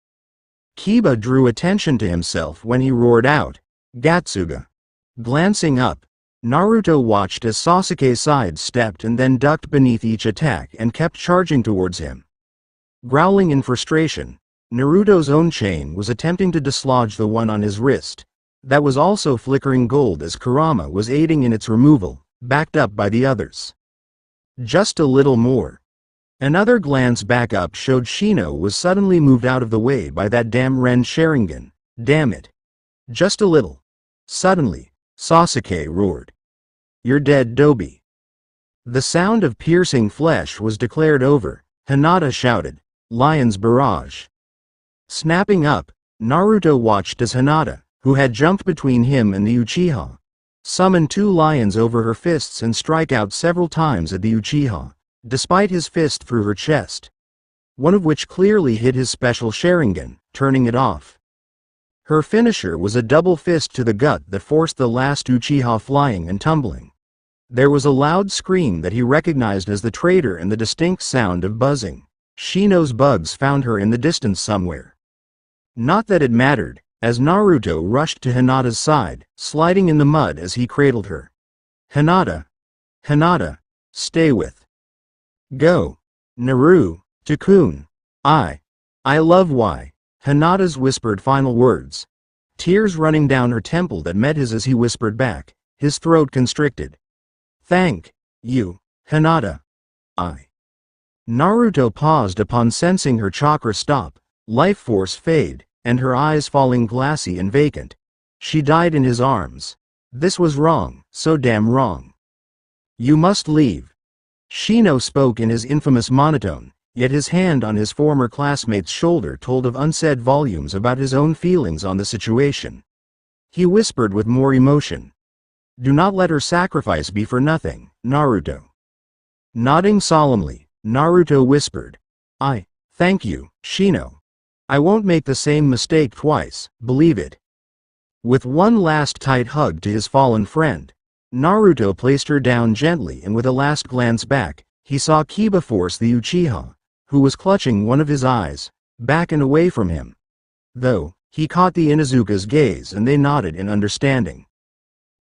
Kiba drew attention to himself when he roared out, "Gatsuga." Glancing up, Naruto watched as Sasuke sidestepped and then ducked beneath each attack and kept charging towards him. Growling in frustration, Naruto's own chain was attempting to dislodge the one on his wrist. That was also flickering gold as Kurama was aiding in its removal, backed up by the others. Just a little more. Another glance back up showed Shino was suddenly moved out of the way by that damn Ren Sharingan. Damn it. Just a little. Suddenly, Sasuke roared, "You're dead, Dobi." The sound of piercing flesh was declared over. Hinata shouted, "Lion's barrage." Snapping up, Naruto watched as Hinata, who had jumped between him and the Uchiha, summon 2 lions over her fists and strike out several times at the Uchiha, despite his fist through her chest, one of which clearly hit his special Sharingan, turning it off. Her finisher was a double fist to the gut that forced the last Uchiha flying and tumbling. There was a loud scream that he recognized as the traitor and the distinct sound of buzzing. Shino's bugs found her in the distance somewhere. Not that it mattered, as Naruto rushed to Hinata's side, sliding in the mud as he cradled her. Hinata. Hinata. Stay with. Go. Naru-kun. I love why. Hinata's whispered final words. Tears running down her temple that met his as he whispered back, his throat constricted. Thank you, Hinata. I. Naruto paused upon sensing her chakra stop, life force fade, and her eyes falling glassy and vacant. She died in his arms. This was wrong, so damn wrong. You must leave. Shino spoke in his infamous monotone, yet his hand on his former classmate's shoulder told of unsaid volumes about his own feelings on the situation. He whispered with more emotion. Do not let her sacrifice be for nothing, Naruto. Nodding solemnly, Naruto whispered. Thank you, Shino. I won't make the same mistake twice, believe it. With one last tight hug to his fallen friend, Naruto placed her down gently, and with a last glance back, he saw Kiba force the Uchiha, who was clutching one of his eyes, back and away from him. Though, he caught the Inuzuka's gaze and they nodded in understanding.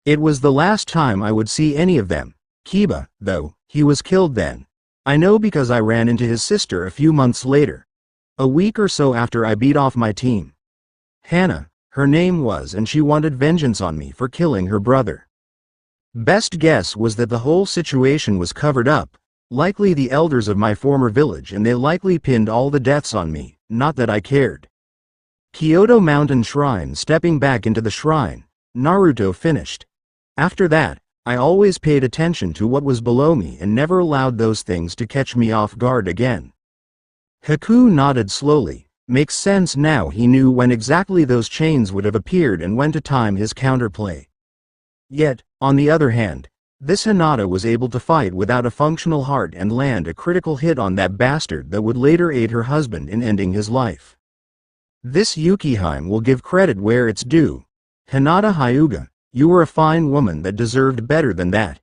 It was the last time I would see any of them. Kiba, though, he was killed then. I know because I ran into his sister a few months later. A week or so after I beat off my team. Hannah, her name was, and she wanted vengeance on me for killing her brother. Best guess was that the whole situation was covered up, likely the elders of my former village, and they likely pinned all the deaths on me, not that I cared. Kyoto Mountain Shrine. Stepping back into the shrine, Naruto finished. After that, I always paid attention to what was below me and never allowed those things to catch me off guard again. Haku nodded slowly. Makes sense now. He knew when exactly those chains would have appeared and when to time his counterplay. Yet, on the other hand, this Hinata was able to fight without a functional heart and land a critical hit on that bastard that would later aid her husband in ending his life. This Yukihime will give credit where it's due. Hinata Hyuga, you were a fine woman that deserved better than that.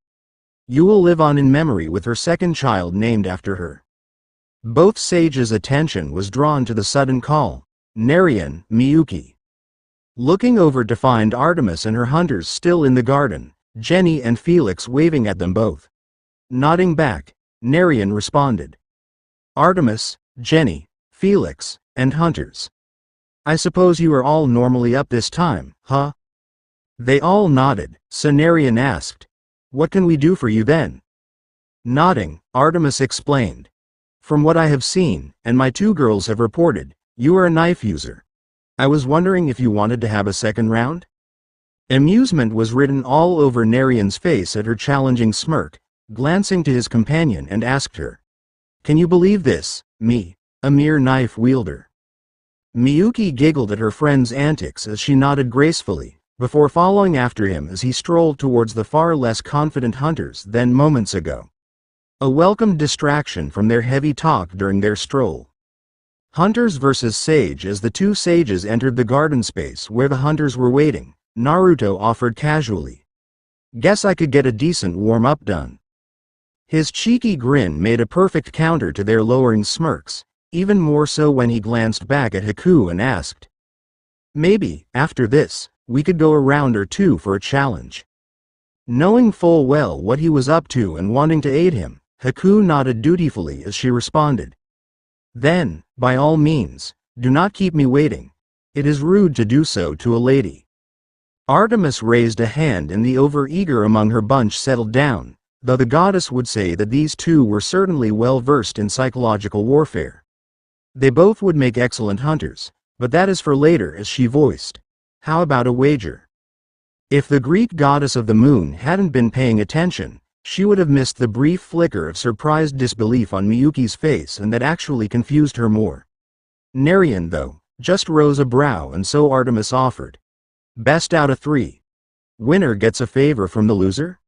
You will live on in memory with her second child named after her. Both sages' attention was drawn to the sudden call. Narian, Miyuki. Looking over to find Artemis and her hunters still in the garden, Jenny and Felix waving at them both. Nodding back, Narian responded. Artemis, Jenny, Felix, and hunters. I suppose you are all normally up this time, huh? They all nodded, so Narian asked. What can we do for you then? Nodding, Artemis explained. From what I have seen, and my two girls have reported, you are a knife user. I was wondering if you wanted to have a second round? Amusement was written all over Narian's face at her challenging smirk, glancing to his companion and asked her. Can you believe this, me, a mere knife wielder? Miyuki giggled at her friend's antics as she nodded gracefully, before following after him as he strolled towards the far less confident hunters than moments ago. A welcome distraction from their heavy talk during their stroll. Hunters versus Sage. As the two sages entered the garden space where the hunters were waiting, Naruto offered casually. Guess I could get a decent warm-up done. His cheeky grin made a perfect counter to their lowering smirks, even more so when he glanced back at Haku and asked. Maybe, after this, we could go a round or two for a challenge. Knowing full well what he was up to and wanting to aid him, Haku nodded dutifully as she responded. Then, by all means, do not keep me waiting. It is rude to do so to a lady. Artemis raised a hand and the over-eager among her bunch settled down, though the goddess would say that these two were certainly well versed in psychological warfare. They both would make excellent hunters, but that is for later, as she voiced. How about a wager? If the Greek goddess of the moon hadn't been paying attention, she would have missed the brief flicker of surprised disbelief on Miyuki's face, and that actually confused her more. Narian, though, just rose a brow, and so Artemis offered. Best out of 3. Winner gets a favor from the loser?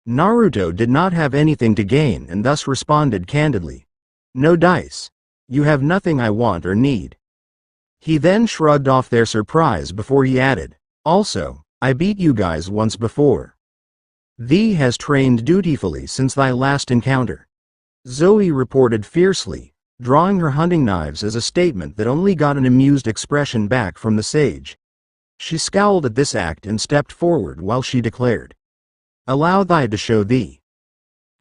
Naruto did not have anything to gain and thus responded candidly. No dice. You have nothing I want or need. He then shrugged off their surprise before he added, also, I beat you guys once before. Thee has trained dutifully since thy last encounter," Zoe reported fiercely, drawing her hunting knives as a statement that only got an amused expression back from the sage. She scowled at this act and stepped forward while she declared, "Allow thy to show thee."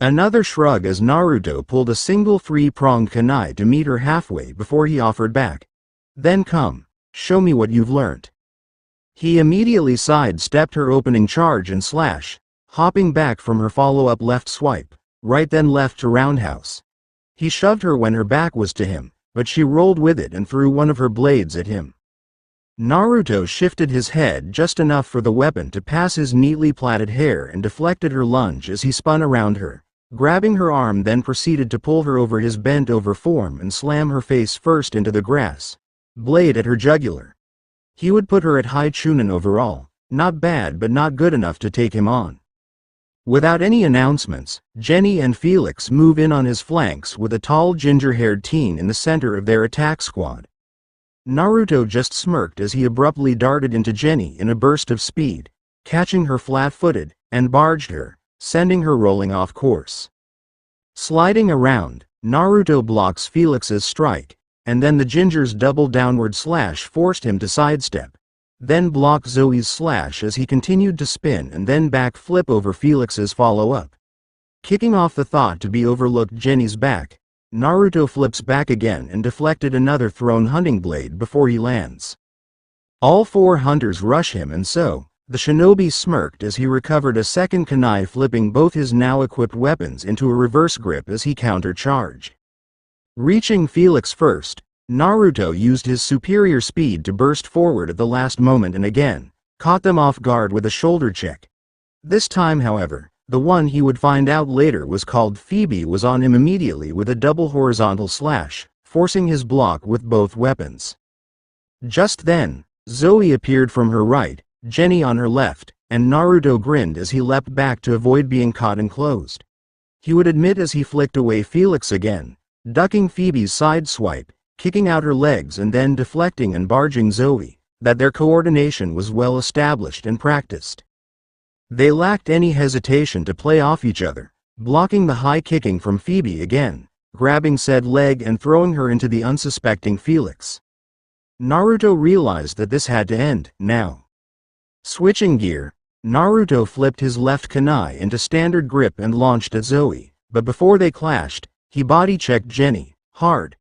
Another shrug as Naruto pulled a single three-pronged kunai to meet her halfway before he offered back, "Then come, show me what you've learnt." He immediately sidestepped her opening charge and slash, hopping back from her follow-up left swipe, right then left to roundhouse. He shoved her when her back was to him, but she rolled with it and threw one of her blades at him. Naruto shifted his head just enough for the weapon to pass his neatly plaited hair and deflected her lunge as he spun around her, grabbing her arm, then proceeded to pull her over his bent-over form and slam her face first into the grass, blade at her jugular. He would put her at high chunin overall, not bad but not good enough to take him on. Without any announcements, Jenny and Felix move in on his flanks with a tall ginger-haired teen in the center of their attack squad. Naruto just smirked as he abruptly darted into Jenny in a burst of speed, catching her flat-footed, and barged her, sending her rolling off course. Sliding around, Naruto blocks Felix's strike, and then the ginger's double downward slash forced him to sidestep, then block Zoe's slash as he continued to spin and then back flip over Felix's follow-up. Kicking off the thought to be overlooked Jenny's back, Naruto flips back again and deflected another thrown hunting blade before he lands. All four hunters rush him, and so, the shinobi smirked as he recovered a second kunai, flipping both his now-equipped weapons into a reverse grip as he counter-charged. Reaching Felix first, Naruto used his superior speed to burst forward at the last moment and again caught them off guard with a shoulder check. This time, however, the one he would find out later was called Phoebe was on him immediately with a double horizontal slash, forcing his block with both weapons. Just then, Zoe appeared from her right, Jenny on her left, and Naruto grinned as he leapt back to avoid being caught and closed. He would admit as he flicked away Felix again, ducking Phoebe's side swipe, kicking out her legs and then deflecting and barging Zoe, that their coordination was well established and practiced. They lacked any hesitation to play off each other, blocking the high kicking from Phoebe again, grabbing said leg and throwing her into the unsuspecting Felix. Naruto realized that this had to end, now. Switching gear, Naruto flipped his left kunai into standard grip and launched at Zoe, but before they clashed, he body-checked Jenny, hard.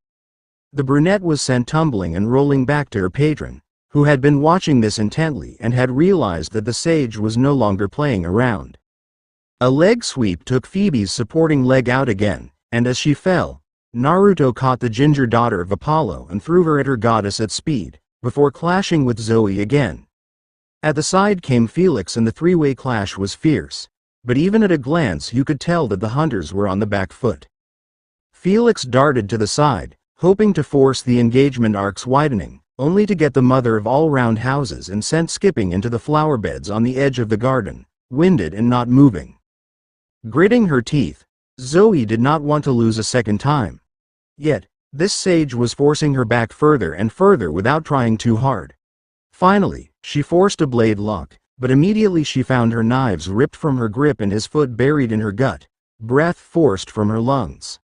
The brunette was sent tumbling and rolling back to her patron, who had been watching this intently and had realized that the sage was no longer playing around. A leg sweep took Phoebe's supporting leg out again, and as she fell, Naruto caught the ginger daughter of Apollo and threw her at her goddess at speed, before clashing with Zoe again. At the side came Felix and the three-way clash was fierce, but even at a glance you could tell that the hunters were on the back foot. Felix darted to the side, hoping to force the engagement arcs widening, only to get the mother of all roundhouses and sent skipping into the flower beds on the edge of the garden, winded and not moving. Gritting her teeth, Zoe did not want to lose a second time. Yet, this sage was forcing her back further and further without trying too hard. Finally, she forced a blade lock, but immediately she found her knives ripped from her grip and his foot buried in her gut, breath forced from her lungs.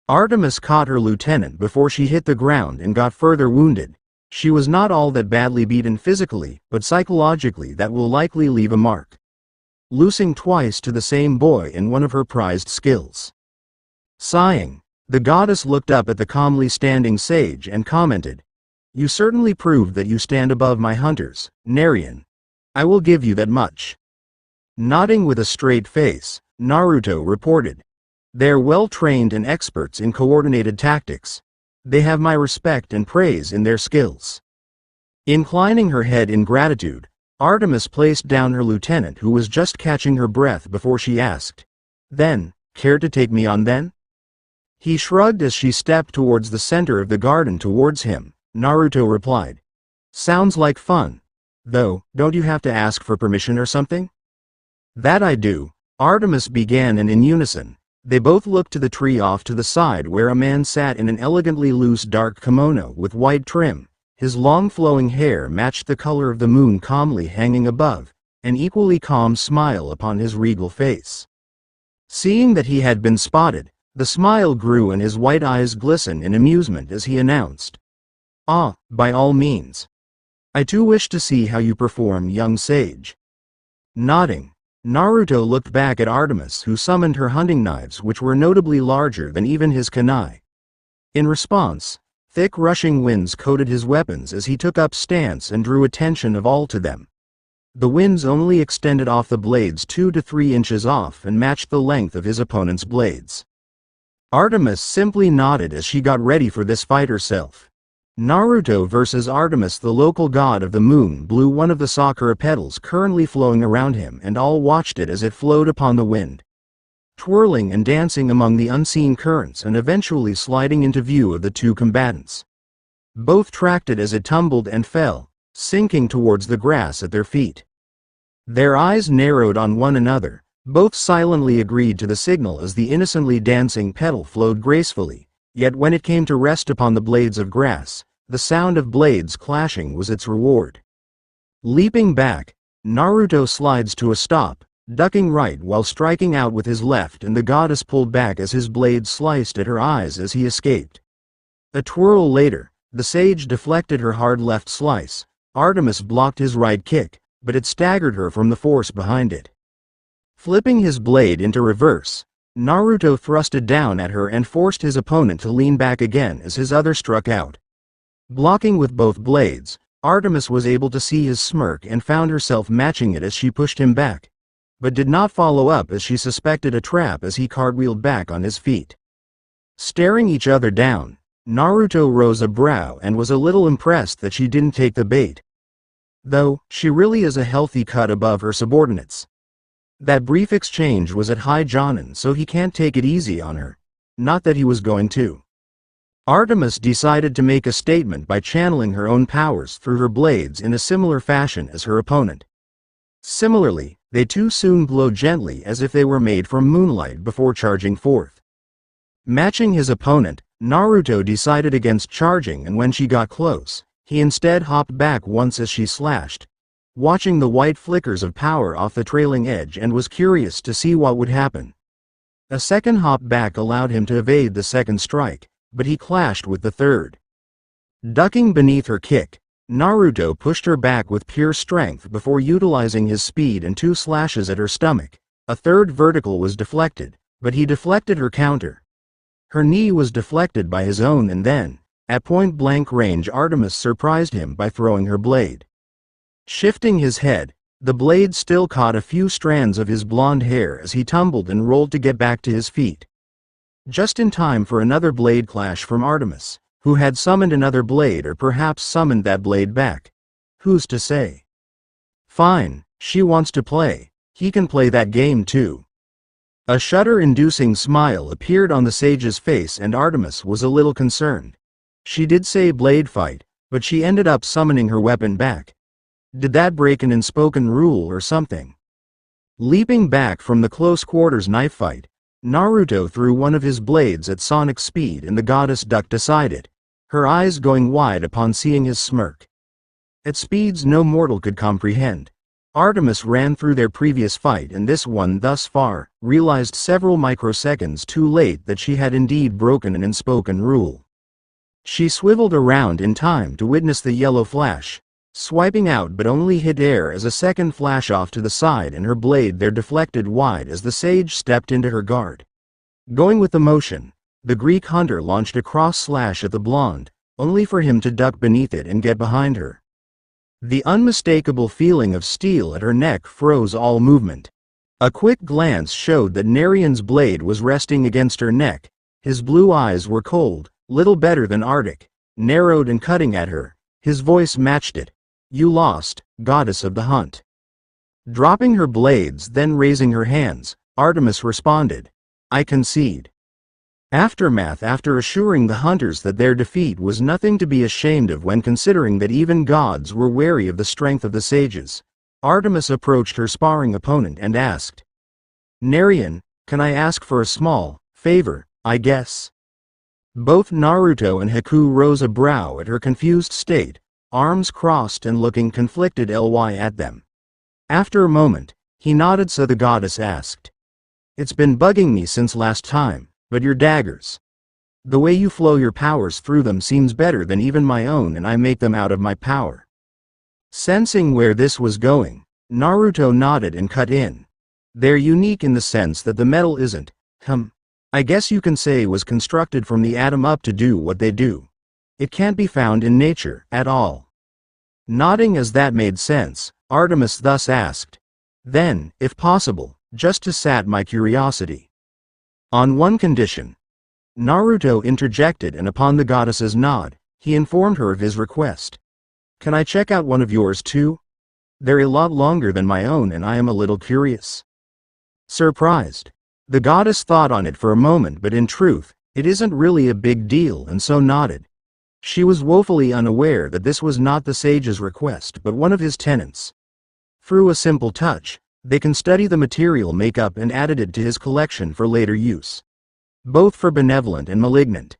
Artemis caught her lieutenant before she hit the ground and got further wounded. She was not all that badly beaten physically, but psychologically that will likely leave a mark. Losing twice to the same boy in one of her prized skills. Sighing, the goddess looked up at the calmly standing sage and commented, "You certainly proved that you stand above my hunters, Narian. I will give you that much." Nodding with a straight face, Naruto reported, "They're well-trained and experts in coordinated tactics. They have my respect and praise in their skills." Inclining her head in gratitude, Artemis placed down her lieutenant who was just catching her breath before she asked, "Then, care to take me on then?" He shrugged as she stepped towards the center of the garden towards him. Naruto replied, "Sounds like fun. Though, don't you have to ask for permission or something?" "That I do," Artemis began, and in unison, they both looked to the tree off to the side where a man sat in an elegantly loose dark kimono with white trim. His long flowing hair matched the color of the moon calmly hanging above, an equally calm smile upon his regal face. Seeing that he had been spotted, the smile grew and his white eyes glistened in amusement as he announced, "Ah, by all means. I too wish to see how you perform, young sage." Nodding, Naruto looked back at Artemis, who summoned her hunting knives, which were notably larger than even his kunai. In response, thick rushing winds coated his weapons as he took up stance and drew attention of all to them. The winds only extended off the blades 2 to 3 inches off and matched the length of his opponent's blades. Artemis simply nodded as she got ready for this fight herself. Naruto versus Artemis, the local god of the moon, blew one of the sakura petals currently flowing around him, and all watched it as it flowed upon the wind, twirling and dancing among the unseen currents and eventually sliding into view of the two combatants. Both tracked it as it tumbled and fell, sinking towards the grass at their feet. Their eyes narrowed on one another. Both silently agreed to the signal as the innocently dancing petal flowed gracefully, yet when it came to rest upon the blades of grass, the sound of blades clashing was its reward. Leaping back, Naruto slides to a stop, ducking right while striking out with his left, and the goddess pulled back as his blade sliced at her eyes as he escaped. A twirl later, the sage deflected her hard left slice. Artemis blocked his right kick, but it staggered her from the force behind it. Flipping his blade into reverse, Naruto thrusted down at her and forced his opponent to lean back again as his other struck out. Blocking with both blades, Artemis was able to see his smirk and found herself matching it as she pushed him back, but did not follow up as she suspected a trap as he cartwheeled back on his feet. Staring each other down, Naruto rose a brow and was a little impressed that she didn't take the bait. Though, she really is a healthy cut above her subordinates. That brief exchange was at high Jonin, so he can't take it easy on her. Not that he was going to. Artemis decided to make a statement by channeling her own powers through her blades in a similar fashion as her opponent. Similarly, they too soon glowed gently as if they were made from moonlight before charging forth. Matching his opponent, Naruto decided against charging, and when she got close, he instead hopped back once as she slashed, watching the white flickers of power off the trailing edge, and was curious to see what would happen. A second hop back allowed him to evade the second strike, but he clashed with the third. Ducking beneath her kick, Naruto pushed her back with pure strength before utilizing his speed and 2 slashes at her stomach. A third vertical was deflected, but he deflected her counter. Her knee was deflected by his own, and then, at point-blank range, Artemis surprised him by throwing her blade. Shifting his head, the blade still caught a few strands of his blonde hair as he tumbled and rolled to get back to his feet. Just in time for another blade clash from Artemis, who had summoned another blade, or perhaps summoned that blade back. Who's to say? Fine, she wants to play, he can play that game too. A shudder-inducing smile appeared on the sage's face, and Artemis was a little concerned. She did say blade fight, but she ended up summoning her weapon back. Did that break an unspoken rule or something? Leaping back from the close-quarters knife fight, Naruto threw one of his blades at sonic speed, and the goddess ducked aside it, her eyes going wide upon seeing his smirk. At speeds no mortal could comprehend, Artemis ran through their previous fight and this one thus far, realized several microseconds too late that she had indeed broken an unspoken rule. She swiveled around in time to witness the yellow flash, swiping out, but only hit air as a second flash off to the side and her blade there deflected wide as the sage stepped into her guard. Going with the motion, the Greek hunter launched a cross slash at the blonde, only for him to duck beneath it and get behind her. The unmistakable feeling of steel at her neck froze all movement. A quick glance showed that Narian's blade was resting against her neck. His blue eyes were cold, little better than Arctic, narrowed and cutting at her. His voice matched it. "You lost, goddess of the hunt." Dropping her blades, then raising her hands, Artemis responded, "I concede." Aftermath. After assuring the hunters that their defeat was nothing to be ashamed of when considering that even gods were wary of the strength of the sages, Artemis approached her sparring opponent and asked, "Narian, can I ask for a small favor, I guess?" Both Naruto and Haku rose a brow at her confused state, arms crossed and looking conflicted at them. After a moment, he nodded, so the goddess asked, "It's been bugging me since last time, but your daggers. The way you flow your powers through them seems better than even my own, and I make them out of my power." Sensing where this was going, Naruto nodded and cut in. "They're unique in the sense that the metal isn't, I guess you can say, was constructed from the atom up to do what they do. It can't be found in nature at all." Nodding as that made sense, Artemis thus asked, "Then, if possible, just to sat my curiosity." "On one condition." Naruto interjected, and upon the goddess's nod, he informed her of his request. "Can I check out one of yours too? They're a lot longer than my own and I am a little curious." Surprised, the goddess thought on it for a moment, but in truth, it isn't really a big deal, and so nodded. She was woefully unaware that this was not the sage's request but one of his tenants. Through a simple touch, they can study the material makeup and added it to his collection for later use. Both for benevolent and malignant.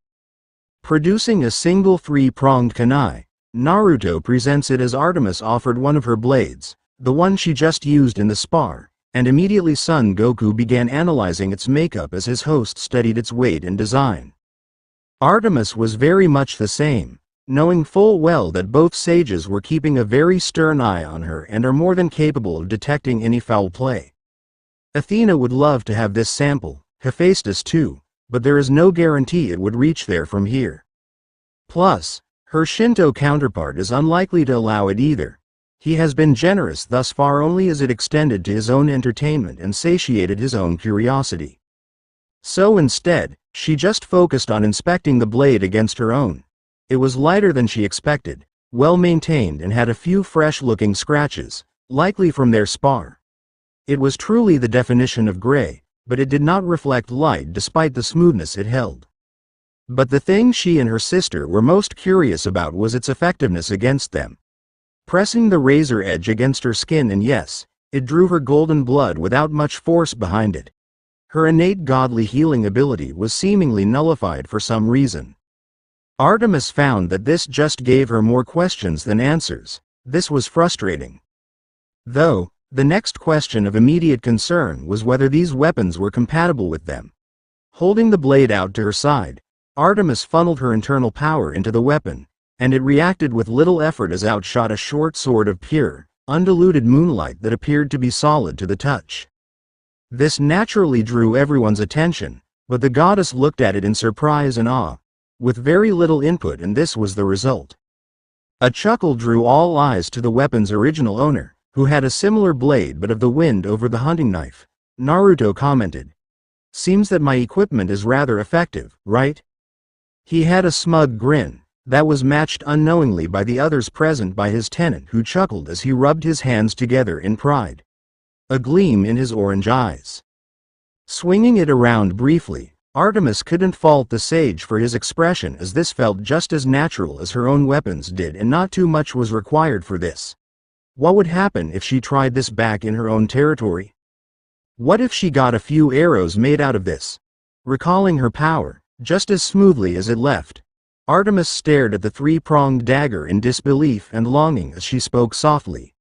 Producing a single three-pronged kunai, Naruto presents it as Artemis offered one of her blades, the one she just used in the spar, and immediately Son Goku began analyzing its makeup as his host studied its weight and design. Artemis was very much the same, knowing full well that both sages were keeping a very stern eye on her and are more than capable of detecting any foul play. Athena would love to have this sample, Hephaestus too, but there is no guarantee it would reach there from here. Plus, her Shinto counterpart is unlikely to allow it either. He has been generous thus far only as it extended to his own entertainment and satiated his own curiosity. So instead, she just focused on inspecting the blade against her own. It was lighter than she expected, well maintained, and had a few fresh-looking scratches, likely from their spar. It was truly the definition of gray, but it did not reflect light despite the smoothness it held. But the thing she and her sister were most curious about was its effectiveness against them. Pressing the razor edge against her skin, and yes, it drew her golden blood without much force behind it. Her innate godly healing ability was seemingly nullified for some reason. Artemis found that this just gave her more questions than answers. This was frustrating. Though, the next question of immediate concern was whether these weapons were compatible with them. Holding the blade out to her side, Artemis funneled her internal power into the weapon, and it reacted with little effort as out shot a short sword of pure, undiluted moonlight that appeared to be solid to the touch. This naturally drew everyone's attention, but the goddess looked at it in surprise and awe, with very little input, and this was the result. A chuckle drew all eyes to the weapon's original owner, who had a similar blade but of the wind over the hunting knife. Naruto commented, "Seems that my equipment is rather effective, right?" He had a smug grin that was matched unknowingly by the others present by his tenant, who chuckled as he rubbed his hands together in pride. A gleam in his orange eyes. Swinging it around briefly, Artemis couldn't fault the sage for his expression, as this felt just as natural as her own weapons did, and not too much was required for this. What would happen if she tried this back in her own territory? What if she got a few arrows made out of this? Recalling her power, just as smoothly as it left, Artemis stared at the three-pronged dagger in disbelief and longing as she spoke softly.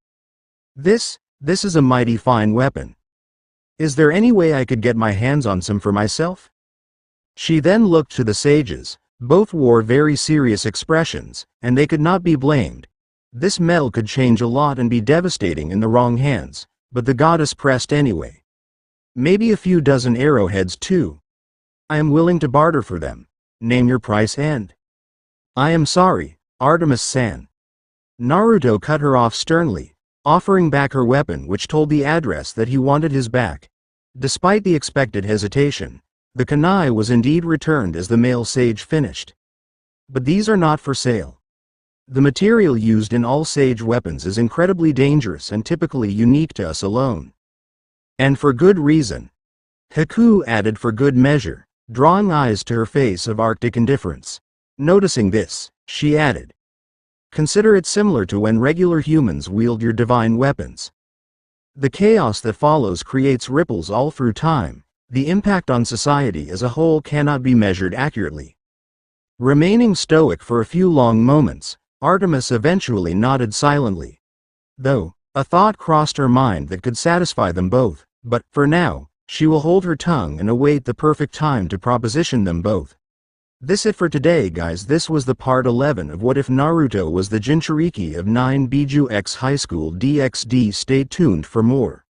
This is a mighty fine weapon. Is there any way I could get my hands on some for myself?" She then looked to the sages. Both wore very serious expressions, and they could not be blamed. This metal could change a lot and be devastating in the wrong hands, but the goddess pressed anyway. "Maybe a few dozen arrowheads too. I am willing to barter for them. Name your price and—" "I am sorry, Artemis-san." Naruto cut her off sternly, offering back her weapon, which told the address that he wanted his back. Despite the expected hesitation, the kunai was indeed returned as the male sage finished. "But these are not for sale. The material used in all sage weapons is incredibly dangerous and typically unique to us alone. And for good reason." Haku added for good measure, drawing eyes to her face of arctic indifference. Noticing this, she added, "Consider it similar to when regular humans wield your divine weapons. The chaos that follows creates ripples all through time. The impact on society as a whole cannot be measured accurately." Remaining stoic for a few long moments, Artemis eventually nodded silently. Though, A thought crossed her mind that could satisfy them both, but, for now, she will hold her tongue and await the perfect time to proposition them both. This it for today guys, this was the part 11 of What If Naruto Was the Jinchuuriki of 9 Bijuu X High School DxD. Stay tuned for more.